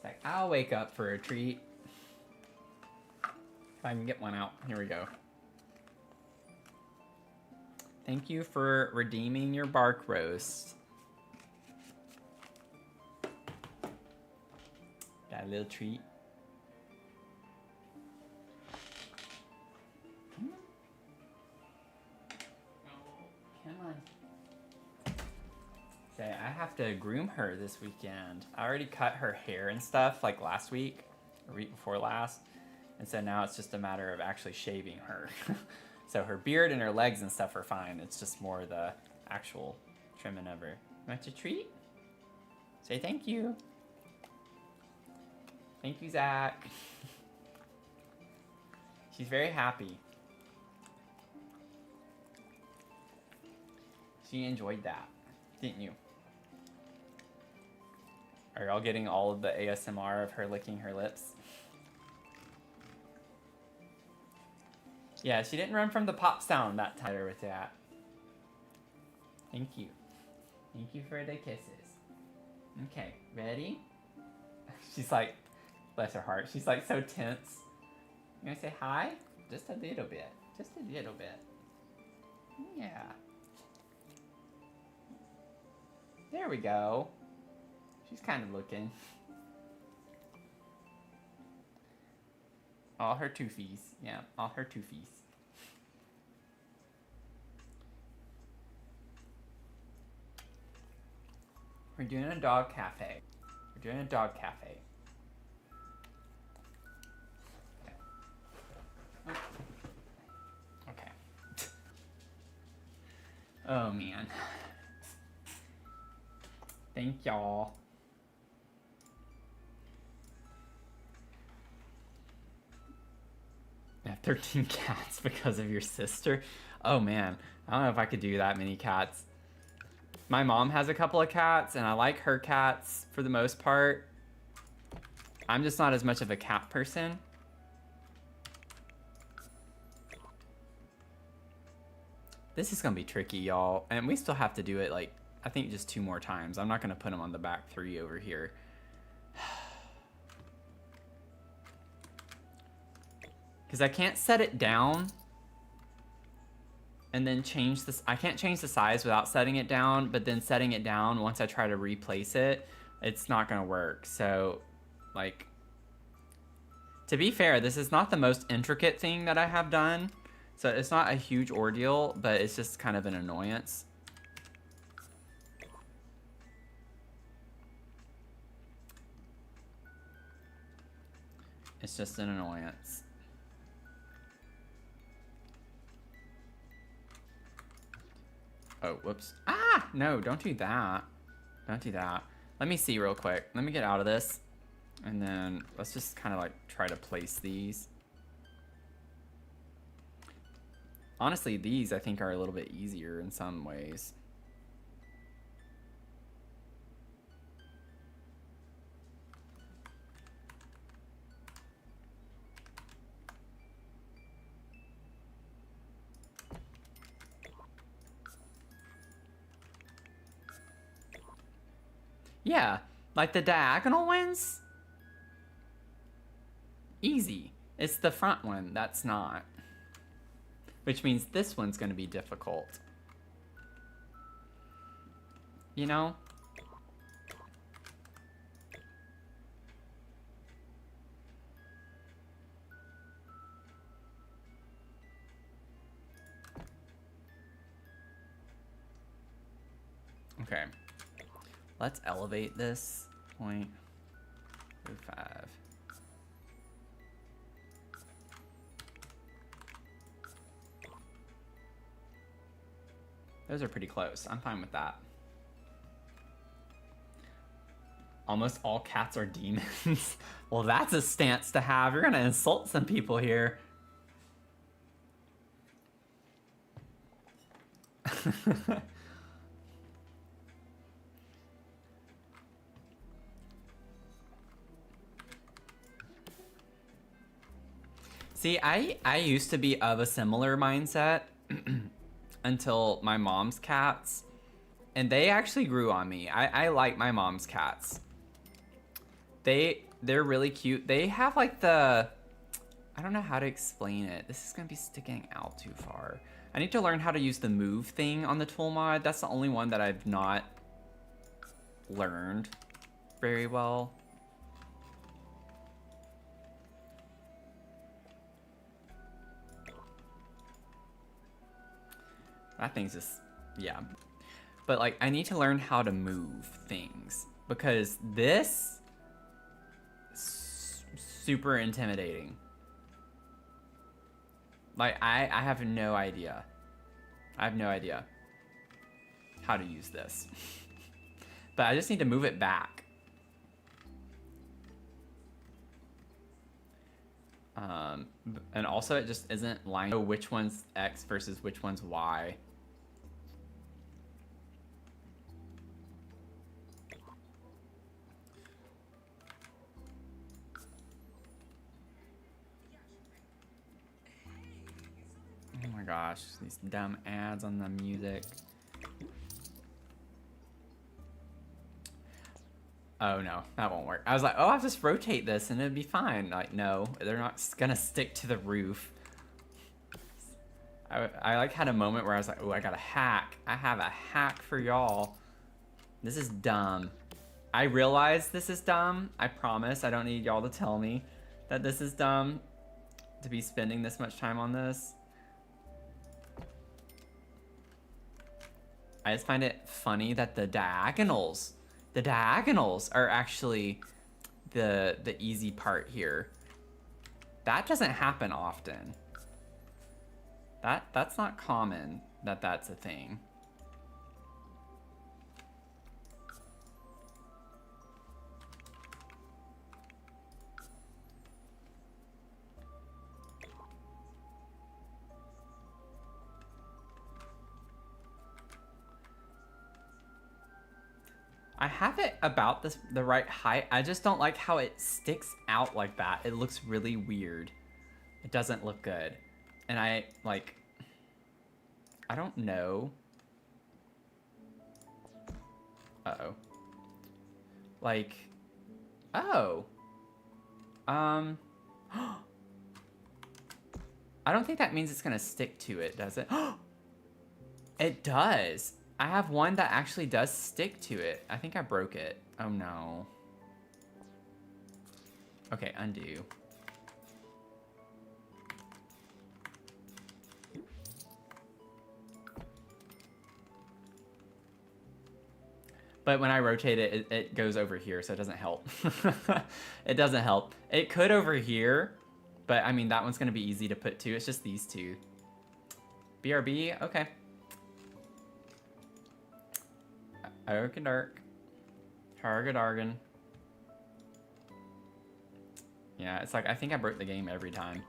like, I'll wake up for a treat. If I can get one out. Here we go. Thank you for redeeming your bark roast. Got a little treat. Come on. Say, I have to groom her this weekend. I already cut her hair and stuff like last week, or week before last. And so now it's just a matter of actually shaving her. So her beard and her legs and stuff are fine. It's just more the actual trimming of her. Want a treat? Say thank you. Thank you, Zach. She's very happy. She enjoyed that, didn't you? Are y'all getting all of the ASMR of her licking her lips? Yeah, she didn't run from the pop sound that time with that. Thank you. Thank you for the kisses. Okay, ready? She's like, bless her heart. She's like so tense. You gonna say hi? Just a little bit. Just a little bit. Yeah. There we go. She's kind of looking. All her toofies. Yeah, all her toofies. We're doing a dog cafe. We're doing a dog cafe. Okay. Okay. Oh man. Thank y'all. I have 13 cats because of your sister. Oh man, I don't know if I could do that many cats. My mom has a couple of cats and I like her cats for the most part. I'm just not as much of a cat person. This is gonna be tricky, y'all. And we still have to do it like, I think just 2 more times. I'm not gonna put them on the back 3 over here. Because I can't set it down and then change this. I can't change the size without setting it down, but then setting it down once I try to replace it, it's not gonna work. So like, to be fair, this is not the most intricate thing that I have done. So it's not a huge ordeal, but it's just kind of an annoyance. It's just an annoyance. Oh, whoops. Ah, no, don't do that. Don't do that. Let me see real quick. Let me get out of this. And then let's just kind of like try to place these. Honestly, these I think are a little bit easier in some ways. Yeah, like the diagonal ones? Easy. It's the front one that's not. Which means this one's gonna be difficult. You know? Okay. Let's elevate this 0.05. Those are pretty close. I'm fine with that. Almost all cats are demons. Well, that's a stance to have. You're gonna insult some people here. See, I used to be of a similar mindset until my mom's cats, and they actually grew on me. I like my mom's cats. They're really cute. They have like the, I don't know how to explain it. This is gonna be sticking out too far. I need to learn how to use the move thing on the tool mod. That's the only one that I've not learned very well. That thing's just, yeah. But like, I need to learn how to move things because this super intimidating. Like, I have no idea. I have no idea how to use this. But I just need to move it back. And also it just isn't lined. Which one's X versus which one's Y. Oh my gosh, these dumb ads on the music. Oh no, that won't work. I was like, oh, I'll just rotate this and it'd be fine. Like, no, they're not gonna stick to the roof. I like had a moment where I was like, oh, I got a hack. I have a hack for y'all. This is dumb. I realize this is dumb. I promise I don't need y'all to tell me that this is dumb to be spending this much time on this. I just find it funny that the diagonals are actually the easy part here. That doesn't happen often. That's not common that that's a thing. I have it about the right height. I just don't like how it sticks out like that. It looks really weird. It doesn't look good. And I don't know. Uh-oh. Like, oh. I don't think that means it's gonna stick to it, does it? It does. I have one that actually does stick to it. I think I broke it. Oh no. Okay, undo. But when I rotate it, it goes over here, so it doesn't help. It doesn't help. It could over here, but I mean, that one's gonna be easy to put too. It's just these two. BRB, okay. Dark. Hargadargan. Yeah, it's like, I think I broke the game every time.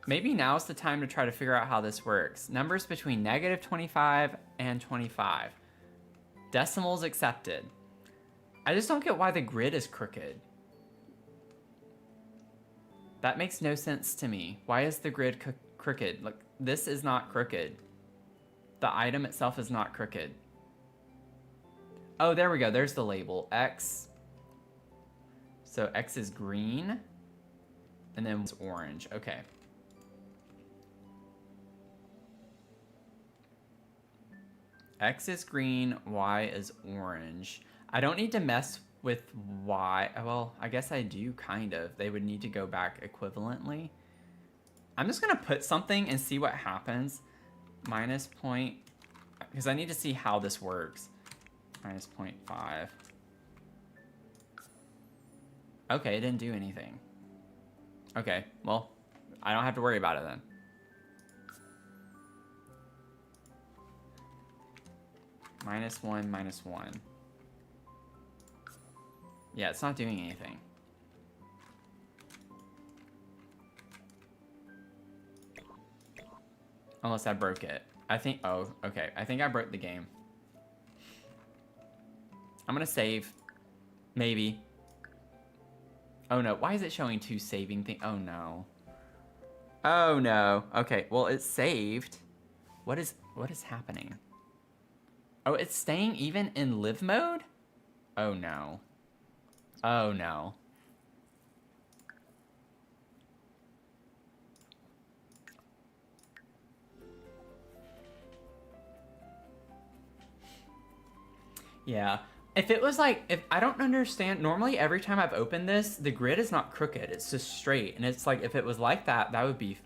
Maybe now's the time to try to figure out how this works. Numbers between -25 and 25. Decimals accepted. I just don't get why the grid is crooked. That makes no sense to me. Why is the grid crooked? Like, this is not crooked. The item itself is not crooked. Oh, there we go. There's the label. X. So X is green. And then it's orange. Okay. X is green. Y is orange. I don't need to mess with Y. Well, I guess I do, kind of. They would need to go back equivalently. I'm just going to put something and see what happens. Minus point. Because I need to see how this works. Minus 0.5. Okay, it didn't do anything. Okay, well, I don't have to worry about it then. -1, -1. Yeah, it's not doing anything. Unless I broke it. I think, oh, okay. I think I broke the game. I'm gonna save. Maybe. Oh no, why is it showing two saving things? Oh no. Oh no. Okay, well it's saved. What is happening? Oh, it's staying even in live mode? Oh no. Oh no. Yeah. If it was like, if I don't understand, normally every time I've opened this, the grid is not crooked, it's just straight. And it's like, if it was like that, that would be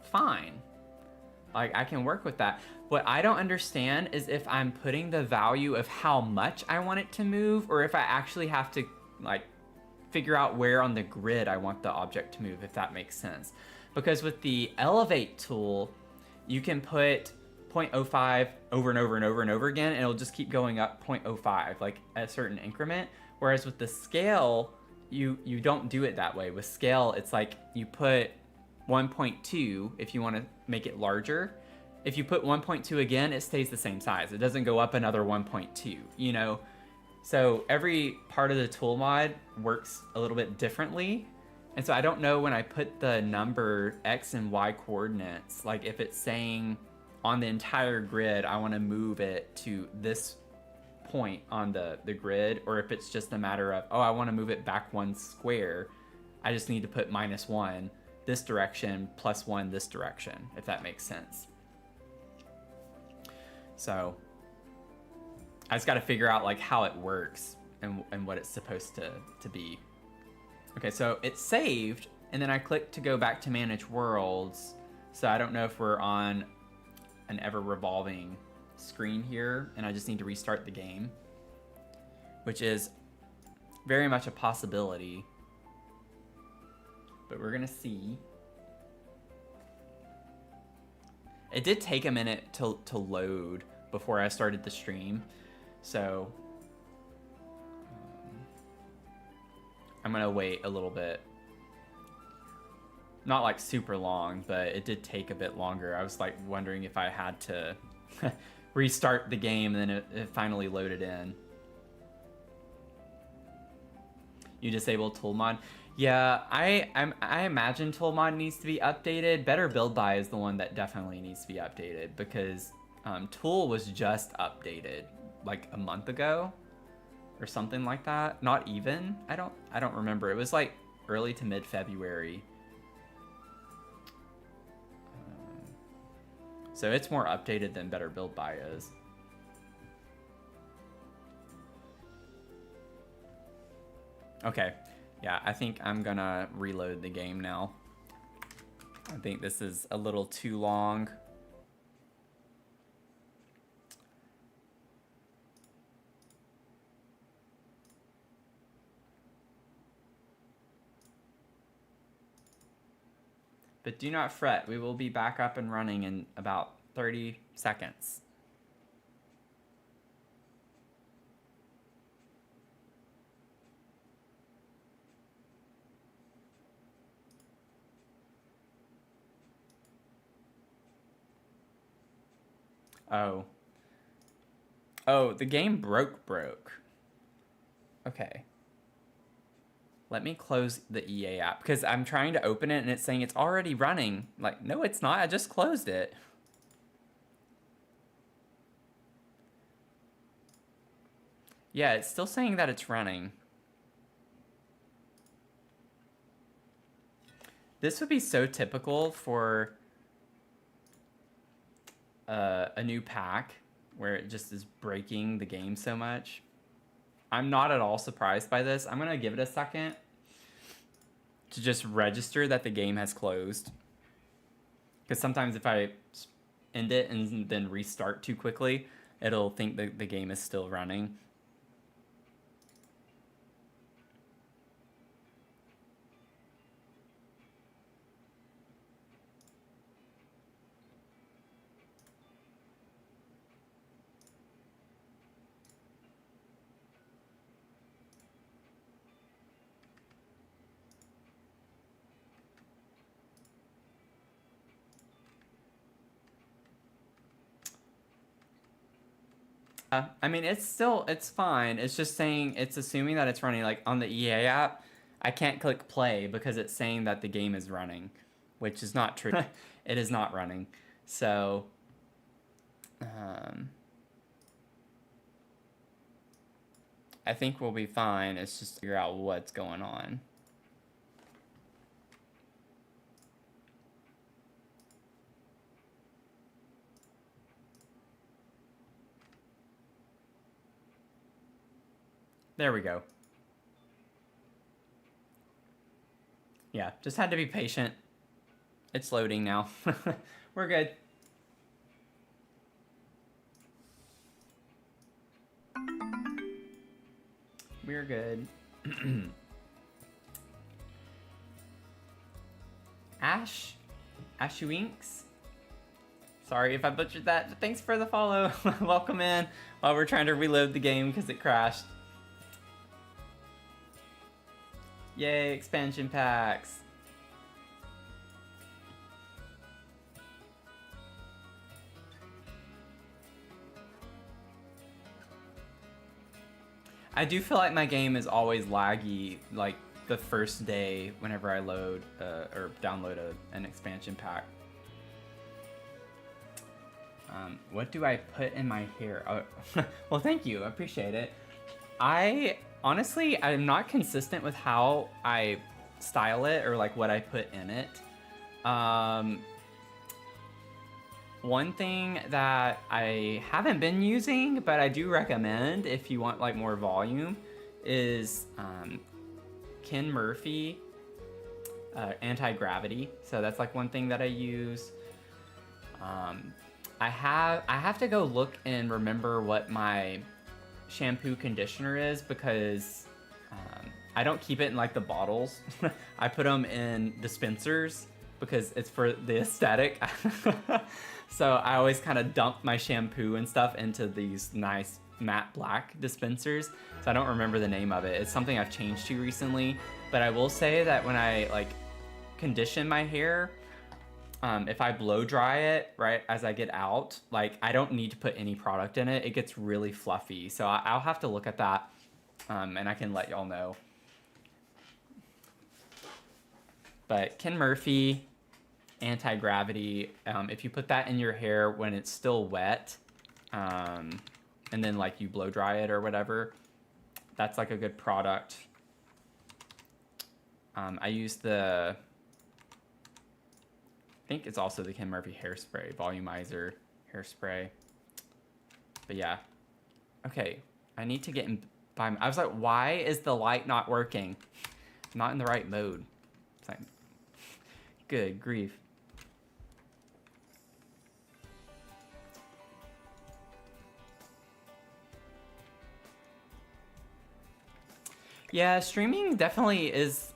fine. Like, I can work with that. What I don't understand is if I'm putting the value of how much I want it to move, or if I actually have to, like, figure out where on the grid I want the object to move, if that makes sense. Because with the elevate tool, you can put 0.05 over and over and over and over again, and it'll just keep going up 0.05, like a certain increment. Whereas with the scale, you don't do it that way. With scale, it's like you put 1.2 if you want to make it larger. If you put 1.2 again, it stays the same size. It doesn't go up another 1.2, you know? So every part of the tool mod works a little bit differently. And so I don't know when I put the number X and Y coordinates, like if it's saying on the entire grid, I want to move it to this point on the grid, or if it's just a matter of, oh, I want to move it back 1 square, I just need to put -1 this direction, +1 this direction, if that makes sense. So I just got to figure out like how it works and what it's supposed to be. Okay, so it's saved, and then I click to go back to manage worlds. So I don't know if we're on an ever revolving screen here, and I just need to restart the game, which is very much a possibility, but we're gonna see. It did take a minute to load before I started the stream, so I'm gonna wait a little bit. Not like super long, but it did take a bit longer. I was like wondering if I had to restart the game, and then it finally loaded in. You disabled tool mod? Yeah, I imagine tool mod needs to be updated. Better Build By is the one that definitely needs to be updated, because tool was just updated like a month ago or something like that. Not even. I don't remember. It was like early to mid-February. So it's more updated than Better Build By is. Okay, yeah, I think I'm gonna reload the game now. I think this is a little too long. But do not fret, we will be back up and running in about 30 seconds. Oh. Oh, the game broke. Okay. Let me close the EA app, because I'm trying to open it and it's saying it's already running. Like, no, it's not. I just closed it. Yeah, it's still saying that it's running. This would be so typical for a new pack where it just is breaking the game so much. I'm not at all surprised by this. I'm gonna give it a second to just register that the game has closed. Because sometimes if I end it and then restart too quickly, it'll think that the game is still running. I mean, it's fine. It's just saying, it's assuming that it's running. Like on the EA app, I can't click play because it's saying that the game is running, which is not true. It is not running. So, I think we'll be fine. It's just figure out what's going on. There we go. Yeah, just had to be patient. It's loading now. We're good. We're good. Ashuinks? Sorry if I butchered that. Thanks for the follow. Welcome in while we're trying to reload the game because it crashed. Yay, expansion packs. I do feel like my game is always laggy, like the first day whenever I load or download an expansion pack. What do I put in my hair? Oh, well, thank you. I appreciate it. I honestly, I'm not consistent with how I style it or like what I put in it. One thing that I haven't been using, but I do recommend if you want like more volume, is Ken Murphy anti-gravity. So that's like one thing that I use. I have to go look and remember what my shampoo conditioner is, because I don't keep it in like the bottles. I put them in dispensers because it's for the aesthetic. So I always kind of dump my shampoo and stuff into these nice matte black dispensers. So I don't remember the name of it. It's something I've changed to recently. But I will say that when I like condition my hair, if I blow dry it right as I get out, like I don't need to put any product in it. It gets really fluffy. So I'll have to look at that, and I can let y'all know. But Ken Murphy anti-gravity, if you put that in your hair when it's still wet, and then like you blow dry it or whatever, that's like a good product. I use I think it's also the Ken Murphy hairspray, volumizer hairspray. But yeah. Okay, I need to get in by, I was like, why is the light not working? I'm not in the right mode. It's like, good grief. Yeah, streaming definitely is,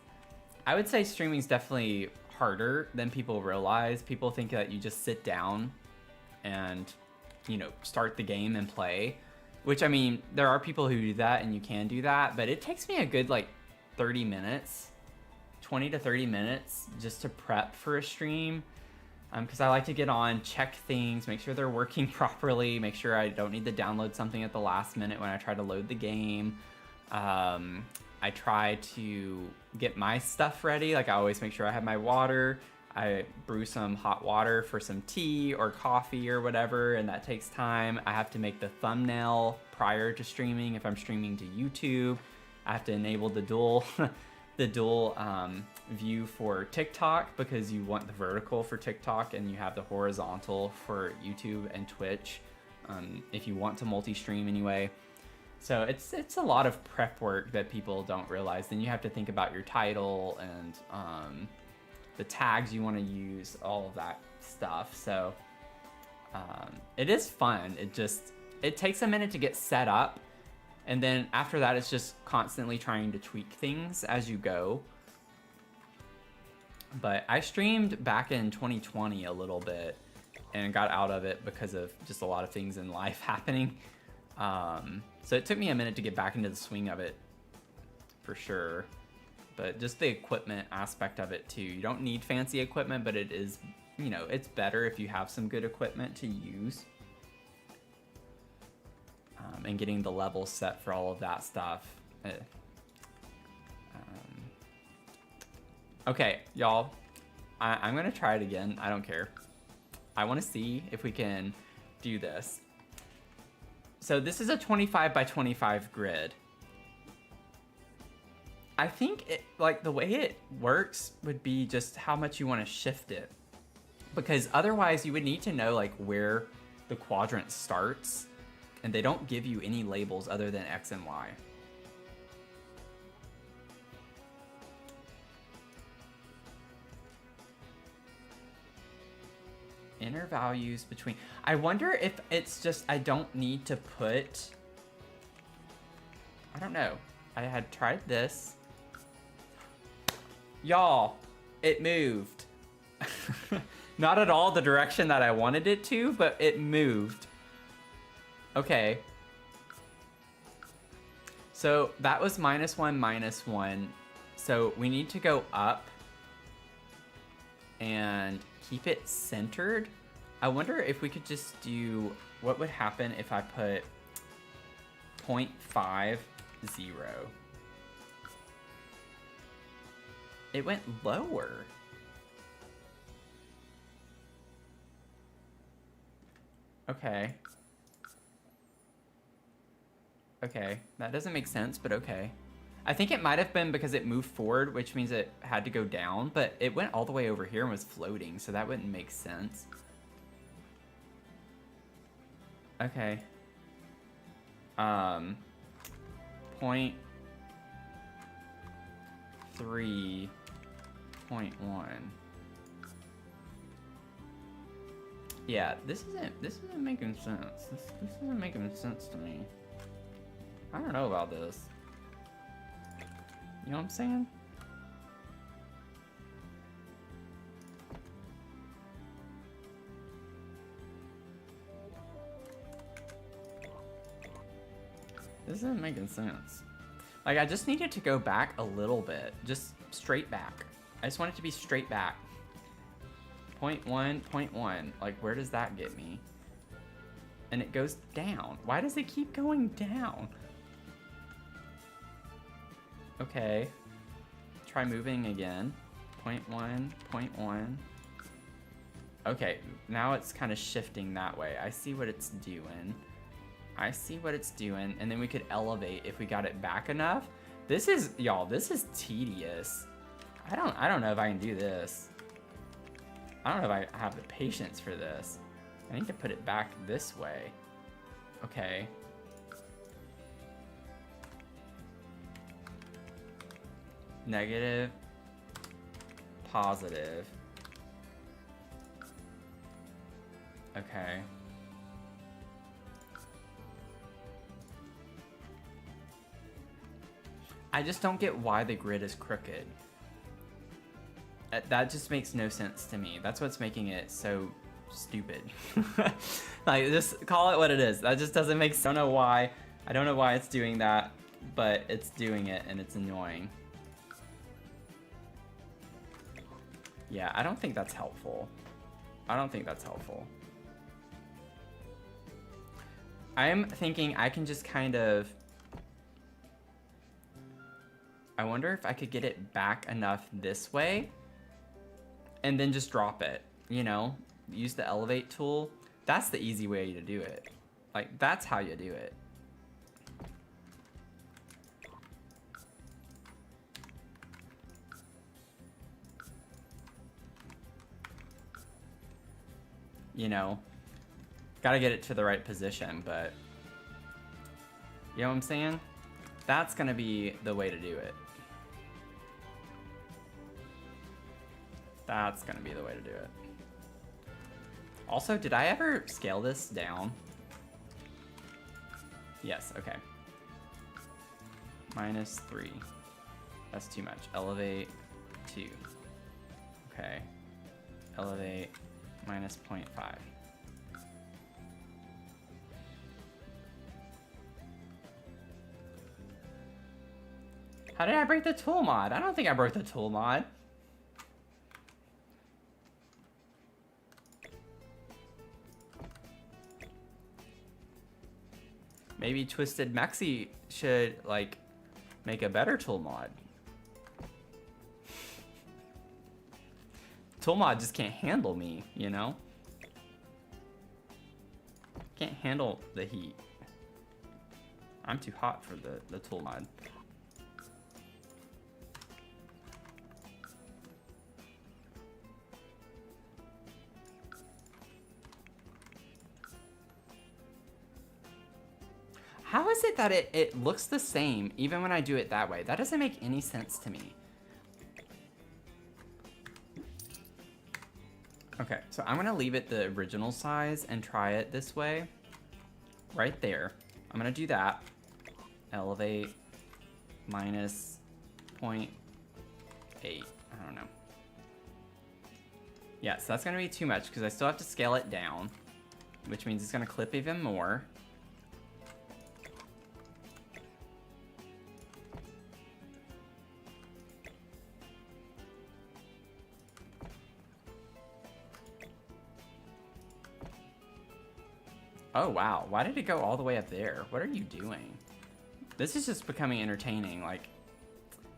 I would say streaming's definitely harder than people realize. People think that you just sit down and, you know, start the game and play, which, I mean, there are people who do that and you can do that, but it takes me a good like 30 minutes, 20 to 30 minutes just to prep for a stream, because I like to get on, check things, make sure they're working properly, make sure I don't need to download something at the last minute when I try to load the game. I try to get my stuff ready. Like I always make sure I have my water. I brew some hot water for some tea or coffee or whatever, and that takes time. I have to make the thumbnail prior to streaming. If I'm streaming to YouTube, I have to enable the dual view for TikTok, because you want the vertical for TikTok and you have the horizontal for YouTube and Twitch, if you want to multi-stream anyway. So it's a lot of prep work that people don't realize. Then you have to think about your title and the tags you want to use, all of that stuff. So it is fun. It takes a minute to get set up, and then after that it's just constantly trying to tweak things as you go. But I streamed back in 2020 a little bit and got out of it because of just a lot of things in life happening. So it took me a minute to get back into the swing of it, for sure. But just the equipment aspect of it too. You don't need fancy equipment, but it is, you know, it's better if you have some good equipment to use. And getting the levels set for all of that stuff. Okay, y'all, I'm gonna try it again. I don't care. I wanna see if we can do this. So this is a 25 by 25 grid. I think it, like the way it works would be just how much you want to shift it, because otherwise you would need to know like where the quadrant starts, and they don't give you any labels other than X and Y. Inner values between, I wonder if it's just, I don't need to put, I don't know. I had tried this. Y'all, it moved. Not at all the direction that I wanted it to, but it moved. Okay. So that was -1, -1. So we need to go up and keep it centered. I wonder if we could just do, what would happen if I put 0.50? It went lower. Okay. Okay, that doesn't make sense, but okay. I think it might have been because it moved forward, which means it had to go down, but it went all the way over here and was floating, so that wouldn't make sense. Okay. Point 3.1. Yeah, this isn't making sense. This isn't making sense to me. I don't know about this. You know what I'm saying? This isn't making sense. Like, I just need it to go back a little bit. Just straight back. I just want it to be straight back. 0.1, 0.1. Like, where does that get me? And it goes down. Why does it keep going down? Okay. Try moving again. 0.1, 0.1. Okay, now it's kind of shifting that way. I see what it's doing. I see what it's doing, and then we could elevate if we got it back enough. This is, y'all, this is tedious. I don't know if I can do this. I don't know if I have the patience for this. I need to put it back this way. Okay. Negative, positive. Okay. I just don't get why the grid is crooked. That just makes no sense to me. That's what's making it so stupid. Like, just call it what it is. That just doesn't make sense. I don't know why. I don't know why it's doing that, but it's doing it and it's annoying. Yeah, I don't think that's helpful. I don't think that's helpful. I'm thinking I can just kind of... I wonder if I could get it back enough this way and then just drop it, you know? Use the elevate tool. That's the easy way to do it. Like, that's how you do it. You know, gotta get it to the right position, but you know what I'm saying? That's gonna be the way to do it. That's gonna be the way to do it. Also, did I ever scale this down? Yes, okay. -3. That's too much. Elevate 2. Okay. Elevate -0.5. How did I break the tool mod? I don't think I broke the tool mod. Maybe Twisted Maxi should, like, make a better tool mod. Tool mod just can't handle me, you know? Can't handle the heat. I'm too hot for the tool mod. How is it that it looks the same even when I do it that way? That doesn't make any sense to me. Okay, so I'm gonna leave it the original size and try it this way. Right there. I'm gonna do that. Elevate -0.8. I don't know. Yeah, so that's gonna be too much because I still have to scale it down, which means it's gonna clip even more. Oh, wow. Why did it go all the way up there? What are you doing? This is just becoming entertaining, like,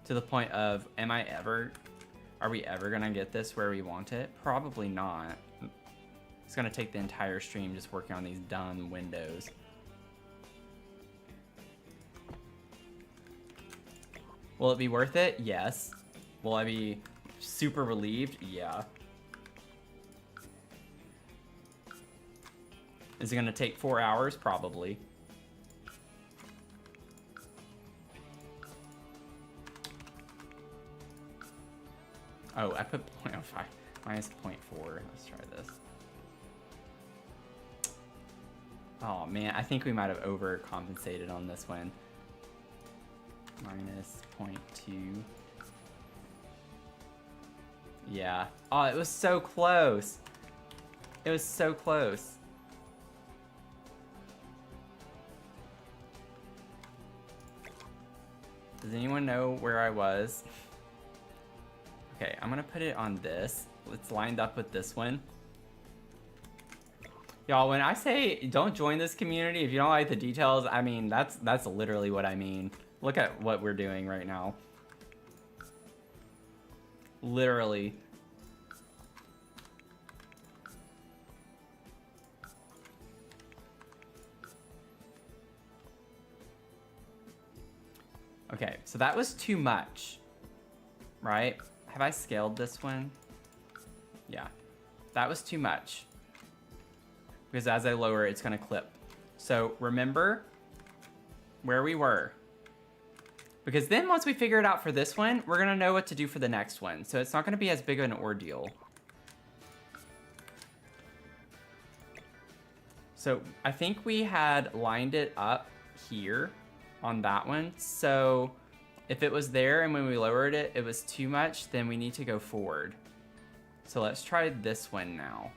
to the point of, are we ever gonna get this where we want it? Probably not. It's gonna take the entire stream just working on these dumb windows. Will it be worth it? Yes. Will I be super relieved? Yeah. Is it gonna take 4 hours? Probably. Oh, I put 0.05 minus 0.4. Let's try this. Oh man, I think we might have overcompensated on this one. Minus 0.2. Yeah. Oh, it was so close. It was so close. Does anyone know where I was? Okay, I'm gonna put it on this. It's lined up with this one. Y'all, when I say don't join this community if you don't like the details, I mean, that's literally what I mean. Look at what we're doing right now. Literally. Okay, so that was too much, right? Have I scaled this one? Yeah, that was too much. Because as I lower it, it's gonna clip. So remember where we were. Because then once we figure it out for this one, we're gonna know what to do for the next one. So it's not gonna be as big of an ordeal. So I think we had lined it up here on that one. So if it was there and when we lowered it, it was too much, then we need to go forward. So let's try this one now.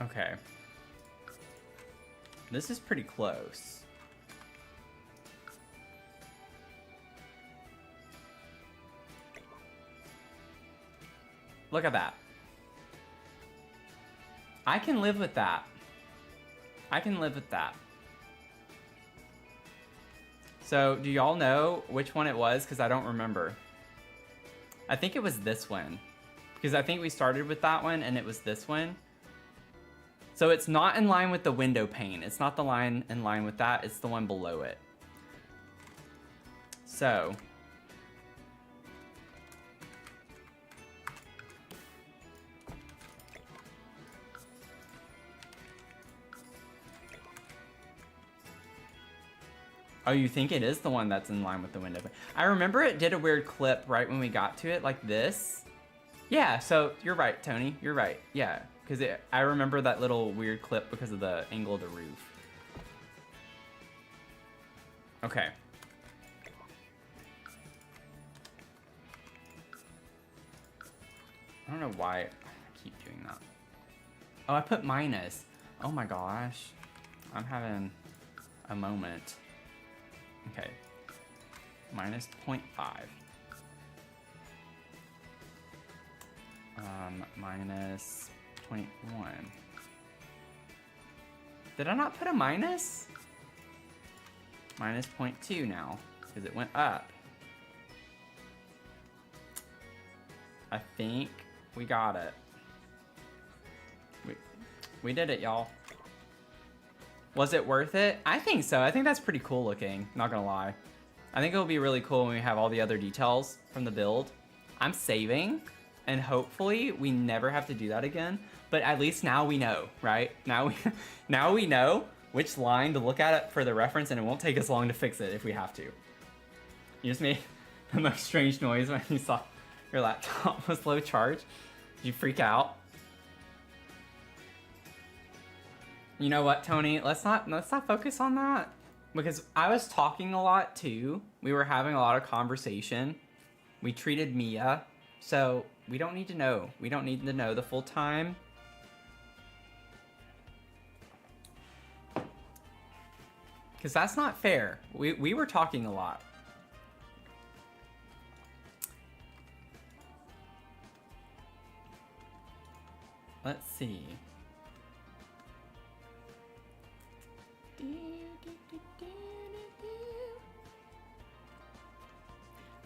Okay. This is pretty close. Look at that. I can live with that. I can live with that. So, do y'all know which one it was? Because I don't remember. I think it was this one. Because I think we started with that one and it was this one. So it's not in line with the window pane. It's not the line in line with that. It's the one below it. So. Oh, you think it is the one that's in line with the window pane? I remember it did a weird clip right when we got to it, like this. Yeah, so you're right, Tony. You're right. Yeah. Because I remember that little weird clip because of the angle of the roof. Okay. I don't know why I keep doing that. Oh, I put minus. Oh my gosh. I'm having a moment. Okay. Minus 0.5. Minus 0.1. Did I not put a minus? Minus 0.2 now, because it went up. I think we got it. We did it, y'all. Was it worth it? I think so. I think that's pretty cool looking, not gonna lie. I think it'll be really cool when we have all the other details from the build. I'm saving, and hopefully we never have to do that again. But at least now we know, right? Now we know which line to look at it for the reference, and it won't take us long to fix it if we have to. You just made the most strange noise when you saw your laptop was low charge. Did you freak out? You know what, Tony? Let's not focus on that, because I was talking a lot too. We were having a lot of conversation. We treated Mia, so we don't need to know. We don't need to know the full time. Because that's not fair. We were talking a lot. Let's see.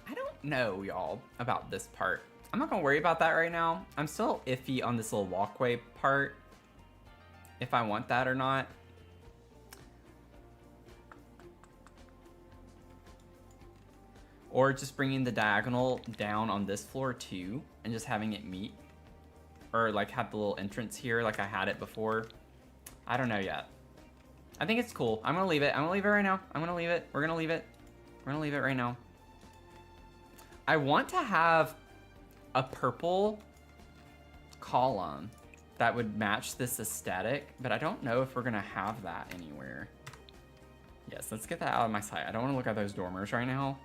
I don't know, y'all, about this part. I'm not gonna worry about that right now. I'm still iffy on this little walkway part, if I want that or not. Or just bringing the diagonal down on this floor too, and just having it meet. Or like have the little entrance here like I had it before. I don't know yet. I think it's cool. I'm gonna leave it. I'm gonna leave it right now. I'm gonna leave it. We're gonna leave it. We're gonna leave it right now. I want to have a purple column that would match this aesthetic, but I don't know if we're gonna have that anywhere. Yes, let's get that out of my sight. I don't want to look at those dormers right now.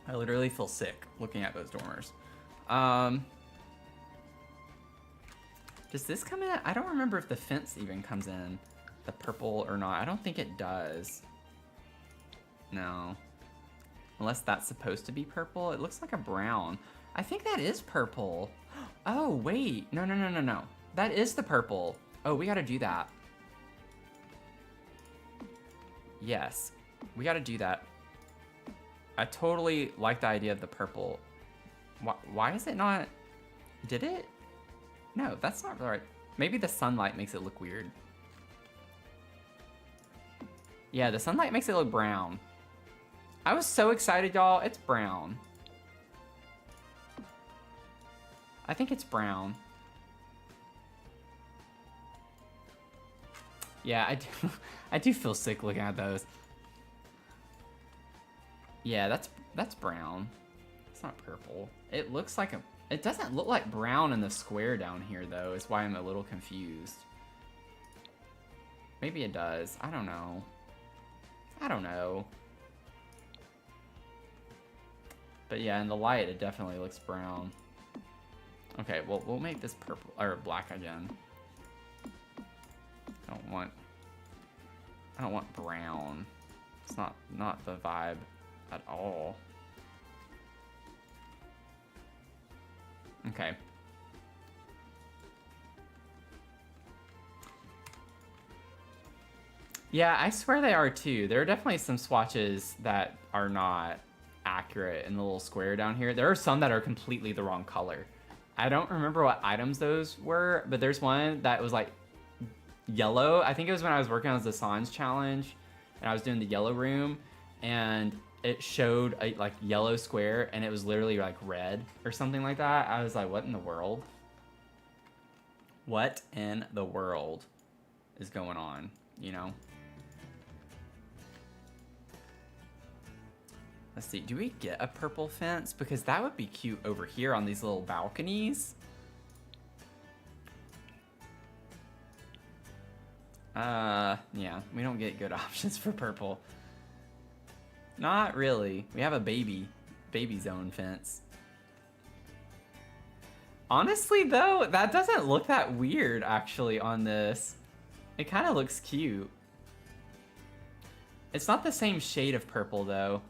I literally feel sick looking at those dormers. Does this come in? I don't remember if the fence even comes in the purple or not. I don't think it does. No. Unless that's supposed to be purple. It looks like a brown. I think that is purple. Oh, wait. No, no, no, no, no. That is the purple. Oh, we gotta do that. Yes. We gotta do that. I totally like the idea of the purple. Why is it not... Did it? No, that's not right. Maybe the sunlight makes it look weird. Yeah, the sunlight makes it look brown. I was so excited, y'all. It's brown. I think it's brown. Yeah, I do feel sick looking at those. Yeah, that's brown. It's not purple. It looks like a... It doesn't look like brown in the square down here, though. Is why I'm a little confused. Maybe it does. I don't know. I don't know. But yeah, in the light, it definitely looks brown. Okay, well, we'll make this purple or black again. I don't want brown. It's not the vibe at all. Okay. Yeah, I swear they are too. There are definitely some swatches that are not accurate in the little square down here. There are some that are completely the wrong color. I don't remember what items those were, but there's one that was like yellow. I think it was when I was working on the Sans challenge and I was doing the yellow room and it showed a like yellow square and it was literally like red or something like that. I was like, what in the world? What in the world is going on, you know? Let's see, do we get a purple fence? Because that would be cute over here on these little balconies. Yeah, we don't get good options for purple. Not really. We have a baby zone fence. Honestly, though, that doesn't look that weird, actually, on this. It kind of looks cute. It's not the same shade of purple, though.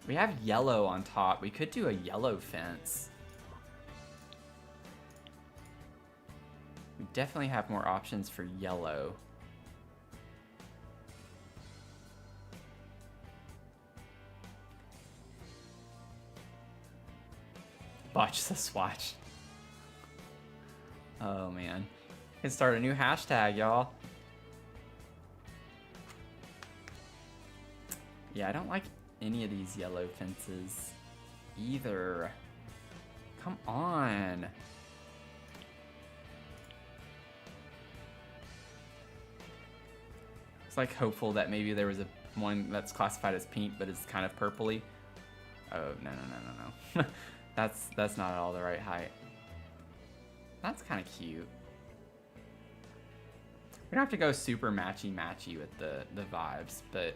We have yellow on top. We could do a yellow fence. We definitely have more options for yellow. Botch the swatch. Oh man. Can start a new hashtag, y'all. Yeah, I don't like any of these yellow fences either. Come on. It's like hopeful that maybe there was a one that's classified as pink but it's kind of purpley. Oh, no. That's not at all the right height. That's kind of cute. We don't have to go super matchy with the vibes, but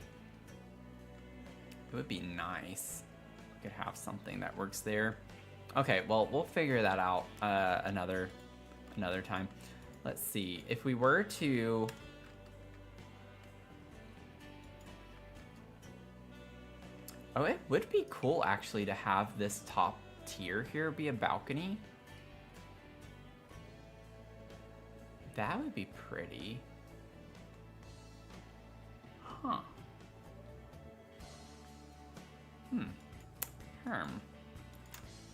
it would be nice if we could have something that works there. Okay, well, we'll figure that out another time. Let's see. If we were to... Oh, it would be cool, actually, to have this top tier here be a balcony. That would be pretty. Huh.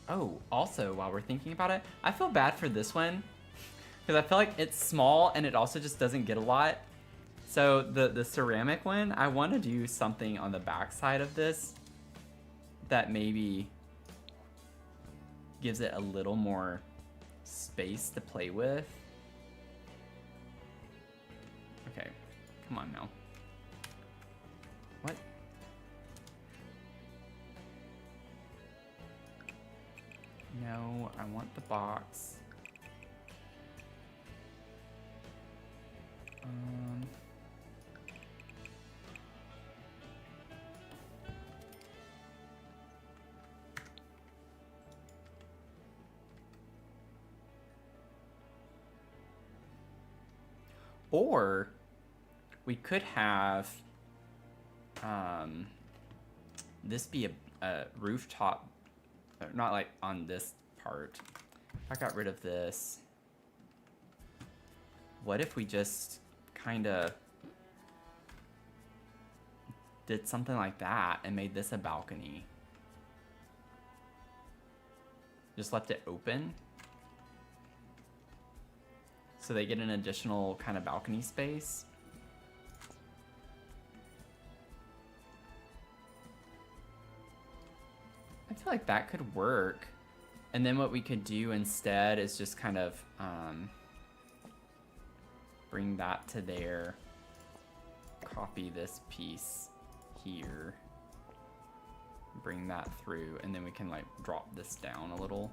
Oh, also, while we're thinking about it, I feel bad for this one because I feel like it's small and it also just doesn't get a lot. So the ceramic one, I want to do something on the back side of this that maybe gives it a little more space to play with. Okay, come on now. What? No, I want the box. Or we could have this be a rooftop, not like on this part. If I got rid of this, what if we just kind of did something like that and made this a balcony? Just left it open so they get an additional kind of balcony space. I feel like that could work. And then what we could do instead is just kind of bring that to there, copy this piece here, bring that through, and then we can like drop this down a little.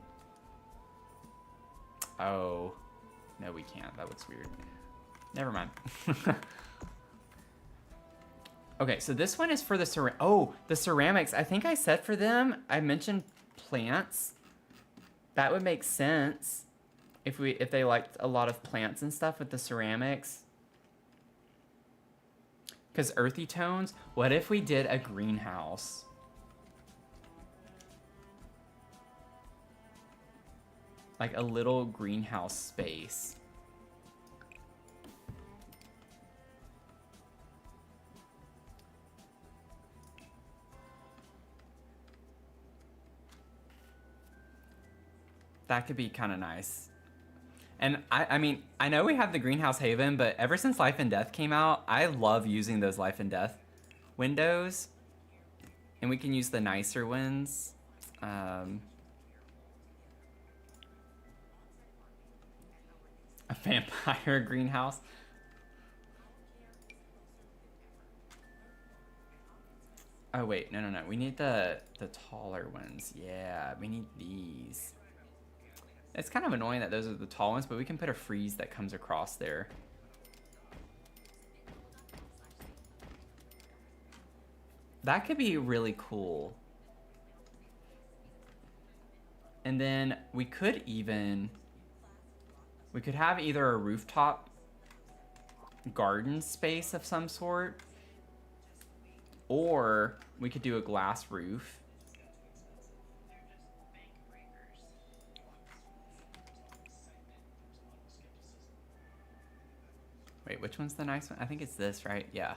Oh, no, we can't. That looks weird. Never mind. Okay, so this one is for the the ceramics. I think I said for them, I mentioned plants. That would make sense if they liked a lot of plants and stuff with the ceramics. Because earthy tones, what if we did a greenhouse? Like a little greenhouse space. That could be kind of nice. And I mean, I know we have the Greenhouse Haven, but ever since Life and Death came out, I love using those Life and Death windows. And we can use the nicer ones. A vampire greenhouse. Oh wait, no. We need the taller ones. Yeah, we need these. It's kind of annoying that those are the tall ones, but we can put a frieze that comes across there. That could be really cool. And then we could have either a rooftop garden space of some sort, or we could do a glass roof. Wait, which one's the nice one? I think it's this, right? Yeah.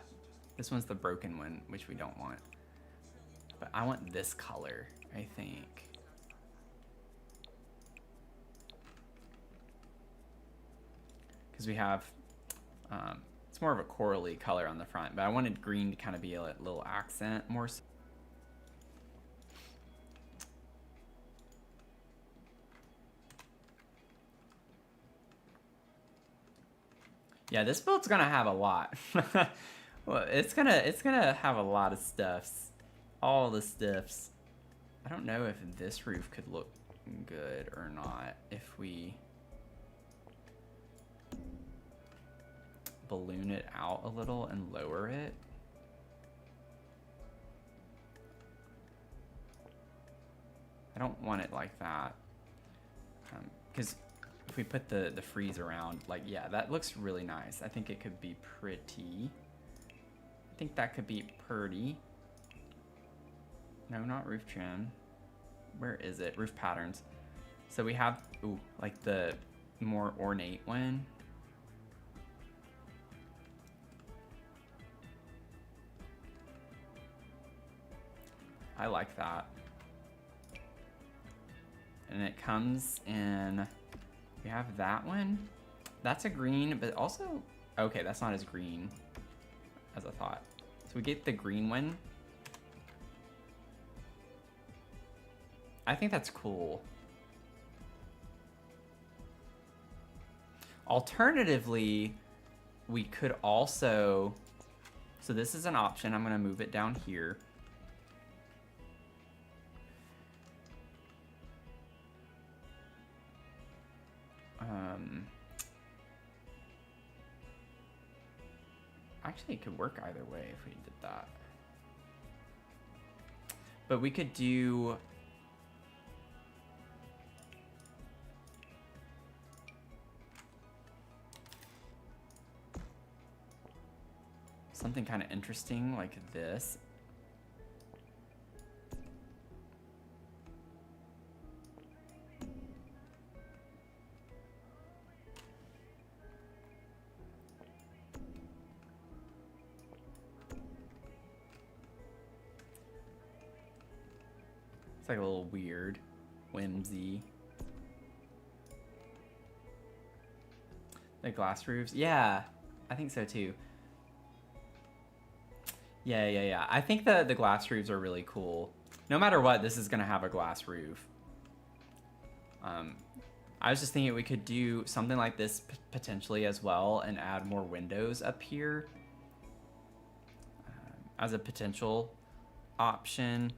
This one's the broken one, which we don't want. But I want this color, I think. Because we have, it's more of a corally color on the front, but I wanted green to kind of be a little accent more so. Yeah, this build's gonna have a lot. Well, it's gonna have a lot of stuffs. All the stuffs. I don't know if this roof could look good or not if we balloon it out a little and lower it. I don't want it like that. Because if we put the frieze around, like, yeah, that looks really nice. I think it could be pretty. I think that could be pretty. No, not roof trim. Where is it? Roof patterns. So we have, ooh, like the more ornate one. I like that. And it comes in, we have that one. That's a green, but also, okay, that's not as green as I thought. So we get the green one. I think that's cool. Alternatively, we could also, so this is an option. I'm gonna move it down here. Actually, it could work either way if we did that. But we could do... something kind of interesting like this. It's like a little weird, whimsy. The glass roofs, yeah, I think so too. Yeah. I think the glass roofs are really cool. No matter what, this is gonna have a glass roof. I was just thinking we could do something like this potentially as well and add more windows up here as a potential option.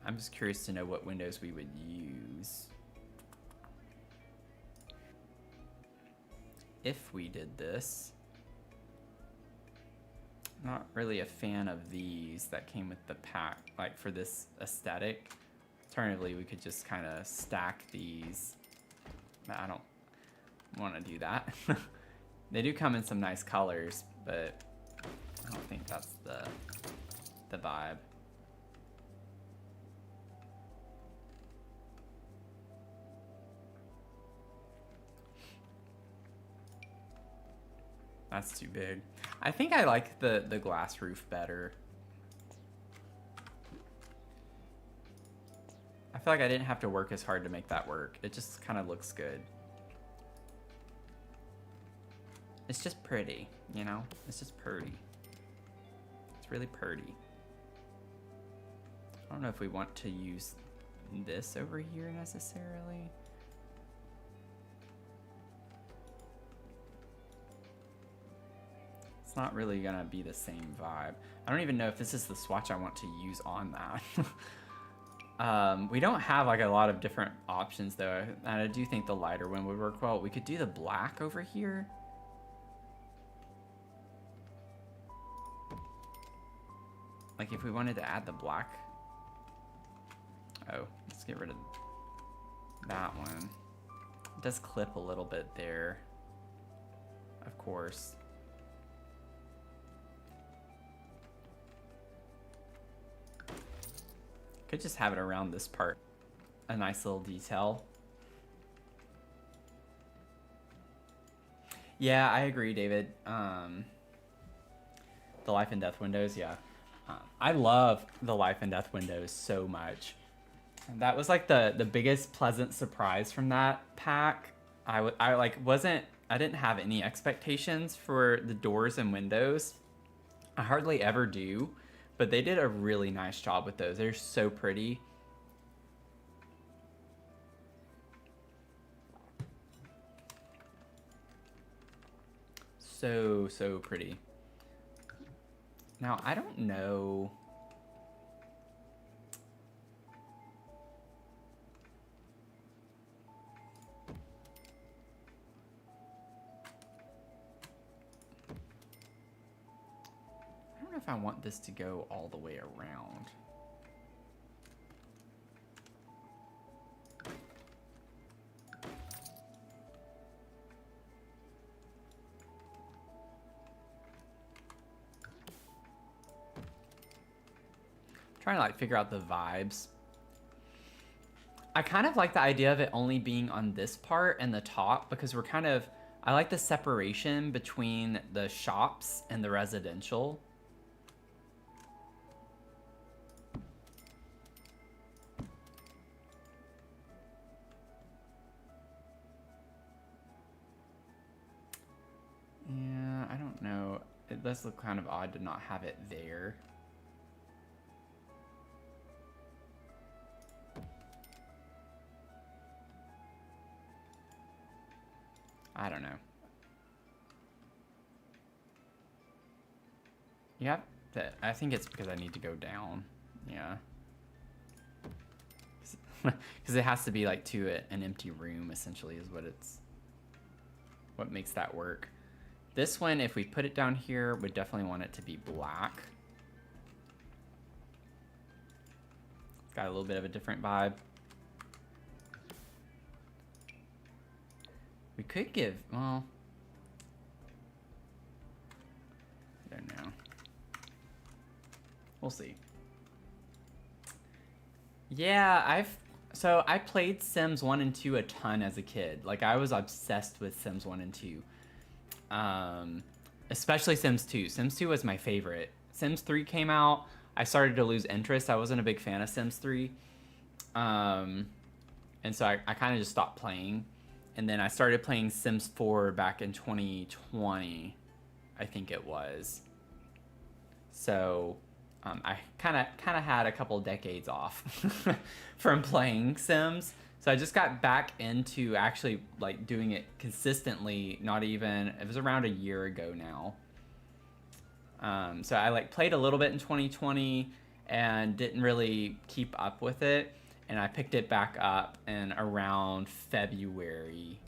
I'm just curious to know what windows we would use if we did this. Not really a fan of these that came with the pack, like for this aesthetic. Alternatively, we could just kind of stack these. I don't want to do that. They do come in some nice colors, but I don't think that's the vibe. That's too big. I think I like the glass roof better. I feel like I didn't have to work as hard to make that work. It just kind of looks good. It's just pretty, you know? It's just pretty. It's really pretty. I don't know if we want to use this over here necessarily. It's not really gonna be the same vibe. I don't even know if this is the swatch I want to use on that. We don't have like a lot of different options though, and I do think the lighter one would work well. We could do the black over here. Like if we wanted to add the black. Oh, let's get rid of that one. It does clip a little bit there, of course. Could just have it around this part. A nice little detail. Yeah, I agree, David. The life and death windows, yeah. I love the life and death windows so much. That was like the biggest pleasant surprise from that pack. I didn't have any expectations for the doors and windows. I hardly ever do. But they did a really nice job with those. They're so pretty. So pretty. Now, I don't know. If I want this to go all the way around. I'm trying to like figure out the vibes. I kind of like the idea of it only being on this part and the top because we're kind of, I like the separation between the shops and the residential. It does look kind of odd to not have it there. I don't know. You have to, I think it's because I need to go down. Yeah. Because it has to be like to an empty room, essentially, is what makes that work. This one, if we put it down here, would definitely want it to be black. It's got a little bit of a different vibe. We could give, well, I don't know. We'll see. Yeah, so I played Sims 1 and 2 a ton as a kid. Like, I was obsessed with Sims 1 and 2. Especially Sims 2. Sims 2 was my favorite. Sims 3 came out. I started to lose interest. I wasn't a big fan of Sims 3. And so I kind of just stopped playing. And then I started playing Sims 4 back in 2020, I think it was. So I kind of had a couple decades off from playing Sims. So I just got back into actually like doing it consistently. It was around a year ago now. So I like played a little bit in 2020 and didn't really keep up with it. And I picked it back up in around February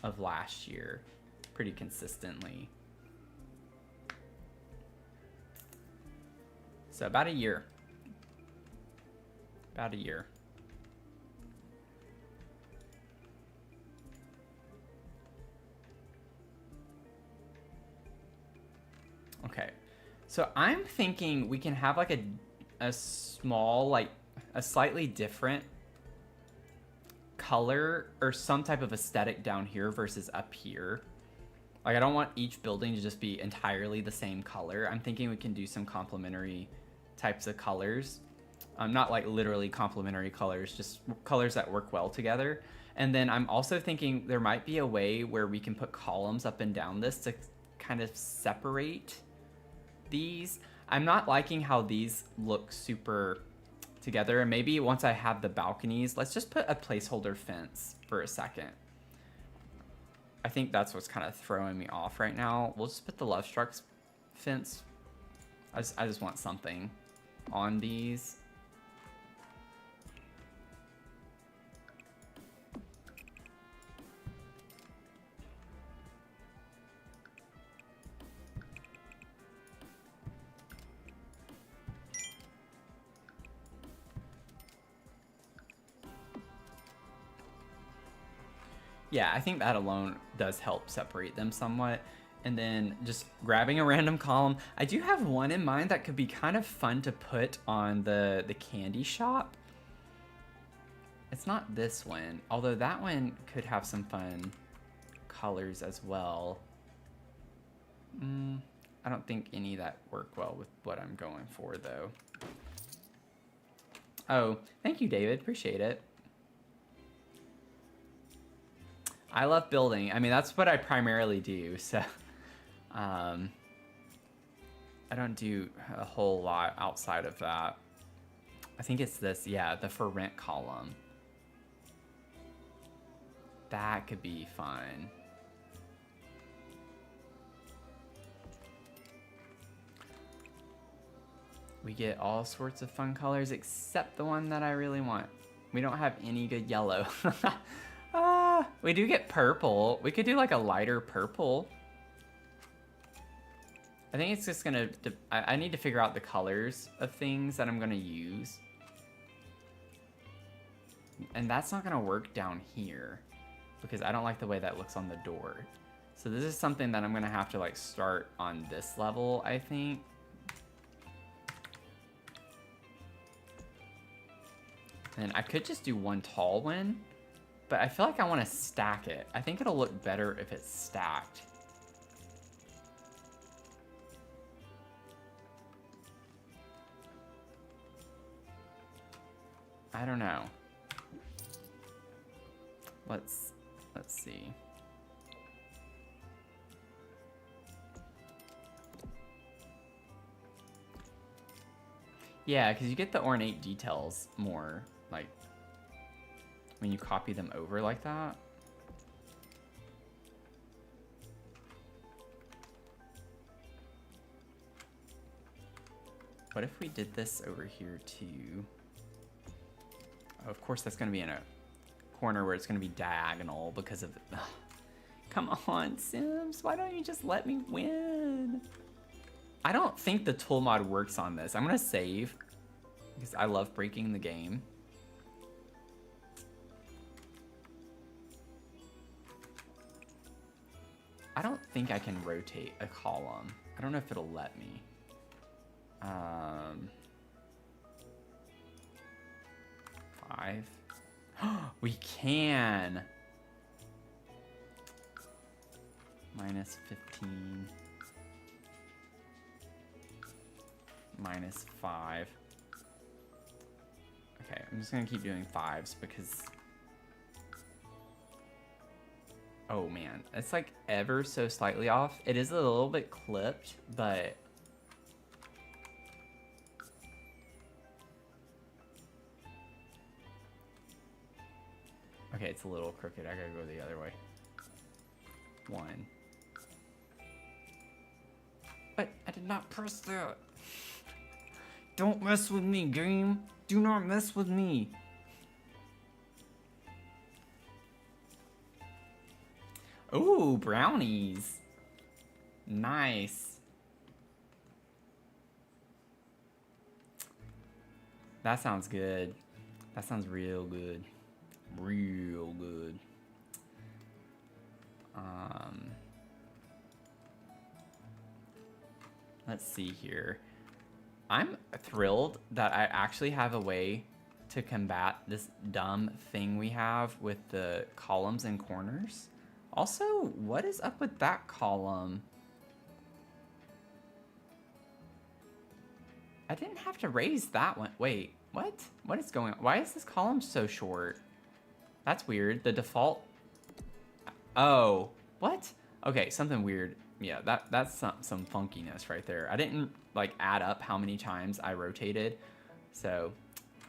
of last year, pretty consistently. So about a year. About a year. Okay. So I'm thinking we can have like a small, like a slightly different color or some type of aesthetic down here versus up here. Like, I don't want each building to just be entirely the same color. I'm thinking we can do some complementary types of colors. Not like literally complementary colors, just colors that work well together. And then I'm also thinking there might be a way where we can put columns up and down this to kind of separate these. I'm not liking how these look super together. And maybe once I have the balconies, let's just put a placeholder fence for a second. I think that's what's kind of throwing me off right now. We'll just put the Love Struck fence. I just want something on these. Yeah, I think that alone does help separate them somewhat. And then just grabbing a random column. I do have one in mind that could be kind of fun to put on the candy shop. It's not this one, although that one could have some fun colors as well. I don't think any that work well with what I'm going for, though. Oh, thank you, David. Appreciate it. I love building. I mean, that's what I primarily do, so I don't do a whole lot outside of that. I think it's this, yeah, the for rent column. That could be fun. We get all sorts of fun colors except the one that I really want. We don't have any good yellow. We do get purple. We could do like a lighter purple. I think it's just gonna, I need to figure out the colors of things that I'm gonna use. And that's not gonna work down here because I don't like the way that looks on the door. So this is something that I'm gonna have to like start on this level, I think. And I could just do one tall one. But I feel like I want to stack it. I think it'll look better if it's stacked. I don't know. Let's see. Yeah, because you get the ornate details more, like, when you copy them over like that. What if we did this over here too? Oh, of course that's going to be in a corner where it's going to be diagonal because of... Ugh. Come on, Sims. Why don't you just let me win? I don't think the tool mod works on this. I'm going to save because I love breaking the game. I don't think I can rotate a column. I don't know if it'll let me. 5. We can. Minus 15. Minus 5. Okay, I'm just gonna keep doing 5s because... Oh man, it's like ever so slightly off. It is a little bit clipped, but... Okay, it's a little crooked. I gotta go the other way. 1. But I did not press that. Don't mess with me, game. Do not mess with me. Ooh, brownies. Nice. That sounds good. That sounds real good. Real good. Let's see here. I'm thrilled that I actually have a way to combat this dumb thing we have with the columns and corners. Also, what is up with that column? I didn't have to raise that one. Wait, what? What is going on? Why is this column so short? That's weird. The default... Oh, what? Okay, something weird. Yeah, that's some funkiness right there. I didn't like add up how many times I rotated, so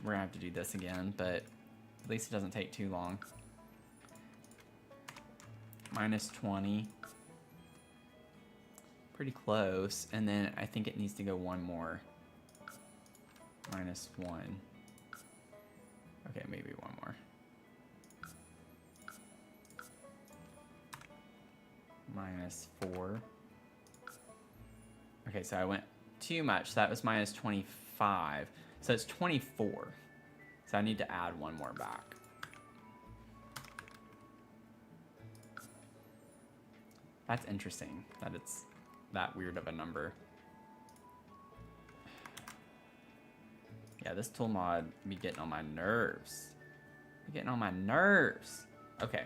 we're gonna have to do this again, but at least it doesn't take too long. Minus 20. Pretty close, and then I think it needs to go one more. Minus 1. Okay, maybe one more. Minus 4. Okay, so I went too much. That was minus 25. So it's 24. So I need to add one more back. That's interesting that it's that weird of a number. Yeah, this tool mod be getting on my nerves. Be getting on my nerves. Okay.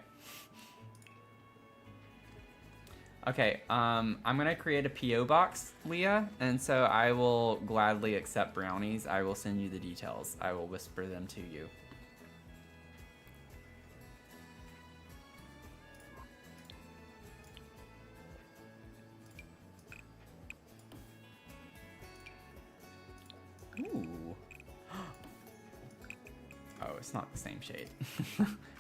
Okay, I'm gonna create a PO box, Leah, and so I will gladly accept brownies. I will send you the details. I will whisper them to you. Ooh. Oh, it's not the same shade.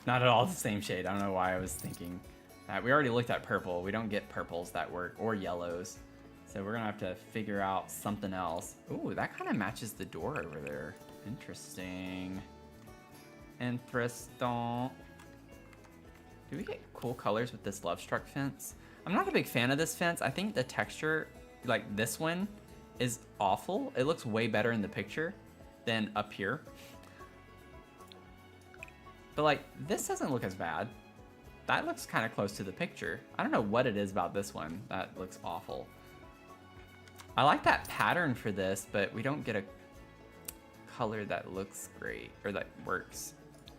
Not at all the same shade. I don't know why I was thinking that. We already looked at purple. We don't get purples that work, or yellows. So we're gonna have to figure out something else. Ooh, that kind of matches the door over there. Interesting. Interesting. Do we get cool colors with this Love Struck fence? I'm not a big fan of this fence. I think the texture, like this one, is awful. It looks way better in the picture than up here. But like, this doesn't look as bad. That looks kind of close to the picture. I don't know what it is about this one that looks awful. I like that pattern for this, but we don't get a color that looks great or that works.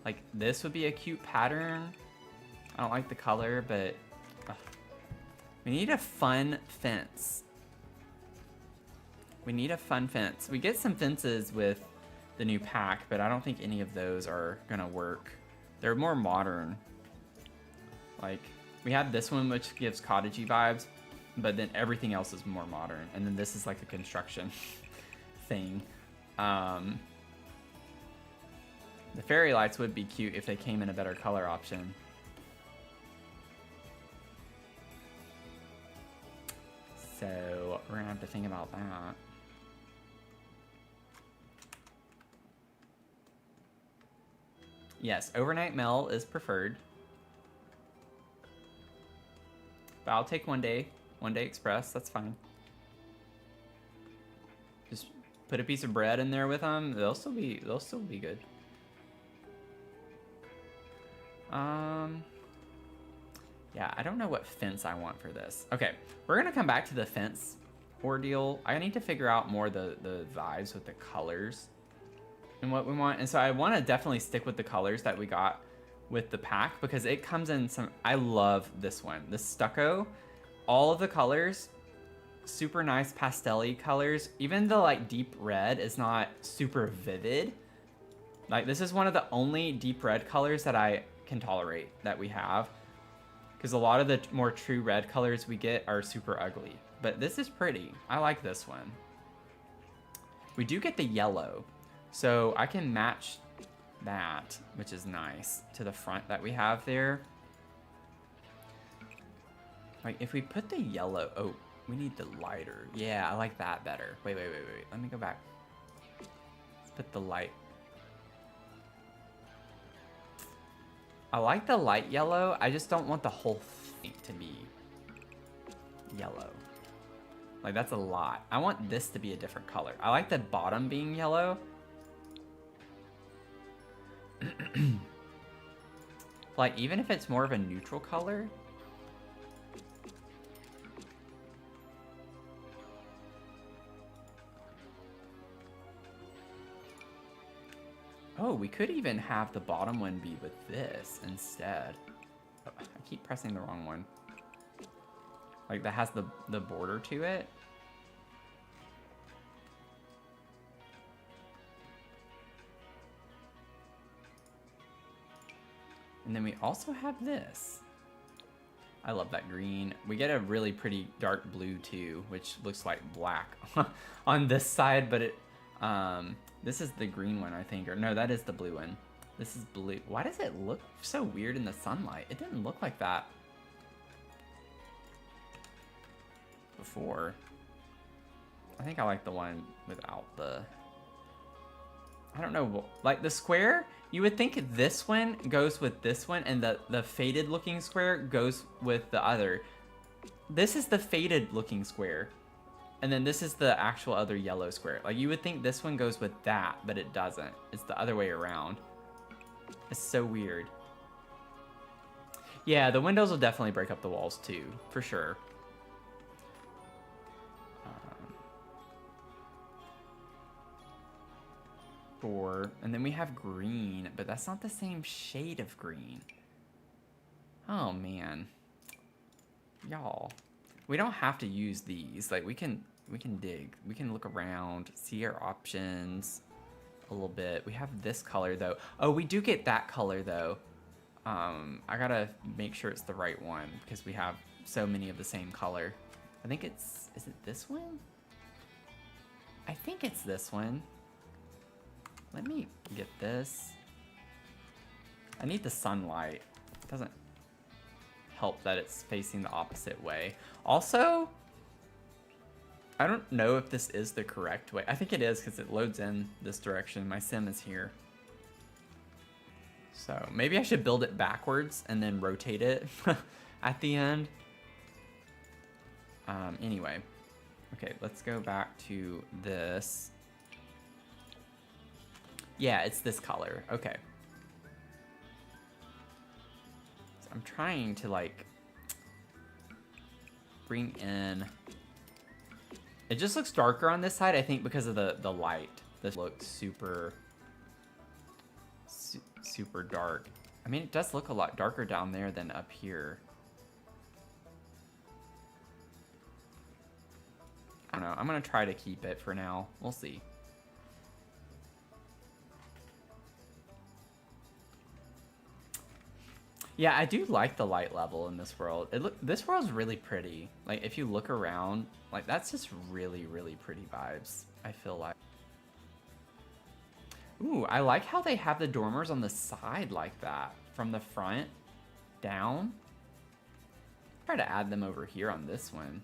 Like this would be a cute pattern. I don't like the color, but we need a fun fence. We need a fun fence. We get some fences with the new pack, but I don't think any of those are gonna work. They're more modern. Like, we have this one which gives cottagey vibes, but then everything else is more modern. And then this is like a construction thing. The fairy lights would be cute if they came in a better color option. So we're gonna have to think about that. Yes, overnight mail is preferred. But I'll take one day express, that's fine. Just put a piece of bread in there with them, they'll still be good. Yeah, I don't know what fence I want for this. Okay, we're gonna come back to the fence ordeal. I need to figure out more the vibes with the colors and what we want. And so I want to definitely stick with the colors that we got with the pack because it comes in some, I love this one. The stucco, all of the colors, super nice pastel-y colors. Even the like deep red is not super vivid. Like this is one of the only deep red colors that I can tolerate that we have. Because a lot of the more true red colors we get are super ugly. But this is pretty. I like this one. We do get the yellow. So I can match that, which is nice, to the front that we have there. Like if we put the yellow, oh, we need the lighter. Yeah, I like that better. Wait. Let me go back. Let's put the light. I like the light yellow. I just don't want the whole thing to be yellow. Like that's a lot. I want this to be a different color. I like the bottom being yellow. Like even if it's more of a neutral color. Oh, we could even have the bottom one be with this instead. Oh, I keep pressing the wrong one. Like that has the border to it. And then we also have this. I love that green. We get a really pretty dark blue too, which looks like black on this side, but it, this is the green one, I think. Or no, that is the blue one. This is blue. Why does it look so weird in the sunlight? It didn't look like that before. I think I like the one without the... I don't know. Like the square, you would think this one goes with this one and the faded looking square goes with the other. This is the faded looking square. And then this is the actual other yellow square. Like you would think this one goes with that, but it doesn't. It's the other way around. It's so weird. Yeah, the windows will definitely break up the walls too, for sure. And then we have green, but that's not the same shade of green. Oh man. Y'all. We don't have to use these. Like we can dig. We can look around, see our options a little bit. We have this color though. Oh, we do get that color though. I gotta make sure it's the right one because we have so many of the same color. I think it's, is it this one? I think it's this one. Let me get this. I need the sunlight. It doesn't help that it's facing the opposite way. Also, I don't know if this is the correct way. I think it is because it loads in this direction. My sim is here. So maybe I should build it backwards and then rotate it at the end. Anyway, okay, let's go back to this. Yeah, it's this color. Okay. So I'm trying to like bring in. It just looks darker on this side, I think, because of the light. This looks super dark. I mean, it does look a lot darker down there than up here. I don't know. I'm gonna try to keep it for now. We'll see. Yeah, I do like the light level in this world. This world's really pretty. Like, if you look around, like, that's just really, really pretty vibes, I feel like. Ooh, I like how they have the dormers on the side like that. From the front down. Try to add them over here on this one.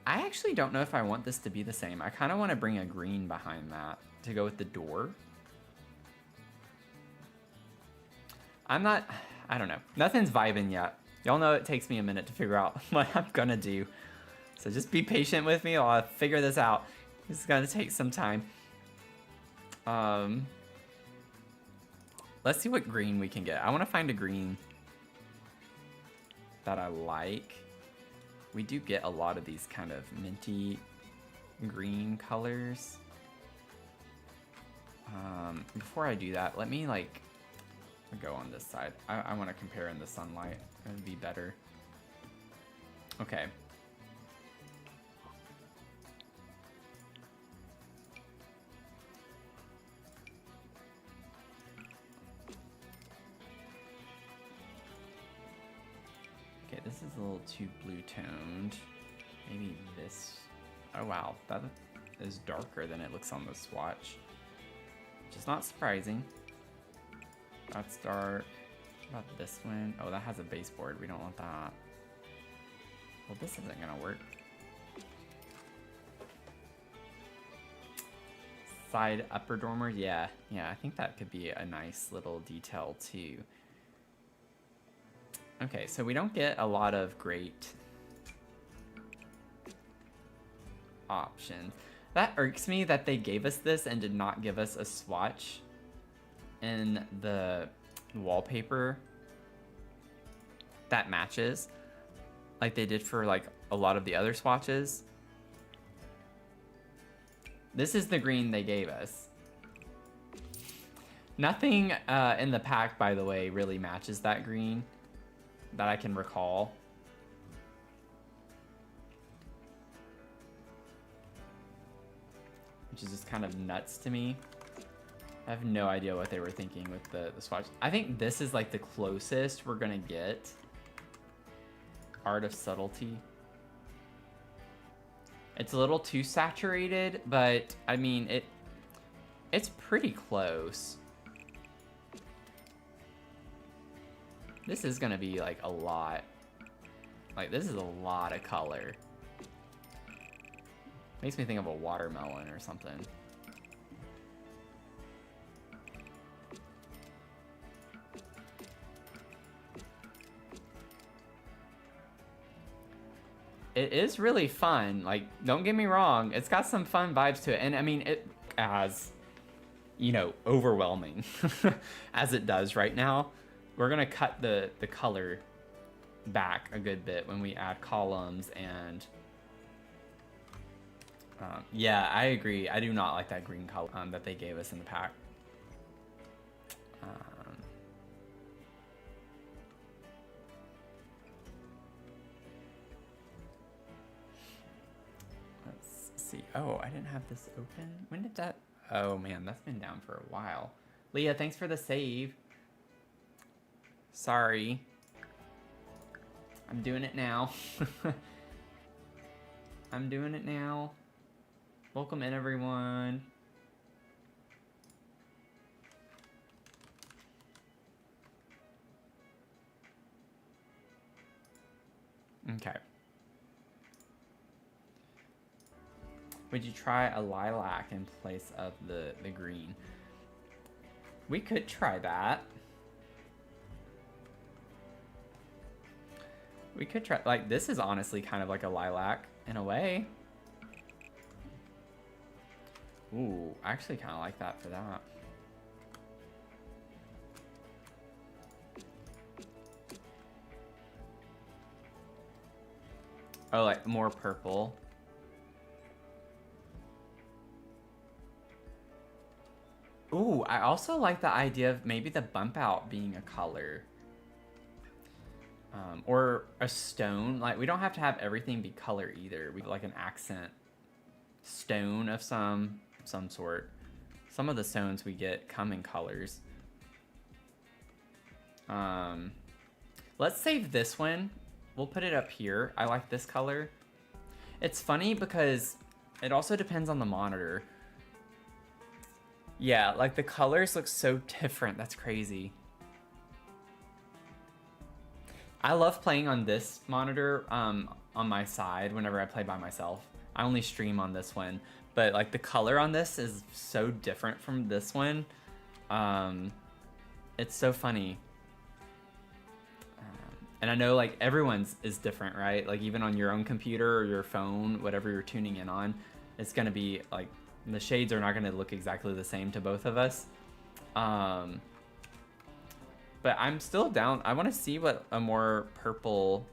I actually don't know if I want this to be the same. I kind of want to bring a green behind that to go with the door. I don't know. Nothing's vibing yet. Y'all know it takes me a minute to figure out what I'm gonna do. So just be patient with me. I'll figure this out. This is gonna take some time. Let's see what green we can get. I want to find a green that I like. We do get a lot of these kind of minty green colors. Before I do that, let me like go on this side. I want to compare in the sunlight. It would be better. Okay. Okay, this is a little too blue toned. Maybe this. Oh wow, that is darker than it looks on the swatch. Which is not surprising. That's dark. What about this one? Oh, that has a baseboard. We don't want that. Well, this isn't gonna work. Side upper dormer? Yeah, I think that could be a nice little detail too. Okay, so we don't get a lot of great options. That irks me that they gave us this and did not give us a swatch in the wallpaper that matches like they did for like a lot of the other swatches. This is the green they gave us. Nothing in the pack, by the way, really matches that green that I can recall. Which is just kind of nuts to me. I have no idea what they were thinking with the swatch. I think this is like the closest we're gonna get. Art of Subtlety. It's a little too saturated, but I mean, it's pretty close. This is gonna be like a lot. Like this is a lot of color. Makes me think of a watermelon or something. It is really fun. Like, don't get me wrong. It's got some fun vibes to it. And I mean, it as, you know, overwhelming as it does right now. We're going to cut the color back a good bit when we add columns and... yeah, I agree. I do not like that green color that they gave us in the pack. Let's see. Oh, I didn't have this open. When did that... Oh, man, that's been down for a while. Leah, thanks for the save. Sorry. I'm doing it now. I'm doing it now. Welcome in, everyone. Okay. Would you try a lilac in place of the green? We could try that. We could try, like, this is honestly kind of like a lilac in a way. Ooh, I actually kind of like that for that. Oh, like more purple. Ooh, I also like the idea of maybe the bump out being a color. Or a stone. Like, we don't have to have everything be color either. We like an accent stone of some sort. Some of the stones we get come in colors. Let's save this one. We'll put it up here. I like this color. It's funny because it also depends on the monitor. Yeah, like the colors look so different. That's crazy. I love playing on this monitor on my side whenever I play by myself. I only stream on this one, but like the color on this is so different from this one. It's so funny. And I know like everyone's is different, right? Like even on your own computer or your phone, whatever you're tuning in on, it's gonna be like the shades are not gonna look exactly the same to both of us. But I'm still down. I want to see what a more purple,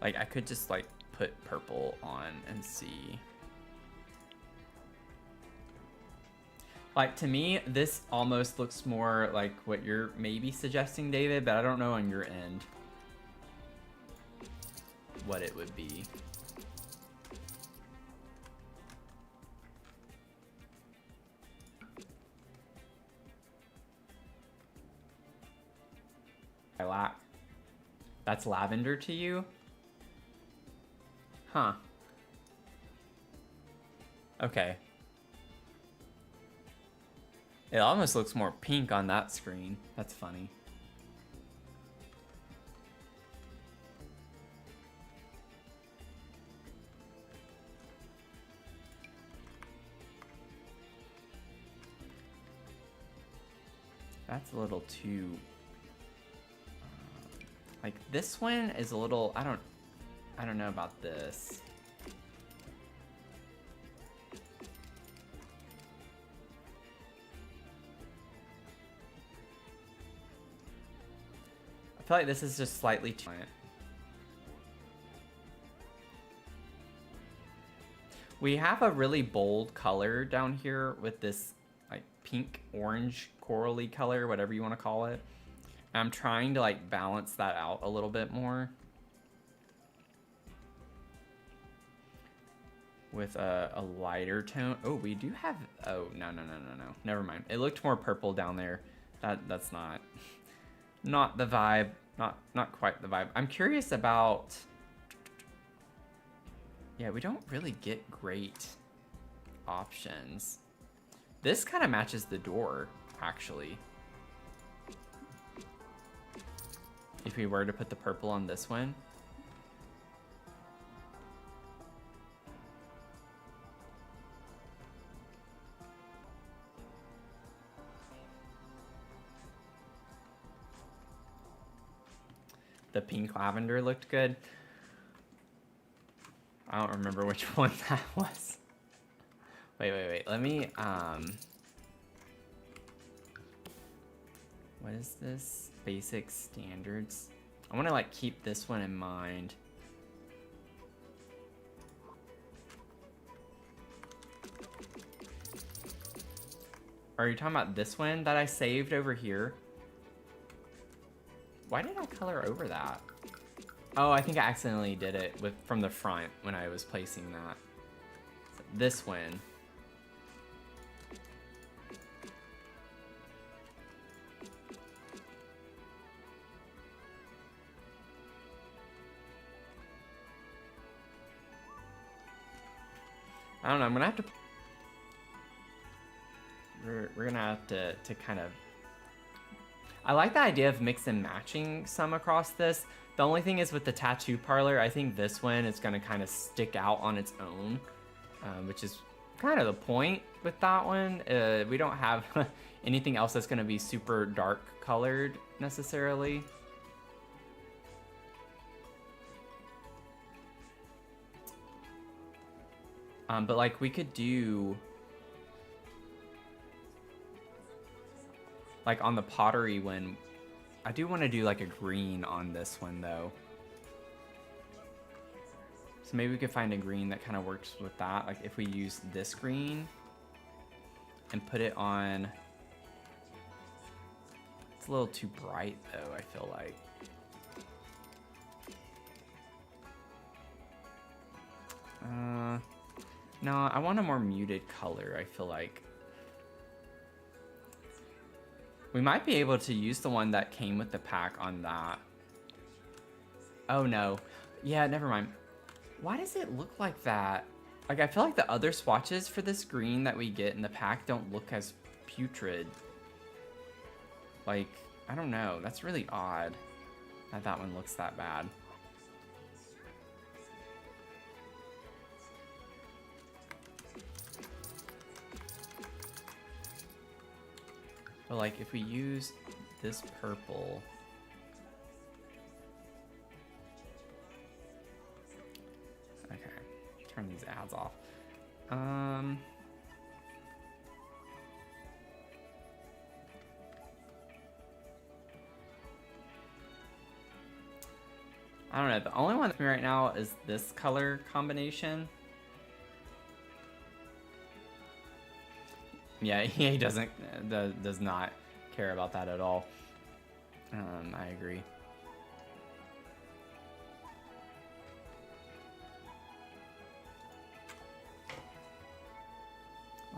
like I could just like put purple on and see. Like to me, this almost looks more like what you're maybe suggesting, David, but I don't know on your end what it would be. Lilac. That's lavender to you? Huh. Okay. It almost looks more pink on that screen. That's funny. That's a little too... like this one is a little... I don't know about this. I feel like this is just slightly too... We have a really bold color down here with this like pink, orange, corally color, whatever you want to call it. And I'm trying to like balance that out a little bit more with a lighter tone. Oh, we do have... oh, no. Never mind. It looked more purple down there. That's not the vibe. Not quite the vibe. I'm curious about... yeah, we don't really get great options. This kind of matches the door, actually. If we were to put the purple on this one. The pink lavender looked good. I don't remember which one that was. Wait. Let me, what is this? Basic standards. I want to like keep this one in mind. Are you talking about this one that I saved over here? Why did I color over that? Oh, I think I accidentally did it from the front when I was placing that. So this one. I don't know, I'm gonna have to... We're gonna have to kind of... I like the idea of mix and matching some across this. The only thing is with the tattoo parlor, I think this one is gonna kind of stick out on its own, which is kind of the point with that one. We don't have anything else that's gonna be super dark colored necessarily. But like we could do like on the pottery one, I do want to do like a green on this one though. So maybe we could find a green that kind of works with that. Like if we use this green and put it on, it's a little too bright though, I feel like. No, I want a more muted color, I feel like. We might be able to use the one that came with the pack on that. Oh no. Yeah, never mind. Why does it look like that? Like, I feel like the other swatches for this green that we get in the pack don't look as putrid. Like, I don't know. That's really odd that that one looks that bad. But like, if we use this purple... Okay, turn these ads off. I don't know, the only one with me right now is this color combination. Yeah, he does not care about that at all. I agree.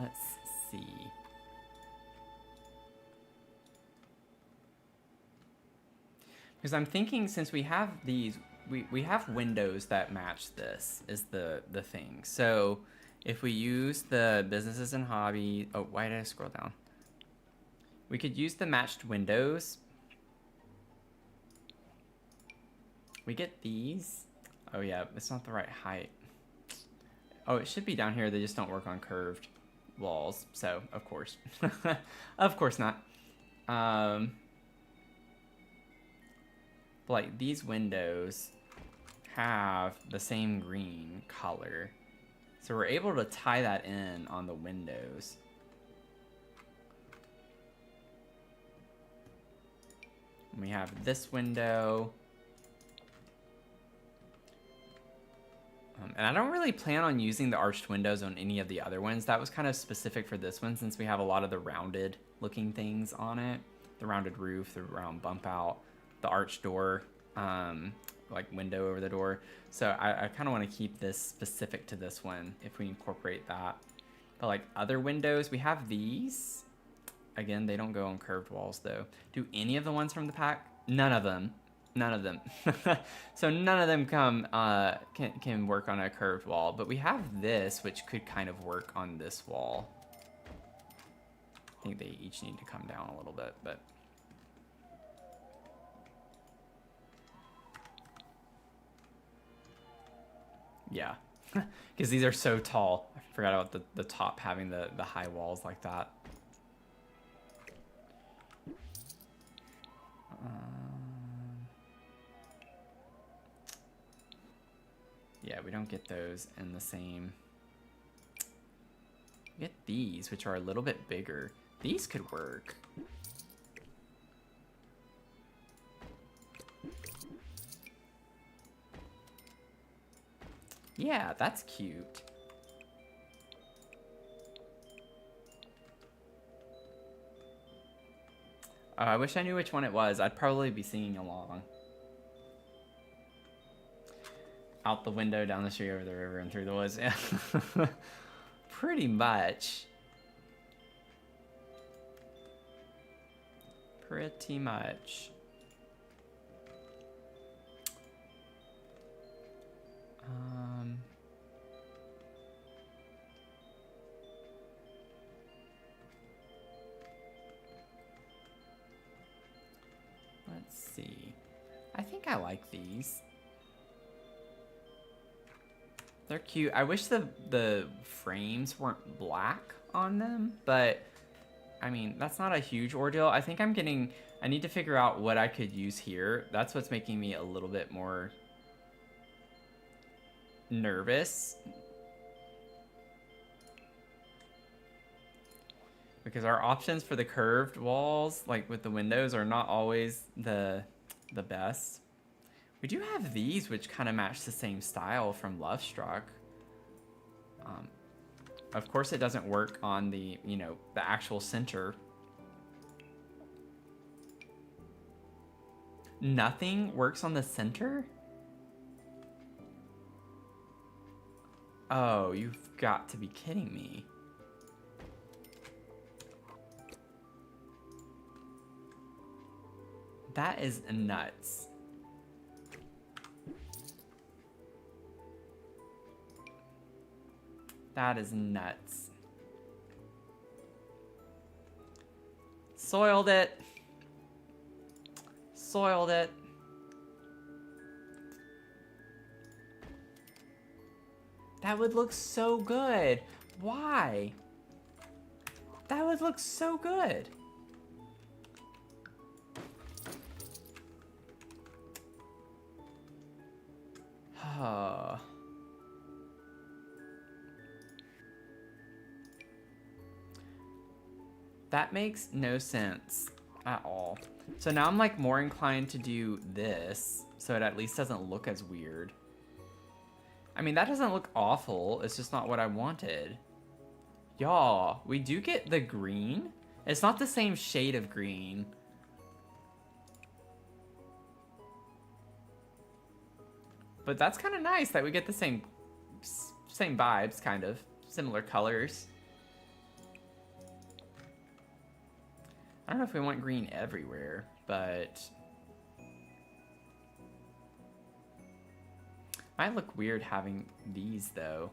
Let's see. Because I'm thinking, since we have these, we have windows that match this, is the thing. So if we use the businesses and hobby, oh, why did I scroll down? We could use the matched windows. We get these. Oh yeah, it's not the right height. Oh, it should be down here. They just don't work on curved walls. So, of course. Of course not. But like, these windows have the same green color. So we're able to tie that in on the windows. And we have this window. And I don't really plan on using the arched windows on any of the other ones. That was kind of specific for this one, since we have a lot of the rounded looking things on it. The rounded roof, the round bump out, the arched door, like window over the door. So I kind of want to keep this specific to this one if we incorporate that. But like other windows, we have these. Again, they don't go on curved walls though. Do any of the ones from the pack? None of them. None of them. So none of them can work on a curved wall, but we have this, which could kind of work on this wall. I think they each need to come down a little bit, but yeah, because these are so tall. I forgot about the top having the high walls like that. Yeah, we don't get those in the same. We get these, which are a little bit bigger. These could work. Yeah, that's cute. I wish I knew which one it was. I'd probably be singing along. Out the window, down the street, over the river, and through the woods. Yeah. Pretty much. Pretty much. Let's see. I think I like these. They're cute. I wish the frames weren't black on them, but I mean, that's not a huge ordeal. I think I need to figure out what I could use here. That's what's making me a little bit more nervous. Because our options for the curved walls, like with the windows, are not always the best. We do have these, which kind of match the same style from Love Struck. Of course, it doesn't work on the, the actual center. Nothing works on the center? Oh, you've got to be kidding me. That is nuts. That is nuts. Soiled it. Soiled it. That would look so good. Why? That would look so good. That makes no sense at all. So now I'm like more inclined to do this so it at least doesn't look as weird. I mean, that doesn't look awful. It's just not what I wanted. Y'all, we do get the green. It's not the same shade of green. But that's kind of nice that we get the same vibes, kind of. Similar colors. I don't know if we want green everywhere, but... Might look weird having these, though.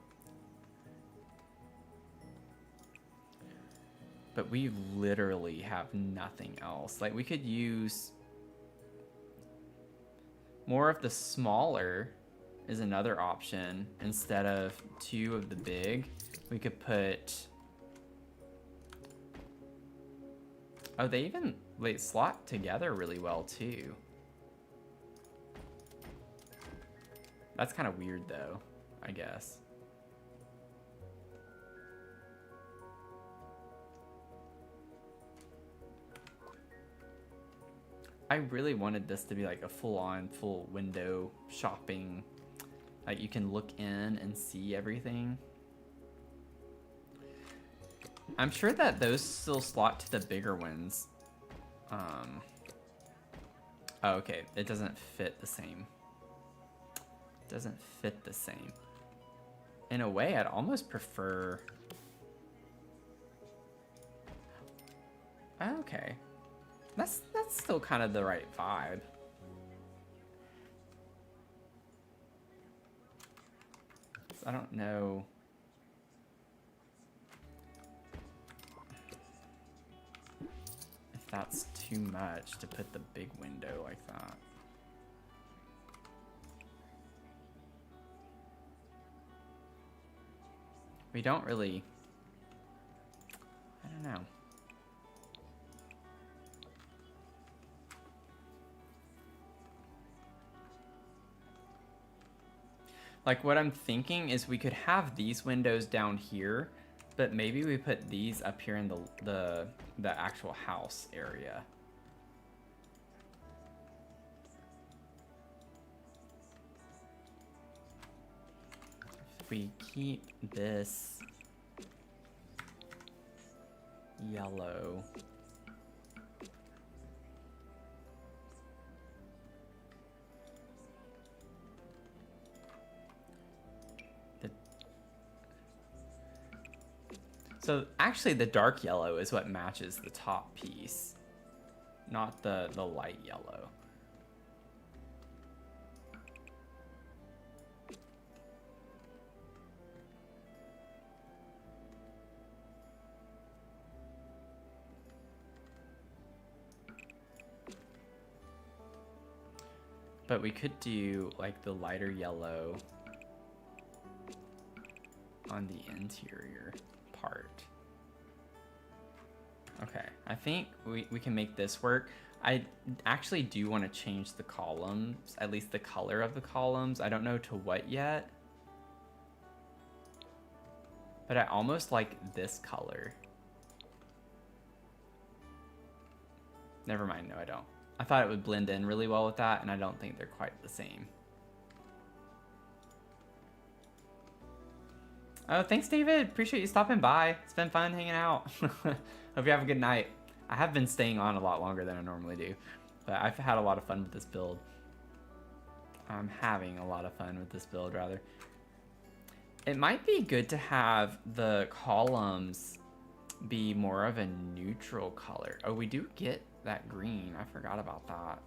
But we literally have nothing else. Like, we could use... More of the smaller is another option. Instead of 2 of the big, we could put... Oh, they even slot together really well, too. That's kind of weird, though, I guess. I really wanted this to be like a full-on, full window shopping. Like, you can look in and see everything. I'm sure that those still slot to the bigger ones. Oh, okay. It doesn't fit the same. It doesn't fit the same. In a way, I'd almost prefer... Okay. That's still kind of the right vibe. I don't know... That's too much to put the big window like that. We don't really... I don't know. Like, what I'm thinking is we could have these windows down here, but maybe we put these up here in the actual house area. If we keep this yellow. So actually the dark yellow is what matches the top piece, not the light yellow. But we could do like the lighter yellow on the interior part. Okay, I think we can make this work. I actually do want to change the columns, at least the color of the columns. I don't know to what yet. But I almost like this color. Never mind, no I don't. I thought it would blend in really well with that, and I don't think they're quite the same. Oh, thanks, David. Appreciate you stopping by. It's been fun hanging out. Hope you have a good night. I have been staying on a lot longer than I normally do, but I've had a lot of fun with this build. I'm having a lot of fun with this build, rather. It might be good to have the columns be more of a neutral color. Oh, we do get that green. I forgot about that.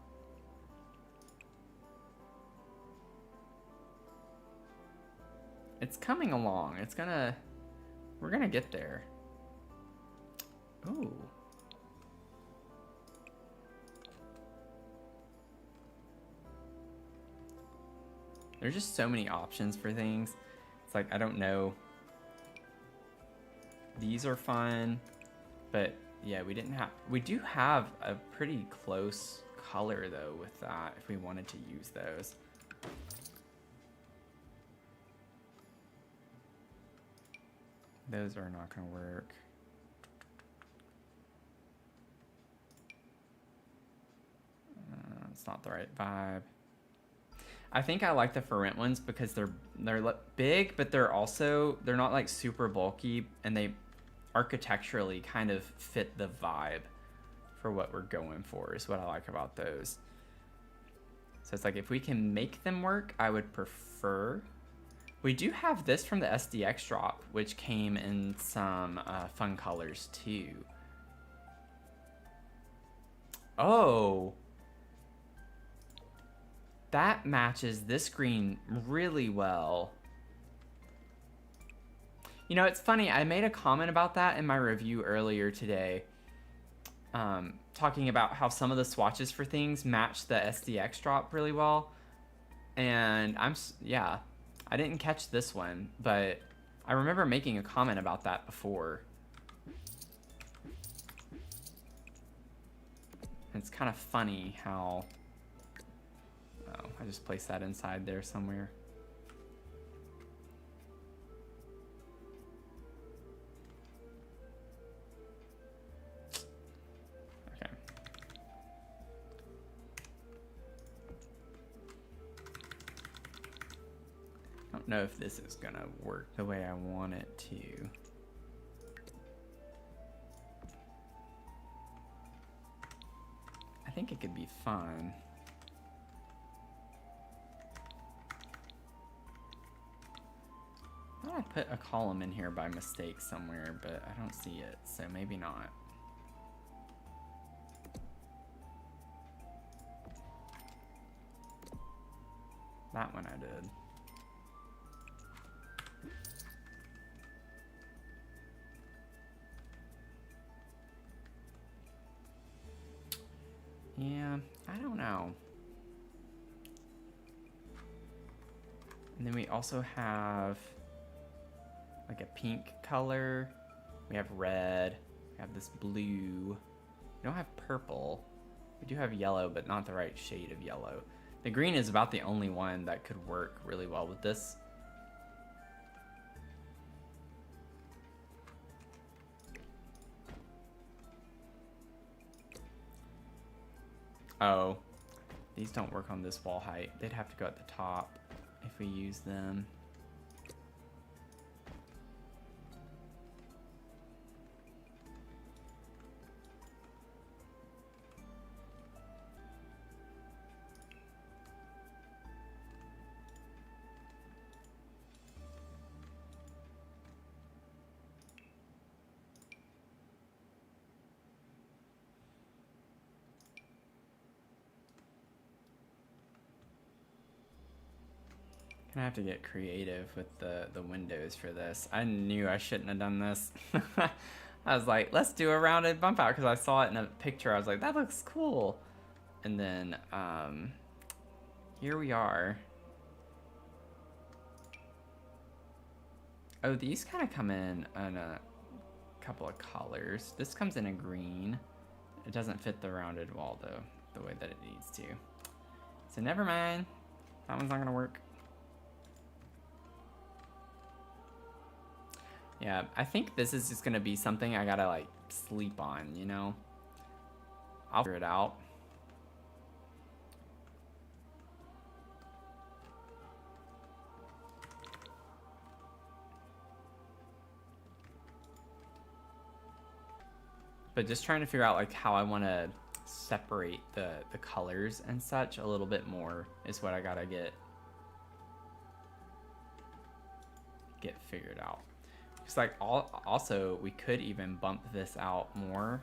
It's coming along. It's gonna We're gonna get there. Ooh. There's just so many options for things. It's like, I don't know. These are fun, but yeah, we do have a pretty close color though with that if we wanted to use those. Those are not gonna work. It's not the right vibe. I think I like the for rent ones because they're big, but they're not like super bulky, and they architecturally kind of fit the vibe for what we're going for is what I like about those. So it's like if we can make them work, I would prefer. We do have this from the SDX drop, which came in some fun colors too. Oh, that matches this green really well. You know, it's funny, I made a comment about that in my review earlier today, talking about how some of the swatches for things match the SDX drop really well. And yeah, I didn't catch this one, but I remember making a comment about that before. It's kind of funny how, oh, I just placed that inside there somewhere. Okay. I don't know if this is gonna work the way I want it to. I think it could be fun. I thought I put a column in here by mistake somewhere, but I don't see it, so maybe not. That one I did. Yeah, I don't know. And then we also have like a pink color. We have red. We have this blue. We don't have purple. We do have yellow, but not the right shade of yellow. The green is about the only one that could work really well with this. Oh, these don't work on this wall height. They'd have to go at the top if we use them. I have to get creative with the windows for this. I knew I shouldn't have done this. I was like, let's do a rounded bump out because I saw it in a picture. I was like, that looks cool. And then here we are. Oh, these kind of come in a couple of colors. This comes in a green. It doesn't fit the rounded wall though, the way that it needs to. So never mind. That one's not gonna work. Yeah, I think this is just gonna be something I gotta like sleep on, you know? I'll figure it out. But just trying to figure out like how I wanna separate the colors and such a little bit more is what I gotta get figured out. It's like also we could even bump this out more.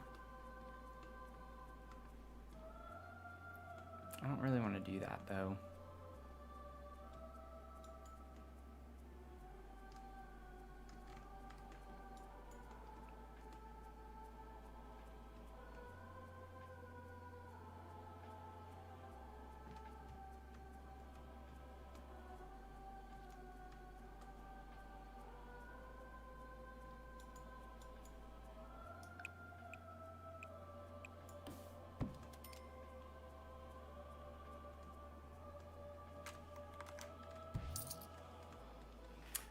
I don't really want to do that though.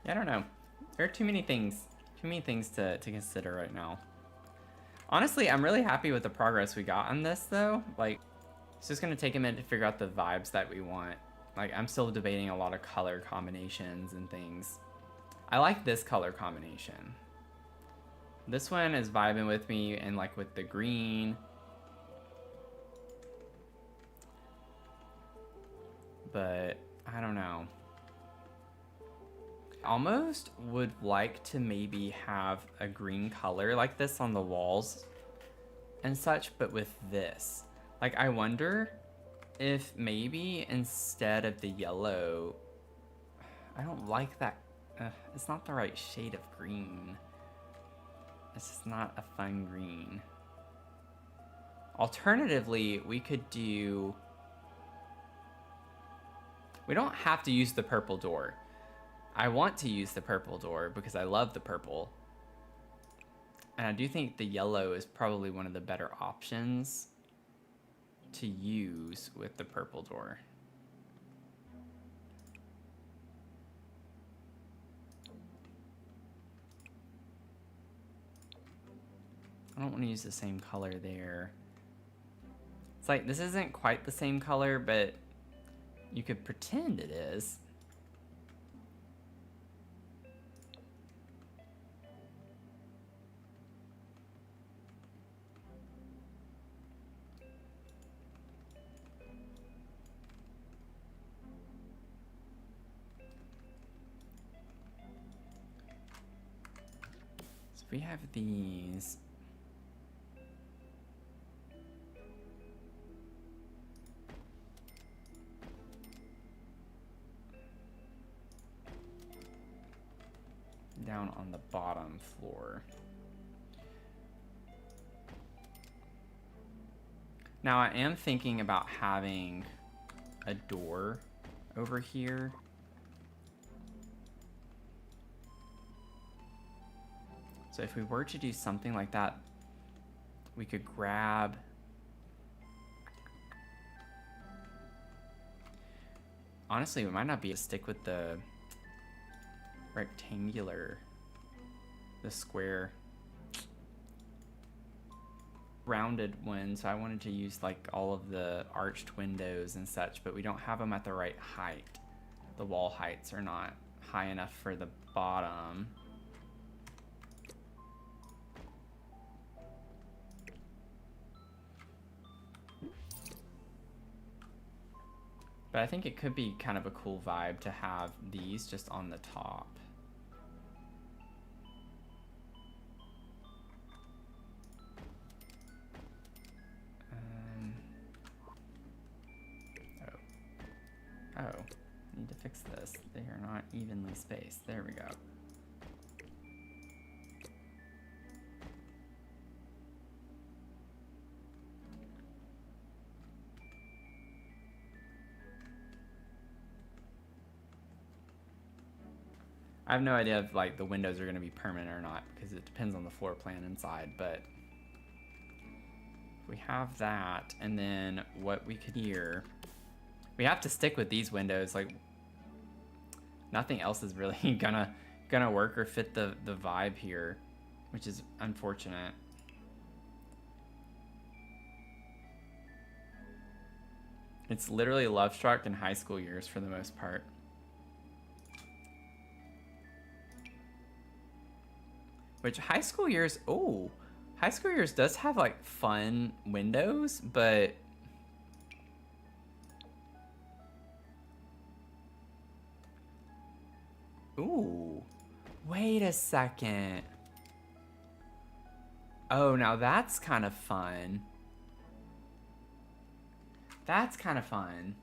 Yeah, I don't know. There are too many things to consider right now. Honestly, I'm really happy with the progress we got on this, though. Like, it's just gonna take a minute to figure out the vibes that we want. Like, I'm still debating a lot of color combinations and things. I like this color combination. This one is vibing with me, and like with the green. But I don't know. Almost would like to maybe have a green color like this on the walls and such, but with this. Like, I wonder if maybe instead of the yellow, I don't like that. It's not the right shade of green. It's just not a fun green. Alternatively, we could do... We don't have to use the purple door. I want to use the purple door because I love the purple. And I do think the yellow is probably one of the better options to use with the purple door. I don't want to use the same color there. It's like, this isn't quite the same color, but you could pretend it is. So we have these. Down on the bottom floor. Now I am thinking about having a door over here. So if we were to do something like that, we could grab... Honestly, we might not be able to stick with the rectangular, the square rounded one, so I wanted to use like all of the arched windows and such, but we don't have them at the right height. The wall heights are not high enough for the bottom. But I think it could be kind of a cool vibe to have these just on the top. Oh, I need to fix this. They are not evenly spaced. There we go. I have no idea if like the windows are going to be permanent or not because it depends on the floor plan inside, but we have that, and then what we could here, we have to stick with these windows. Like, nothing else is really gonna work or fit the vibe here, which is unfortunate. It's literally Love Struck in high school years for the most part. Which high school years, oh, high school years does have like fun windows, but ooh, wait a second. Oh, now that's kind of fun. That's kind of fun.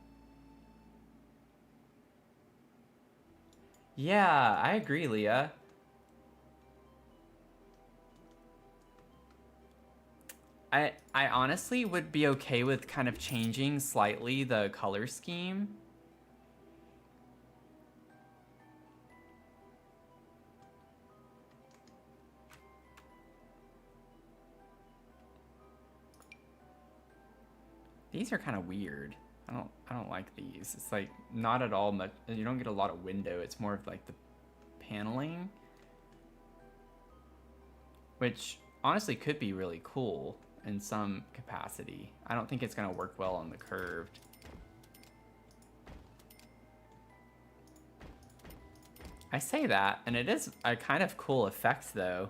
Yeah, I agree, Leah. I honestly would be okay with kind of changing slightly the color scheme. These are kind of weird. I don't like these. It's like not at all much. You don't get a lot of window. It's more of like the paneling, which honestly could be really cool in some capacity. I don't think it's going to work well on the curved. I say that, and it is a kind of cool effect, though.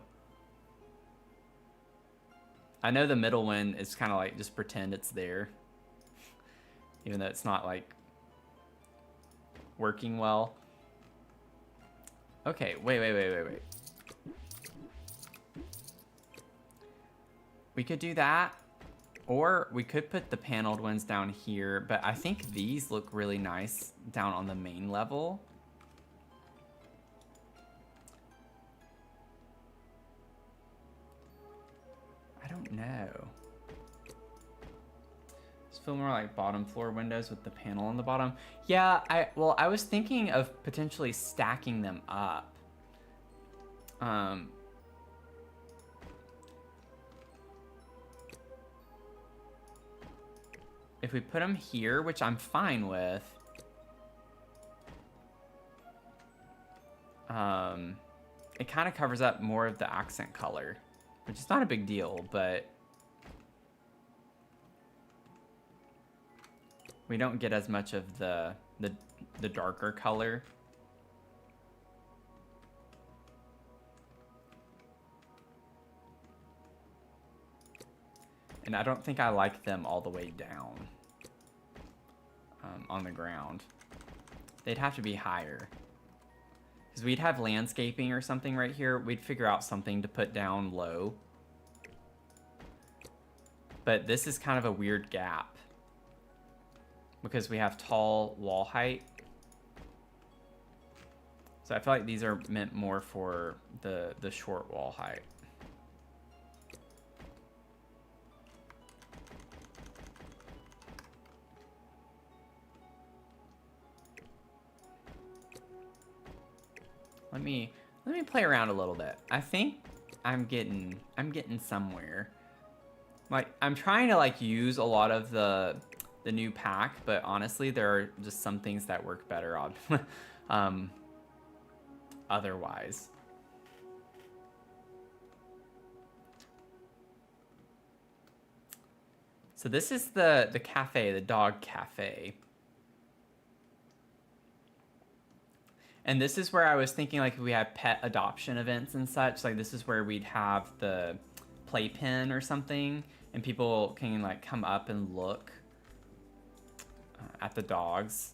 I know the middle one is kind of like just pretend it's there, even though it's not like working well. Okay, wait. We could do that, or we could put the paneled ones down here, but I think these look really nice down on the main level. I don't know. Just feel more like bottom floor windows with the panel on the bottom. Yeah, I was thinking of potentially stacking them up. If we put them here, which I'm fine with, it kind of covers up more of the accent color, which is not a big deal, but we don't get as much of the darker color. And I don't think I like them all the way down on the ground. They'd have to be higher. Because we'd have landscaping or something right here. We'd figure out something to put down low. But this is kind of a weird gap. Because we have tall wall height. So I feel like these are meant more for the short wall height. Let me play around a little bit. I think I'm getting somewhere. Like, I'm trying to like use a lot of the new pack, but honestly there are just some things that work better on otherwise. So this is the cafe, the dog cafe. And this is where I was thinking, like, if we had pet adoption events and such, like, this is where we'd have the playpen or something, and people can, like, come up and look at the dogs.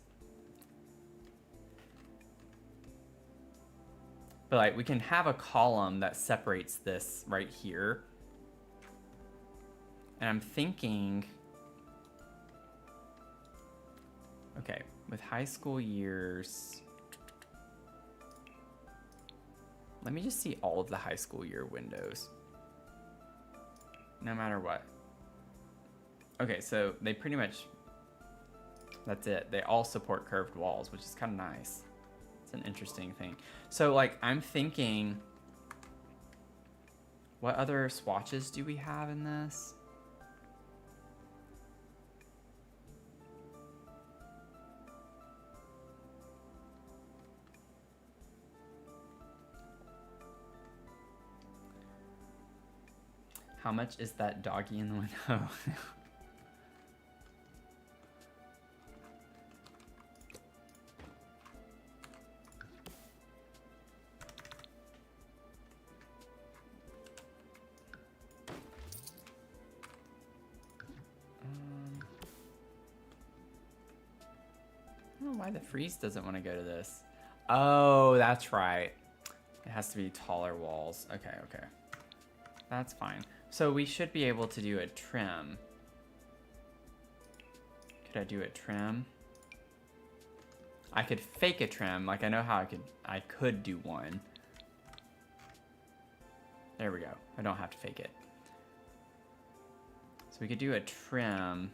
But, like, we can have a column that separates this right here. And I'm thinking, okay, with high school years... Let me just see all of the high school year windows. No matter what. Okay, so they pretty much... That's it. They all support curved walls, which is kind of nice. It's an interesting thing. So, like, I'm thinking... What other swatches do we have in this? How much is that doggy in the window? I don't know why the freeze doesn't want to go to this. Oh, that's right. It has to be taller walls. Okay, okay. That's fine. So we should be able to do a trim. Could I do a trim? I could fake a trim. Like, I know how I could do one. There we go. I don't have to fake it. So we could do a trim.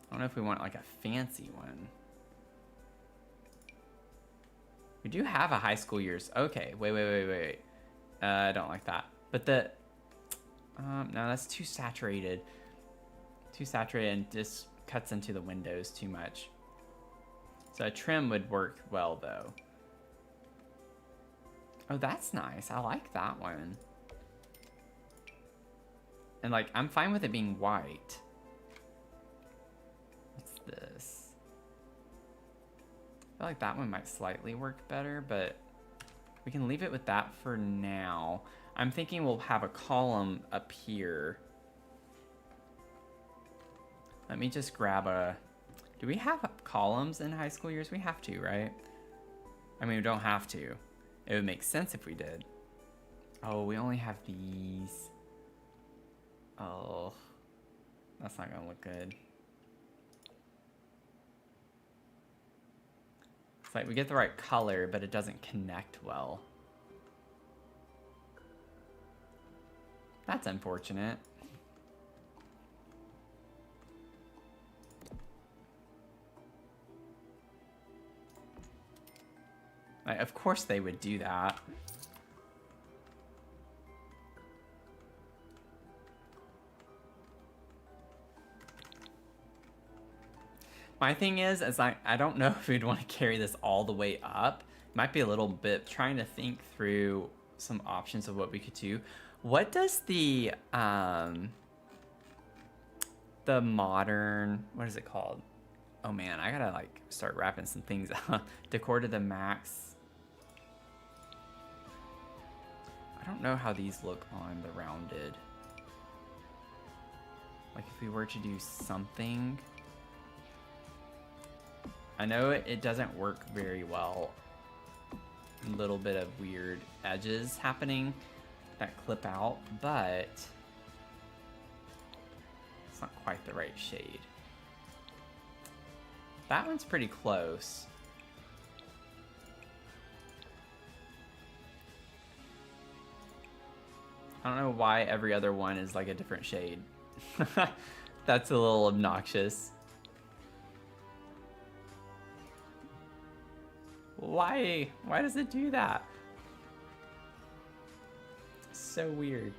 I don't know if we want like a fancy one. We do have a high school years. Okay, wait. I don't like that. But the, no, that's too saturated. Too saturated and just cuts into the windows too much. So a trim would work well though. Oh, that's nice. I like that one. And like, I'm fine with it being white. What's this? I feel like that one might slightly work better, but we can leave it with that for now. I'm thinking we'll have a column up here. Let me just grab a... Do we have columns in high school years? We have to, right? I mean, we don't have to. It would make sense if we did. Oh, we only have these. Oh, that's not gonna look good. It's like we get the right color, but it doesn't connect well. That's unfortunate. Like, of course they would do that. My thing is I don't know if we'd want to carry this all the way up. Might be a little bit trying to think through some options of what we could do. What does the modern, what is it called? Oh man, I gotta like start wrapping some things up. Decor to the max. I don't know how these look on the rounded. Like if we were to do something. I know it doesn't work very well. A little bit of weird edges happening that clip out, but it's not quite the right shade. That one's pretty close. I don't know why every other one is like a different shade. That's a little obnoxious. Why? Why does it do that? So weird.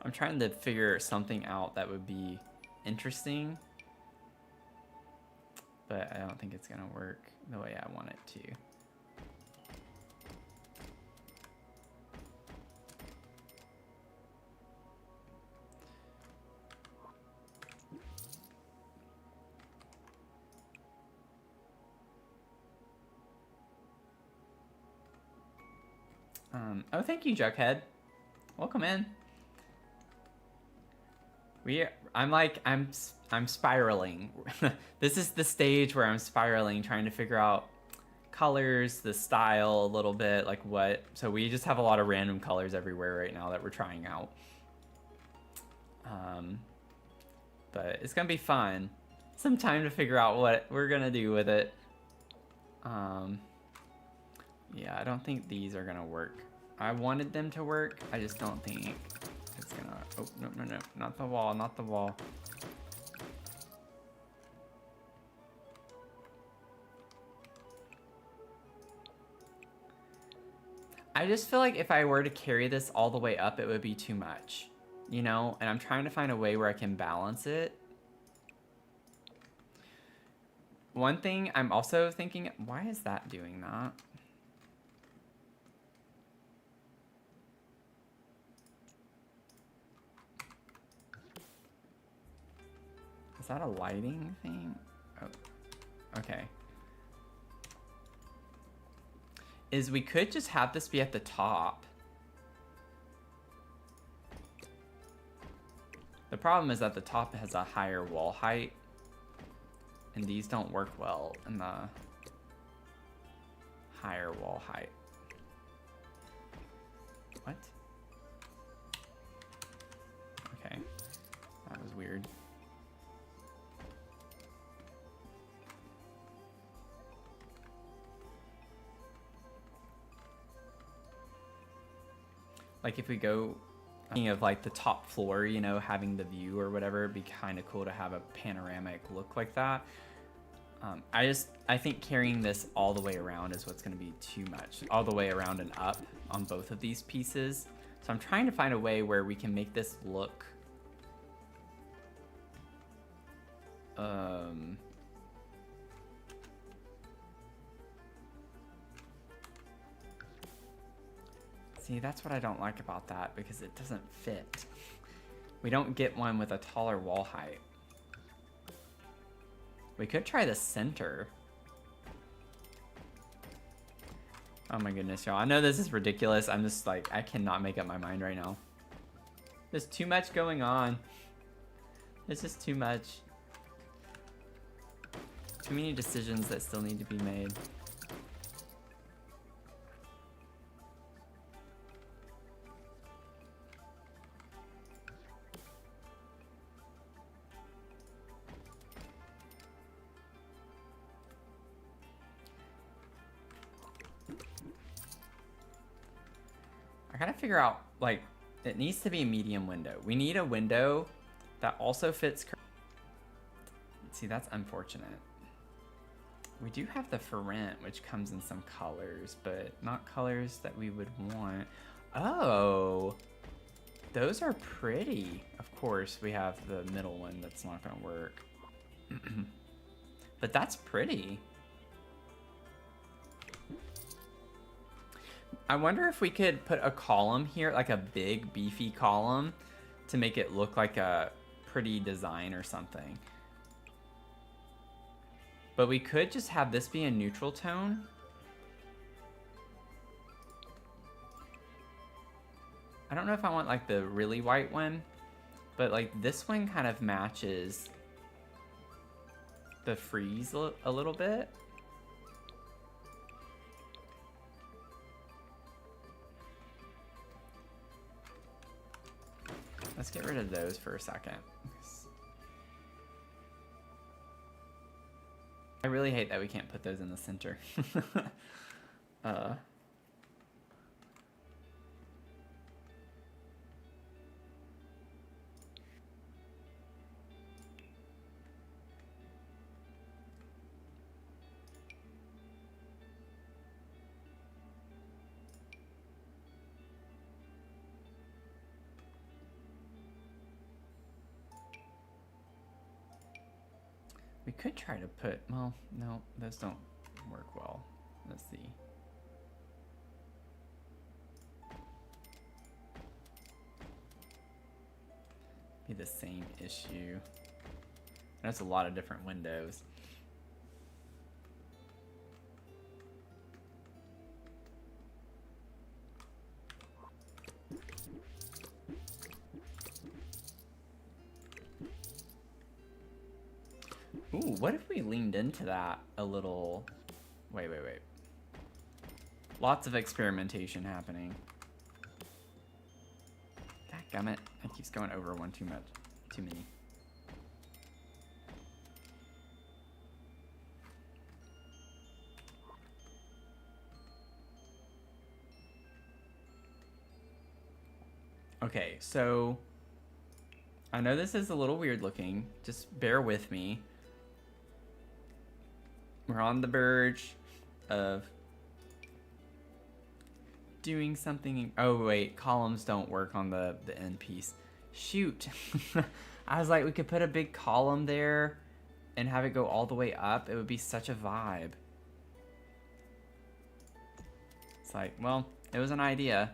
I'm trying to figure something out that would be interesting, but I don't think it's gonna work the way I want it to. Oh, thank you, Jughead. Welcome in. I'm spiraling. This is the stage where I'm spiraling, trying to figure out colors, the style a little bit, like what. So we just have a lot of random colors everywhere right now that we're trying out. But it's gonna be fun. Some time to figure out what we're gonna do with it. Yeah, I don't think these are gonna work. I wanted them to work. I just don't think it's gonna. Oh, no, no, no. Not the wall, not the wall. I just feel like if I were to carry this all the way up, it would be too much, you know? And I'm trying to find a way where I can balance it. One thing I'm also thinking, why is that doing that? Is that a lighting thing? Oh, okay. Is we could just have this be at the top. The problem is that the top has a higher wall height, and these don't work well in the higher wall height. What? Okay, that was weird. Like if we go, thinking of like the top floor, you know, having the view or whatever, it'd be kind of cool to have a panoramic look like that. I think carrying this all the way around is what's going to be too much. All the way around and up on both of these pieces. So I'm trying to find a way where we can make this look See, that's what I don't like about that, because it doesn't fit. We don't get one with a taller wall height. We could try the center. Oh my goodness, y'all. I know this is ridiculous. I'm just like, I cannot make up my mind right now. There's too much going on. It's just too much. Too many decisions that still need to be made. I gotta figure out, like, it needs to be a medium window. We need a window that also fits. See, that's unfortunate. We do have the for rent, which comes in some colors, but not colors that we would want. Oh, those are pretty. Of course, we have the middle one that's not gonna work. But that's pretty. I wonder if we could put a column here, like a big beefy column, to make it look like a pretty design or something. But we could just have this be a neutral tone. I don't know if I want like the really white one, but like this one kind of matches the frieze a little bit. Let's get rid of those for a second. I really hate that we can't put those in the center. We could try to put, well, no, those don't work well. Let's see. Be the same issue. That's a lot of different windows. Ooh, what if we leaned into that a little? Wait. Lots of experimentation happening. Dadgummit, it keeps going over one too much. Too many. Okay, so I know this is a little weird looking. Just bear with me. We're on the verge of doing something. Oh wait, columns don't work on the end piece. Shoot. I was like, we could put a big column there and have it go all the way up. It would be such a vibe. It's like, well, it was an idea.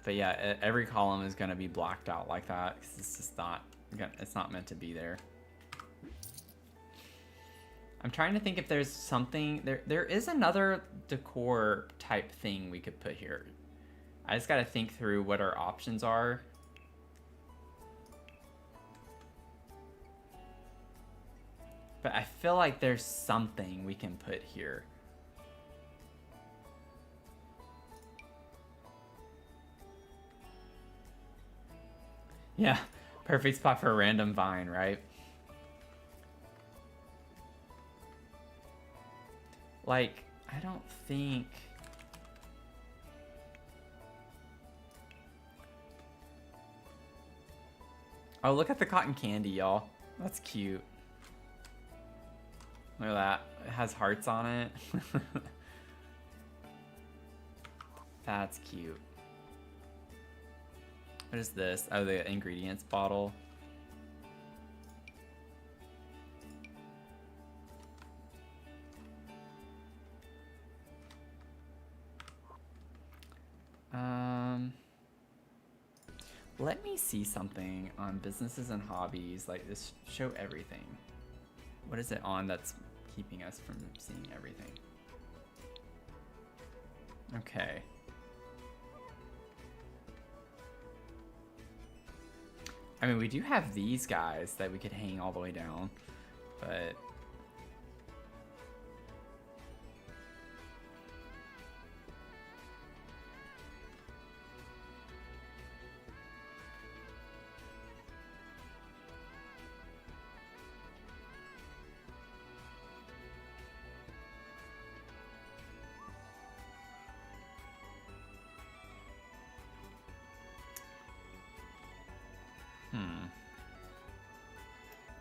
But yeah, every column is gonna be blacked out like that because it's just not, it's not meant to be there. I'm trying to think if there's something, there is another decor type thing we could put here. I just gotta think through what our options are. But I feel like there's something we can put here. Yeah, perfect spot for a random vine, right? Like, I don't think... Oh, look at the cotton candy, y'all. That's cute. Look at that. It has hearts on it. That's cute. What is this? Oh, the ingredients bottle. Let me see something on businesses and hobbies. Like this, show everything. What is it on that's keeping us from seeing everything? Okay. I mean, we do have these guys that we could hang all the way down, but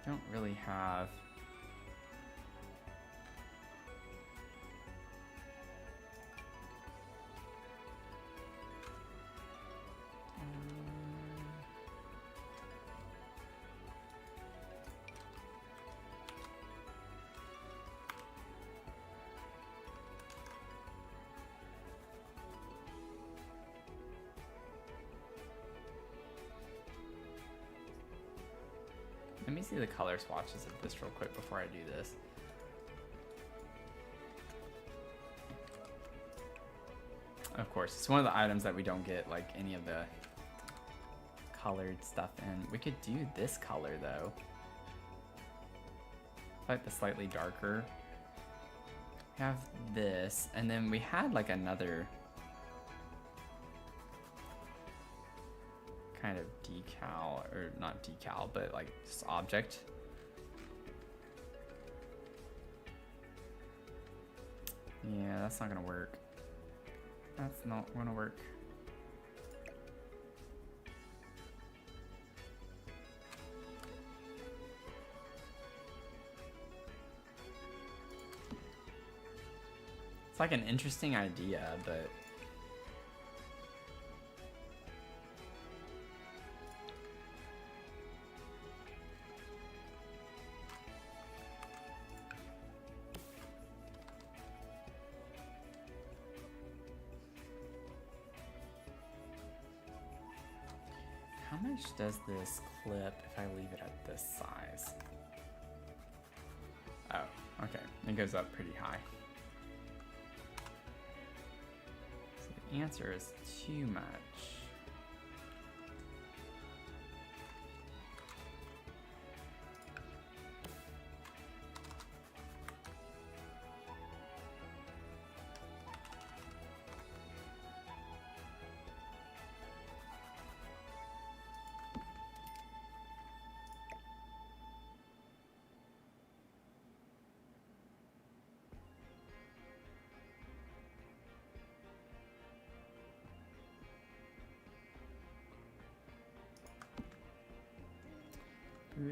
don't really have. Let me see the color swatches of this real quick before I do this. Of course, it's one of the items that we don't get like any of the colored stuff in. We could do this color though. Like the slightly darker. We have this, and then we had like another kind of decal, or not decal, but like just object. Yeah, that's not gonna work. That's not gonna work. It's like an interesting idea, but how much does this clip if I leave it at this size? Oh, okay. It goes up pretty high. So the answer is too much. I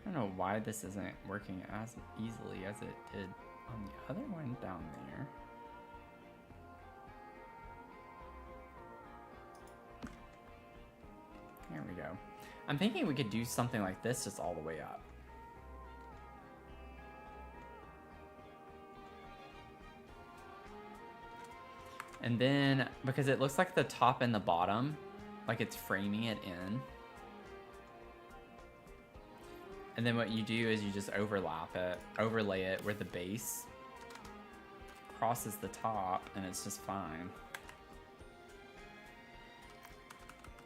don't know why this isn't working as easily as it did on the other one down there. There we go. I'm thinking we could do something like this just all the way up. And then, because it looks like the top and the bottom, like it's framing it in. And then what you do is you just overlay it where the base crosses the top, and it's just fine.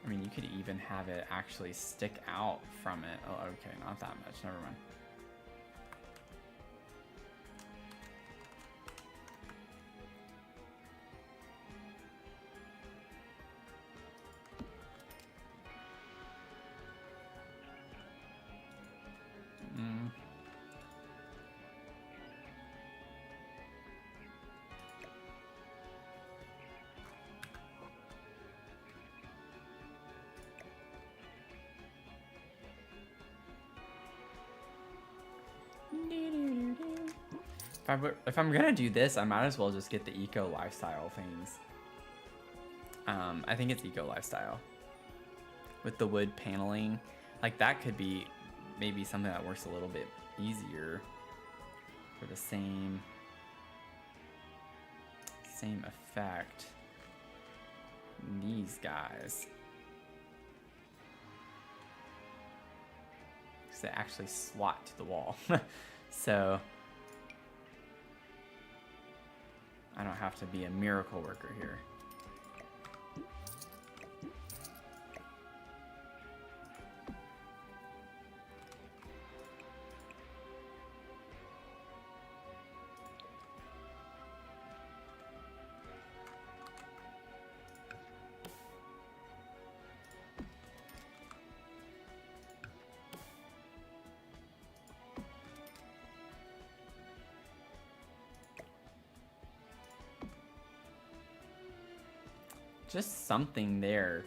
I mean, you could even have it actually stick out from it. Oh, okay, not that much, never mind. If I'm gonna do this, I might as well just get the eco lifestyle things. I think it's eco lifestyle with the wood paneling. Like that could be maybe something that works a little bit easier for the same same effect. These guys. Because they actually slot to the wall. So I don't have to be a miracle worker here. Just something there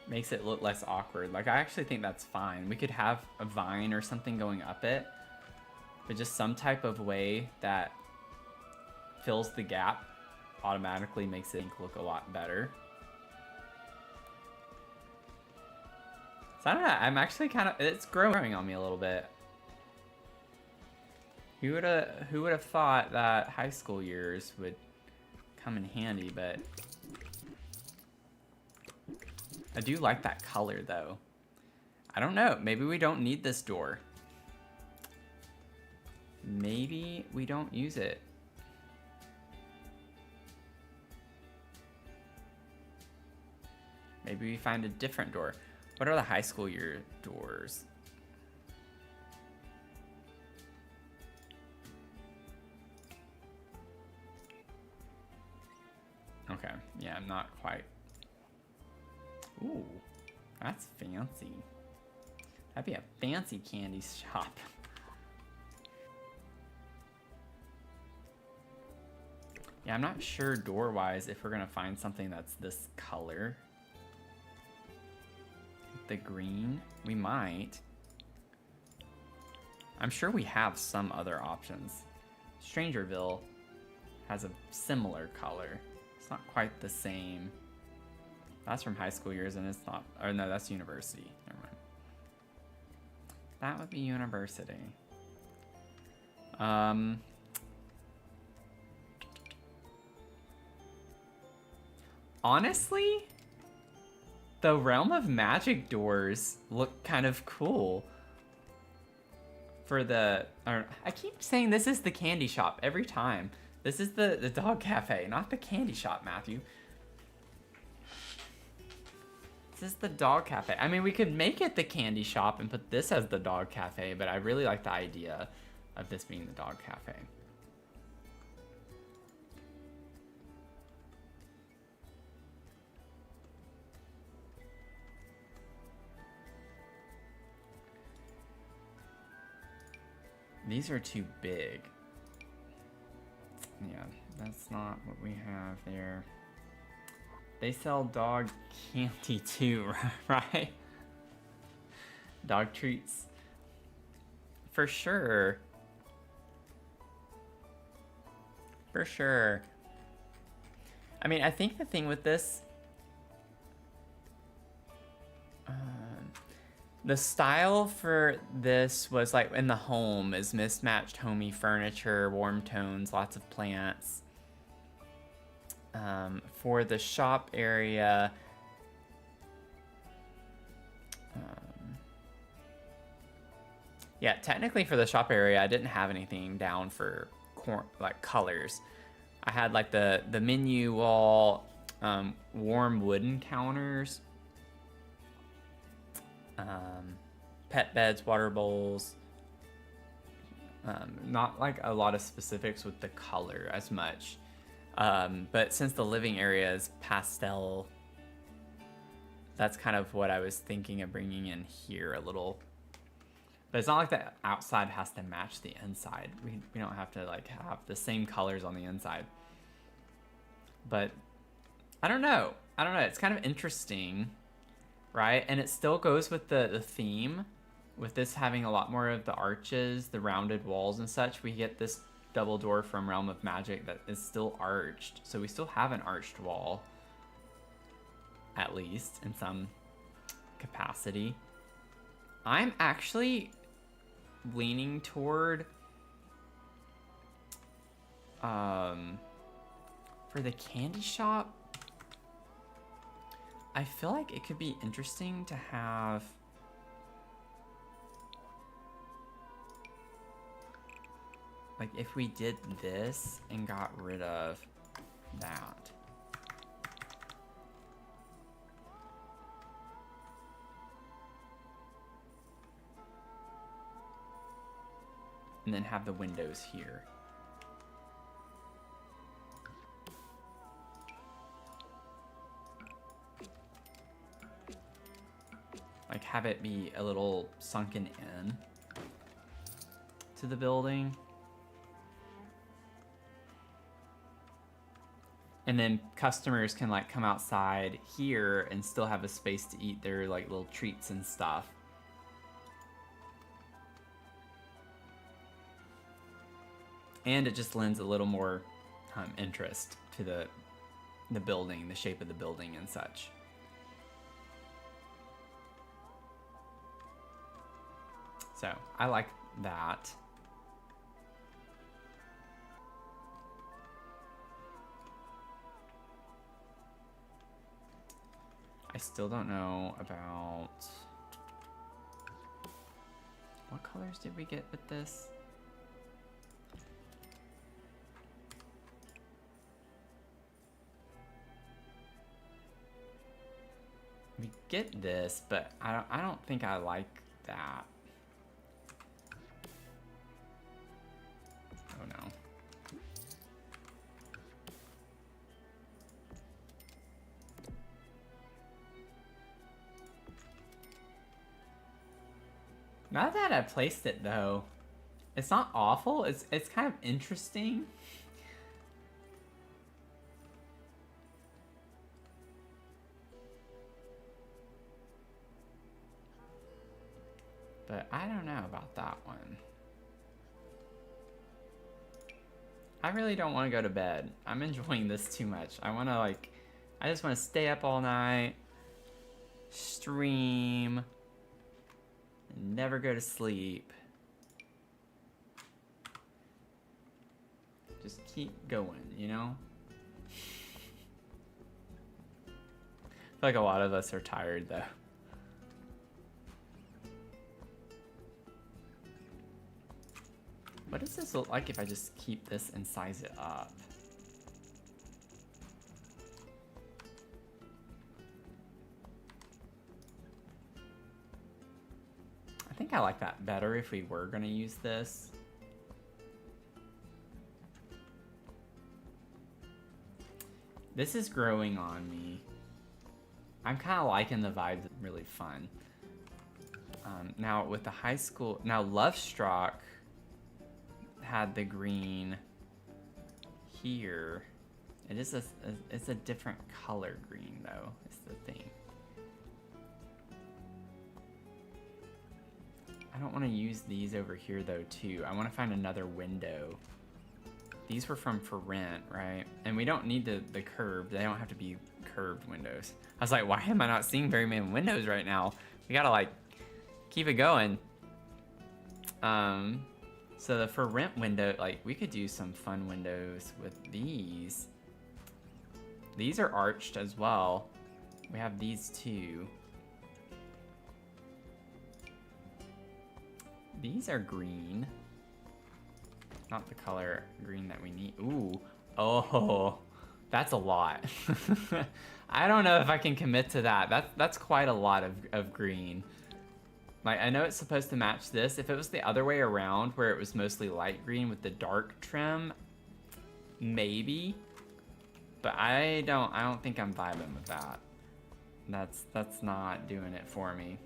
makes it look less awkward. Like, I actually think that's fine. We could have a vine or something going up it, but just some type of way that fills the gap automatically makes it look a lot better. So I don't know, I'm actually kind of, it's growing on me a little bit. Who would have thought that high school years would come in handy, but I do like that color though. I don't know, maybe we don't need this door. Maybe we don't use it. Maybe we find a different door. What are the high school year doors? Okay, yeah, I'm not quite. Ooh, that's fancy. That'd be a fancy candy shop. Yeah, I'm not sure door-wise if we're gonna find something that's this color. The green, we might. I'm sure we have some other options. Strangerville has a similar color. It's not quite the same. That's from high school years and it's not, or no, that's university. Never mind. That would be university. Honestly, the Realm of Magic doors look kind of cool. For the, I keep saying this is the candy shop every time. This is the dog cafe, not the candy shop, Matthew. This is the dog cafe. I mean, we could make it the candy shop and put this as the dog cafe, but I really like the idea of this being the dog cafe. These are too big. Yeah, that's not what we have there. They sell dog candy too, right? Dog treats. For sure. For sure. I mean, I think the thing with this, the style for this was like in the home is mismatched homey furniture, warm tones, lots of plants. For the shop area, yeah, technically for the shop area, I didn't have anything down for like colors. I had like the menu wall, warm wooden counters, pet beds, water bowls. Not like a lot of specifics with the color as much. But since the living area is pastel, that's kind of what I was thinking of bringing in here a little. But it's not like the outside has to match the inside. We don't have to like have the same colors on the inside. But I don't know. It's kind of interesting, right? And it still goes with the theme. With this having a lot more of the arches, the rounded walls and such, we get this double door from Realm of Magic that is still arched. So we still have an arched wall, at least in some capacity. I'm actually leaning toward for For the candy shop, I feel like it could be interesting to have like if we did this and got rid of that. And then have the windows here. Like have it be a little sunken in to the building. And then customers can like come outside here and still have a space to eat their like little treats and stuff. And it just lends a little more interest to the building, the shape of the building and such. So I like that. I still don't know about what colors did we get with this? We get this, but I don't think I like that. Oh no. Now that I placed it though, it's not awful. It's kind of interesting. But I don't know about that one. I really don't want to go to bed. I'm enjoying this too much. I just want to stay up all night, stream, and never go to sleep. Just keep going, you know? I feel like a lot of us are tired though. What does this look like if I just keep this and size it up? I think I like that better if we were gonna use this. This is growing on me. I'm kind of liking the vibe. It's really fun. Now with the high school, now Lovestruck had the green here. It's a different color green though, is the thing. I don't want to use these over here though too. I want to find another window. These were from For Rent, right? And we don't need the curved. They don't have to be curved windows. I was like, why am I not seeing very many windows right now? We gotta like keep it going. So the For Rent window, like we could do some fun windows with these. These are arched as well. We have these two. These are green. Not the color green that we need. Ooh, oh, that's a lot. I don't know if I can commit to that. That's quite a lot of green. Like, I know it's supposed to match this. If it was the other way around, where it was mostly light green with the dark trim, maybe. But I don't think I'm vibing with that. That's not doing it for me.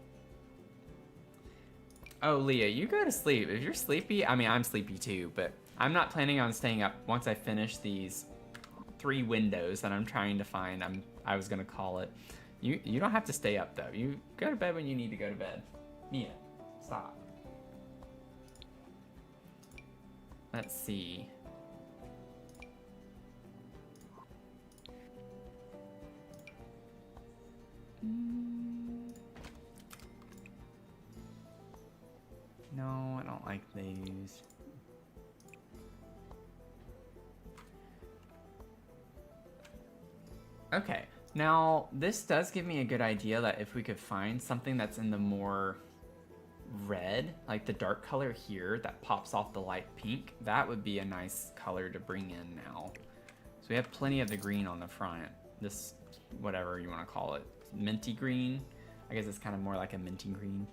Oh, Leah, you go to sleep. If you're sleepy, I mean, I'm sleepy too, but I'm not planning on staying up once I finish these 3 windows that I'm trying to find. I was gonna call it. You don't have to stay up though. You go to bed when you need to go to bed. Mia, stop. Let's see. No, I don't like these. Okay, now this does give me a good idea that if we could find something that's in the more red, like the dark color here that pops off the light pink, that would be a nice color to bring in now. So we have plenty of the green on the front. This, whatever you want to call it, minty green. I guess it's kind of more like a minty green.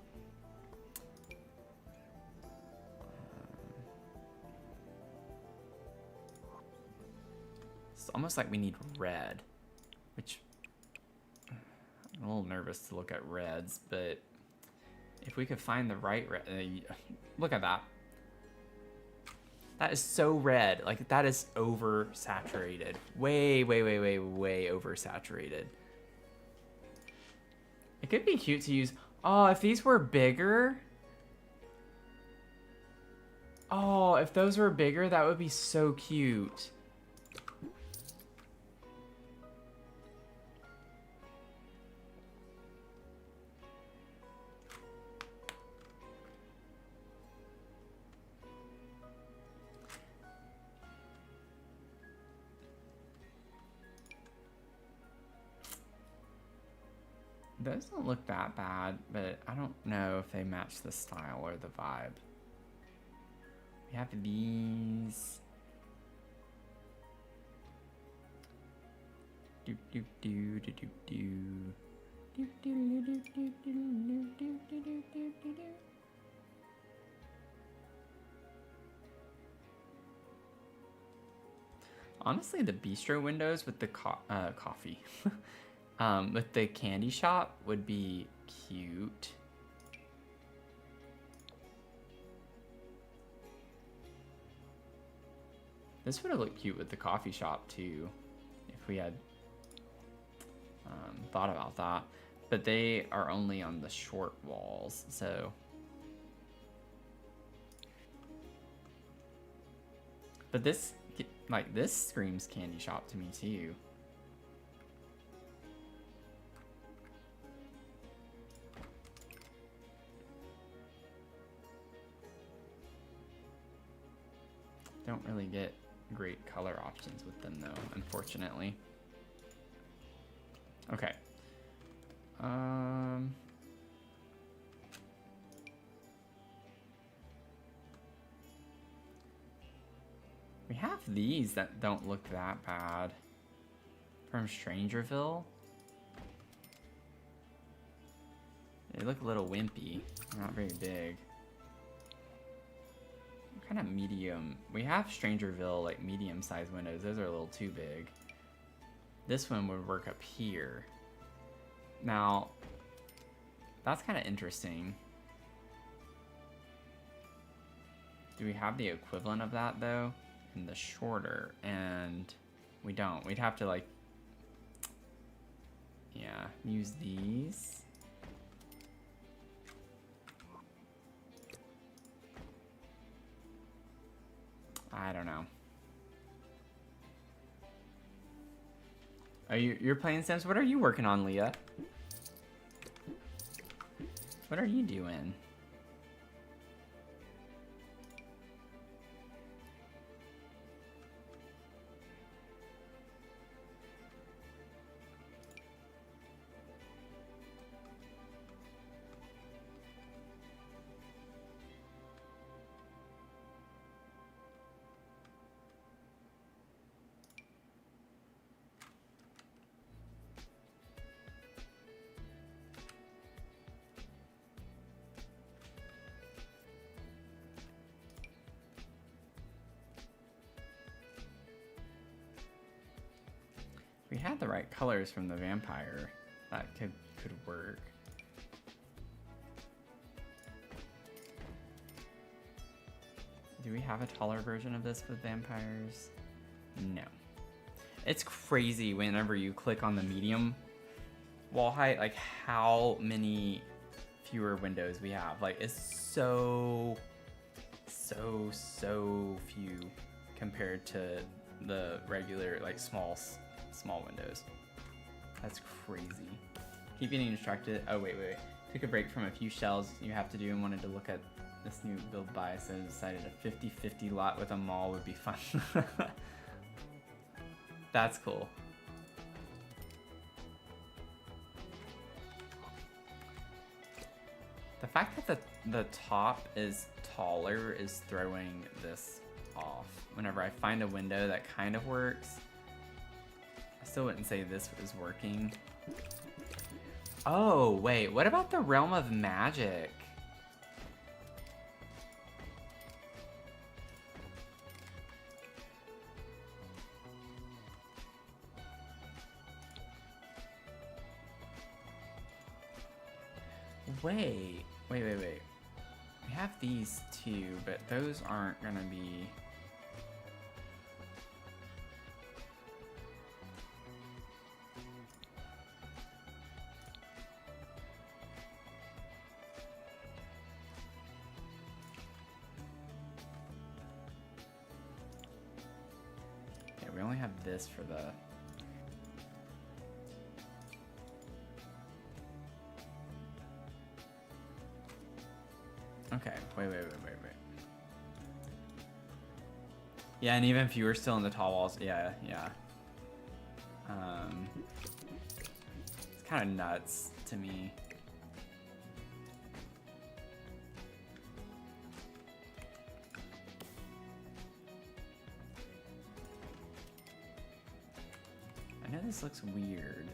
It's almost like we need red, which I'm a little nervous to look at reds, but if we could find the right red, look at that. That is so red. Like, that is oversaturated. Way, way, way, way, way oversaturated. It could be cute to use. Oh, if these were bigger. Oh, if those were bigger, that would be so cute. Those don't look that bad, but I don't know if they match the style or the vibe. We have these. Do do do do do do. Do do do do do do do do do do do. Honestly, the bistro windows with the coffee. With the candy shop would be cute. This would have looked cute with the coffee shop too, if we had thought about that. But they are only on the short walls, so. But this, like, this screams candy shop to me too. Don't really get great color options with them though, unfortunately. Okay. We have these that don't look that bad. From Strangerville. They look a little wimpy, not very big. Kind of medium. We have Strangerville, like medium-sized windows. Those are a little too big. This one would work up here. Now, that's kind of interesting. Do we have the equivalent of that though? In the shorter, and we don't. We'd have to like, yeah, use these. I don't know. You're playing Sims? What are you working on, Leah? What are you doing? We had the right colors from the vampire. That could work. Do we have a taller version of this with vampires? No. It's crazy whenever you click on the medium wall height, like how many fewer windows we have. Like, it's so few compared to the regular, like, small windows. That's crazy. Keep getting distracted. Oh, wait. Took a break from a few shells you have to do and wanted to look at this new build buy, so decided a 50-50 lot with a mall would be fun. That's cool. fact that the top is taller is throwing this off. Whenever I find a window that kind of works, I still wouldn't say this is working. Oh, wait, what about the Realm of Magic? Wait. We have these two, but those aren't gonna be... Yeah, we only have this for the... Okay, wait. Yeah, and even fewer still in the tall walls. Yeah. It's kind of nuts to me. I know this looks weird.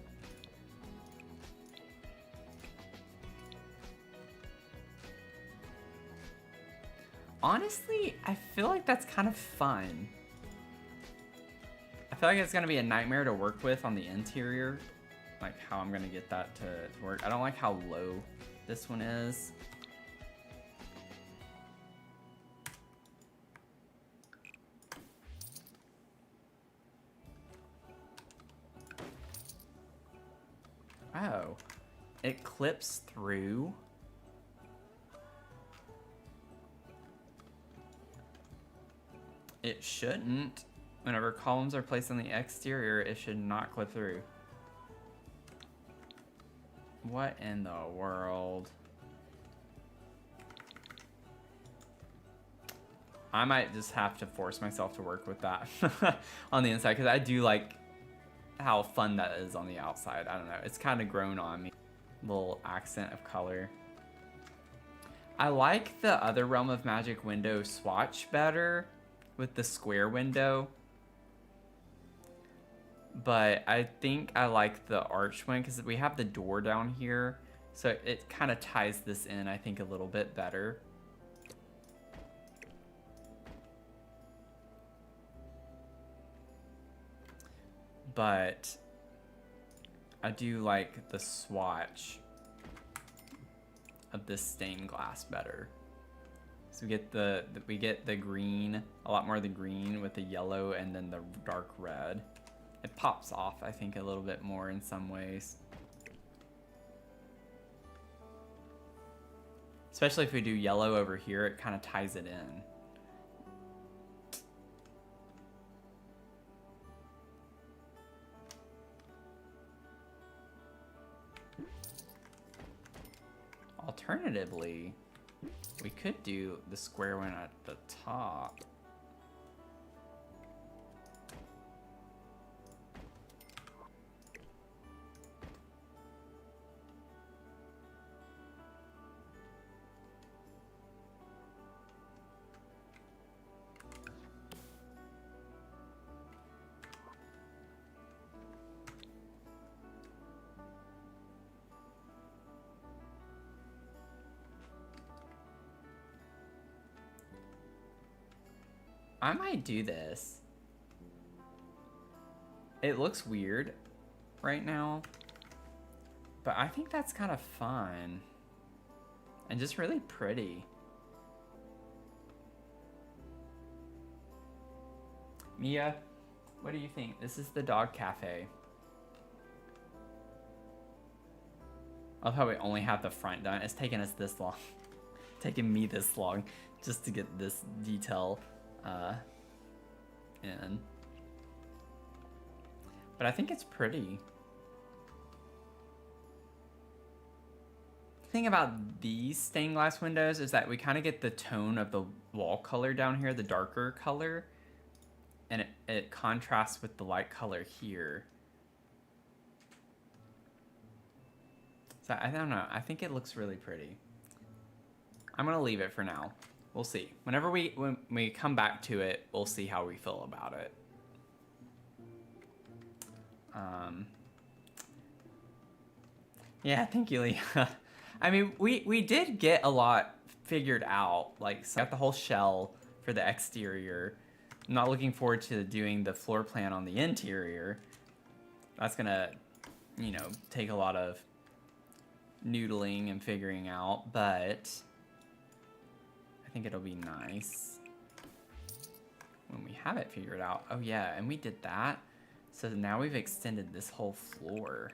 Honestly, I feel like that's kind of fun. I feel like it's gonna be a nightmare to work with on the interior. Like how I'm gonna get that to work. I don't like how low this one is. Oh, it clips through. It shouldn't. Whenever columns are placed on the exterior, it should not clip through. What in the world? I might just have to force myself to work with that on the inside, because I do like how fun that is on the outside. I don't know. It's kind of grown on me. Little accent of color. I like the other Realm of Magic window swatch better with the square window. But I think I like the arch one because we have the door down here. So it kind of ties this in, I think, a little bit better. But I do like the swatch of this stained glass better. So we get the green, a lot more of the green with the yellow and then the dark red. It pops off, I think, a little bit more in some ways. Especially if we do yellow over here, it kind of ties it in. Alternatively, we could do the square one at the top. I might do this. It looks weird right now, but I think that's kind of fun and just really pretty. Mia, what do you think? This is the dog cafe. I love how we only have the front done. It's taken us this long. Taking me this long just to get this detail in. But I think it's pretty. The thing about these stained glass windows is that we kind of get the tone of the wall color down here, the darker color, and it contrasts with the light color here. So I don't know, I think it looks really pretty. I'm gonna leave it for now. We'll see. When we come back to it, we'll see how we feel about it. Yeah, thank you, Leah. I mean, we did get a lot figured out. Like, so got the whole shell for the exterior. I'm not looking forward to doing the floor plan on the interior. That's gonna, you know, take a lot of noodling and figuring out, but I think it'll be nice when we have it figured out. Oh yeah, and we did that. So now we've extended this whole floor.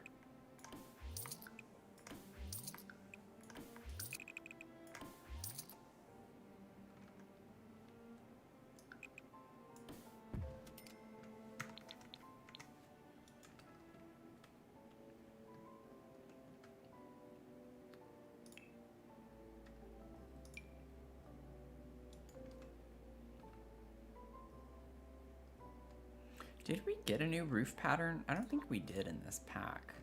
Did we get a new roof pattern? I don't think we did in this pack.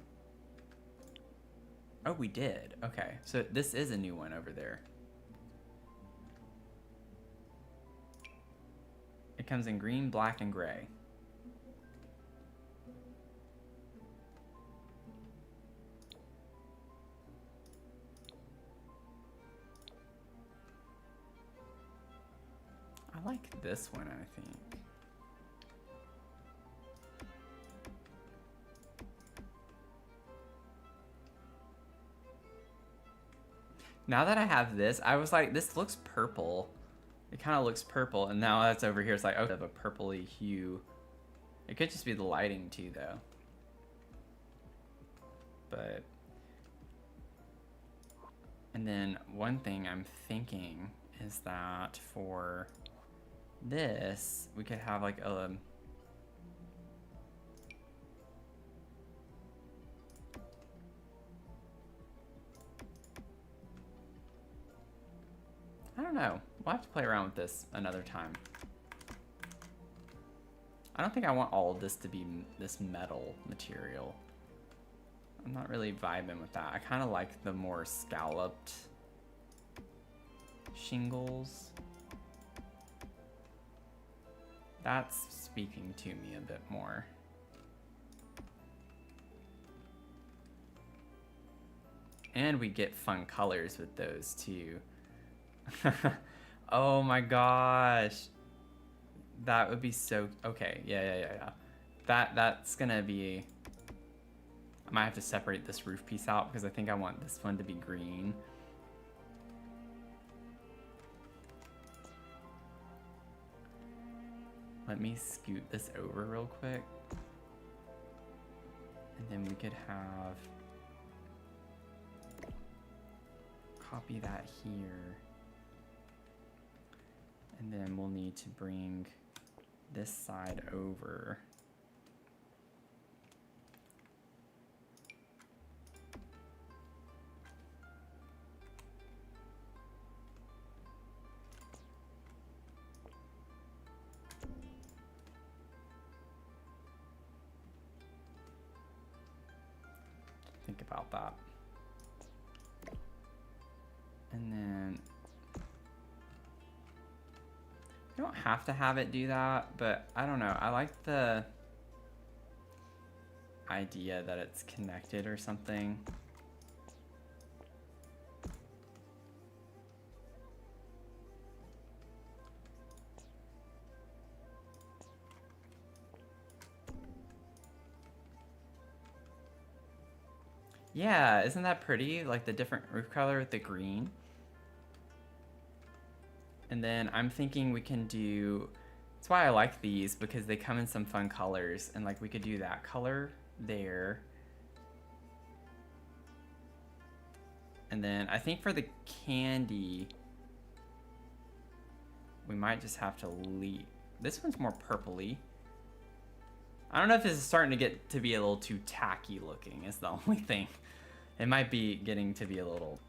Oh, we did. Okay, so this is a new one over there. It comes in green, black, and gray. I like this one, I think. Now that I have this, I was like, this looks purple. It kind of looks purple, and now that's over here, it's like, oh, they have a purpley hue. It could just be the lighting too, though. But, and then one thing I'm thinking is that for this, we could have like a, I don't know. We'll have to play around with this another time. I don't think I want all of this to be this metal material. I'm not really vibing with that. I kind of like the more scalloped shingles. That's speaking to me a bit more. And we get fun colors with those too. Oh my gosh. That would be so... Okay, yeah. That's gonna be... I might have to separate this roof piece out because I think I want this one to be green. Let me scoot this over real quick. And then we could have... Copy that here. And then we'll need to bring this side over. Think about that. And then you don't have to have it do that, but I don't know. I like the idea that it's connected or something. Yeah, isn't that pretty? Like the different roof color with the green. And then I'm thinking we can do, that's why I like these, because they come in some fun colors, and like we could do that color there. And then I think for the candy, we might just have to leave. This one's more purpley. I don't know if this is starting to get to be a little too tacky looking, is the only thing. It might be getting to be a little...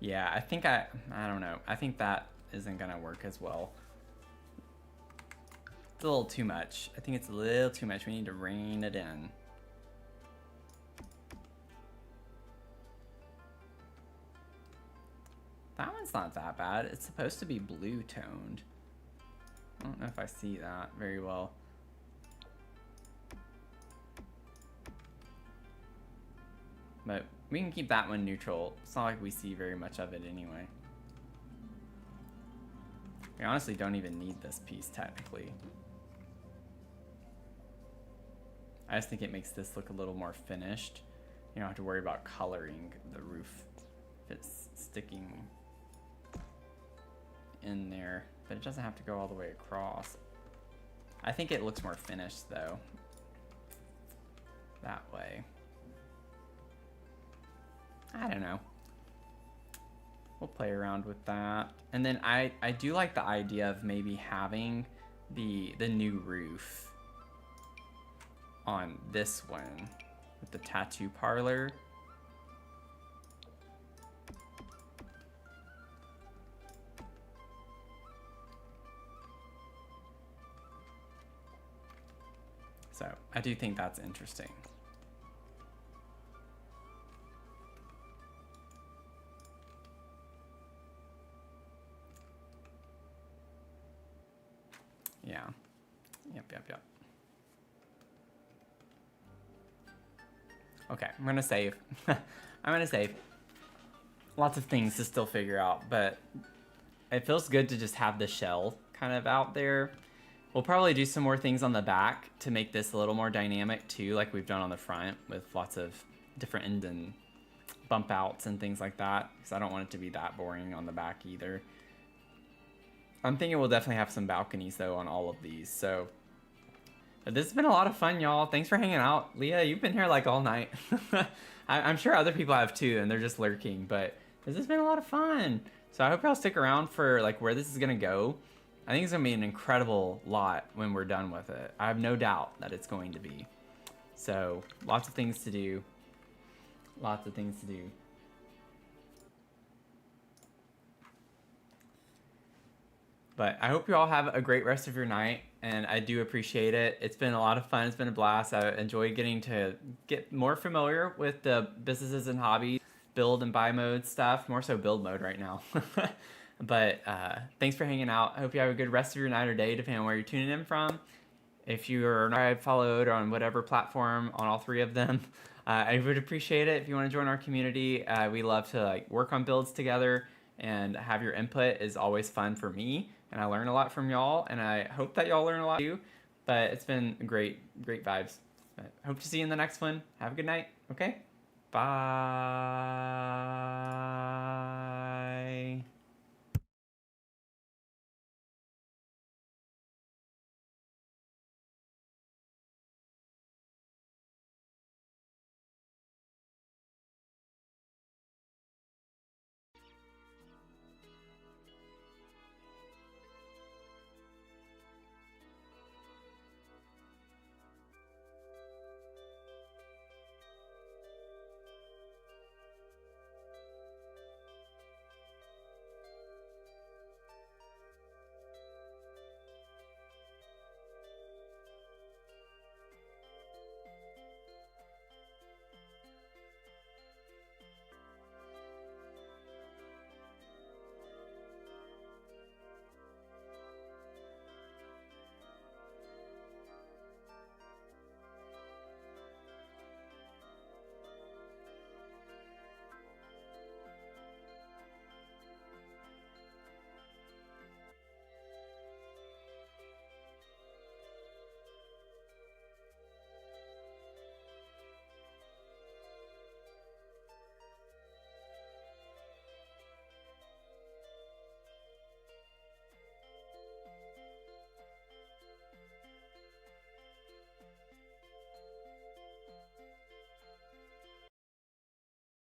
Yeah, I think I don't know. I think that isn't gonna work as well. It's a little too much. I think it's a little too much. We need to rein it in. That one's not that bad. It's supposed to be blue toned. I don't know if I see that very well. But we can keep that one neutral. It's not like we see very much of it anyway. We honestly don't even need this piece technically. I just think it makes this look a little more finished. You don't have to worry about coloring the roof if it's sticking in there, but it doesn't have to go all the way across. I think it looks more finished though, that way. I don't know. We'll play around with that. And then I do like the idea of maybe having the new roof on this one with the tattoo parlor. So I do think that's interesting. Yeah. Yep. Okay, I'm gonna save. I'm gonna save. Lots of things to still figure out, but it feels good to just have the shell kind of out there. We'll probably do some more things on the back to make this a little more dynamic too, like we've done on the front with lots of different end and bump outs and things like that, because I don't want it to be that boring on the back either. I'm thinking we'll definitely have some balconies though on all of these. So but this has been a lot of fun, y'all. Thanks for hanging out. Leah, you've been here like all night. I'm sure other people have too, and they're just lurking, but this has been a lot of fun. So I hope y'all stick around for like where this is gonna go. I think it's gonna be an incredible lot when we're done with it. I have no doubt that it's going to be. So lots of things to do. Lots of things to do. But I hope you all have a great rest of your night, and I do appreciate it. It's been a lot of fun. It's been a blast. I enjoy getting to get more familiar with the businesses and hobbies, build and buy mode stuff, more so build mode right now. But thanks for hanging out. I hope you have a good rest of your night or day, depending on where you're tuning in from. If you're not followed on whatever platform, on all three of them, I would appreciate it if you want to join our community. We love to like work on builds together, and have your input is always fun for me. And I learn a lot from y'all, and I hope that y'all learn a lot too. But it's been great vibes. But hope to see you in the next one. Have a good night. Okay? Bye.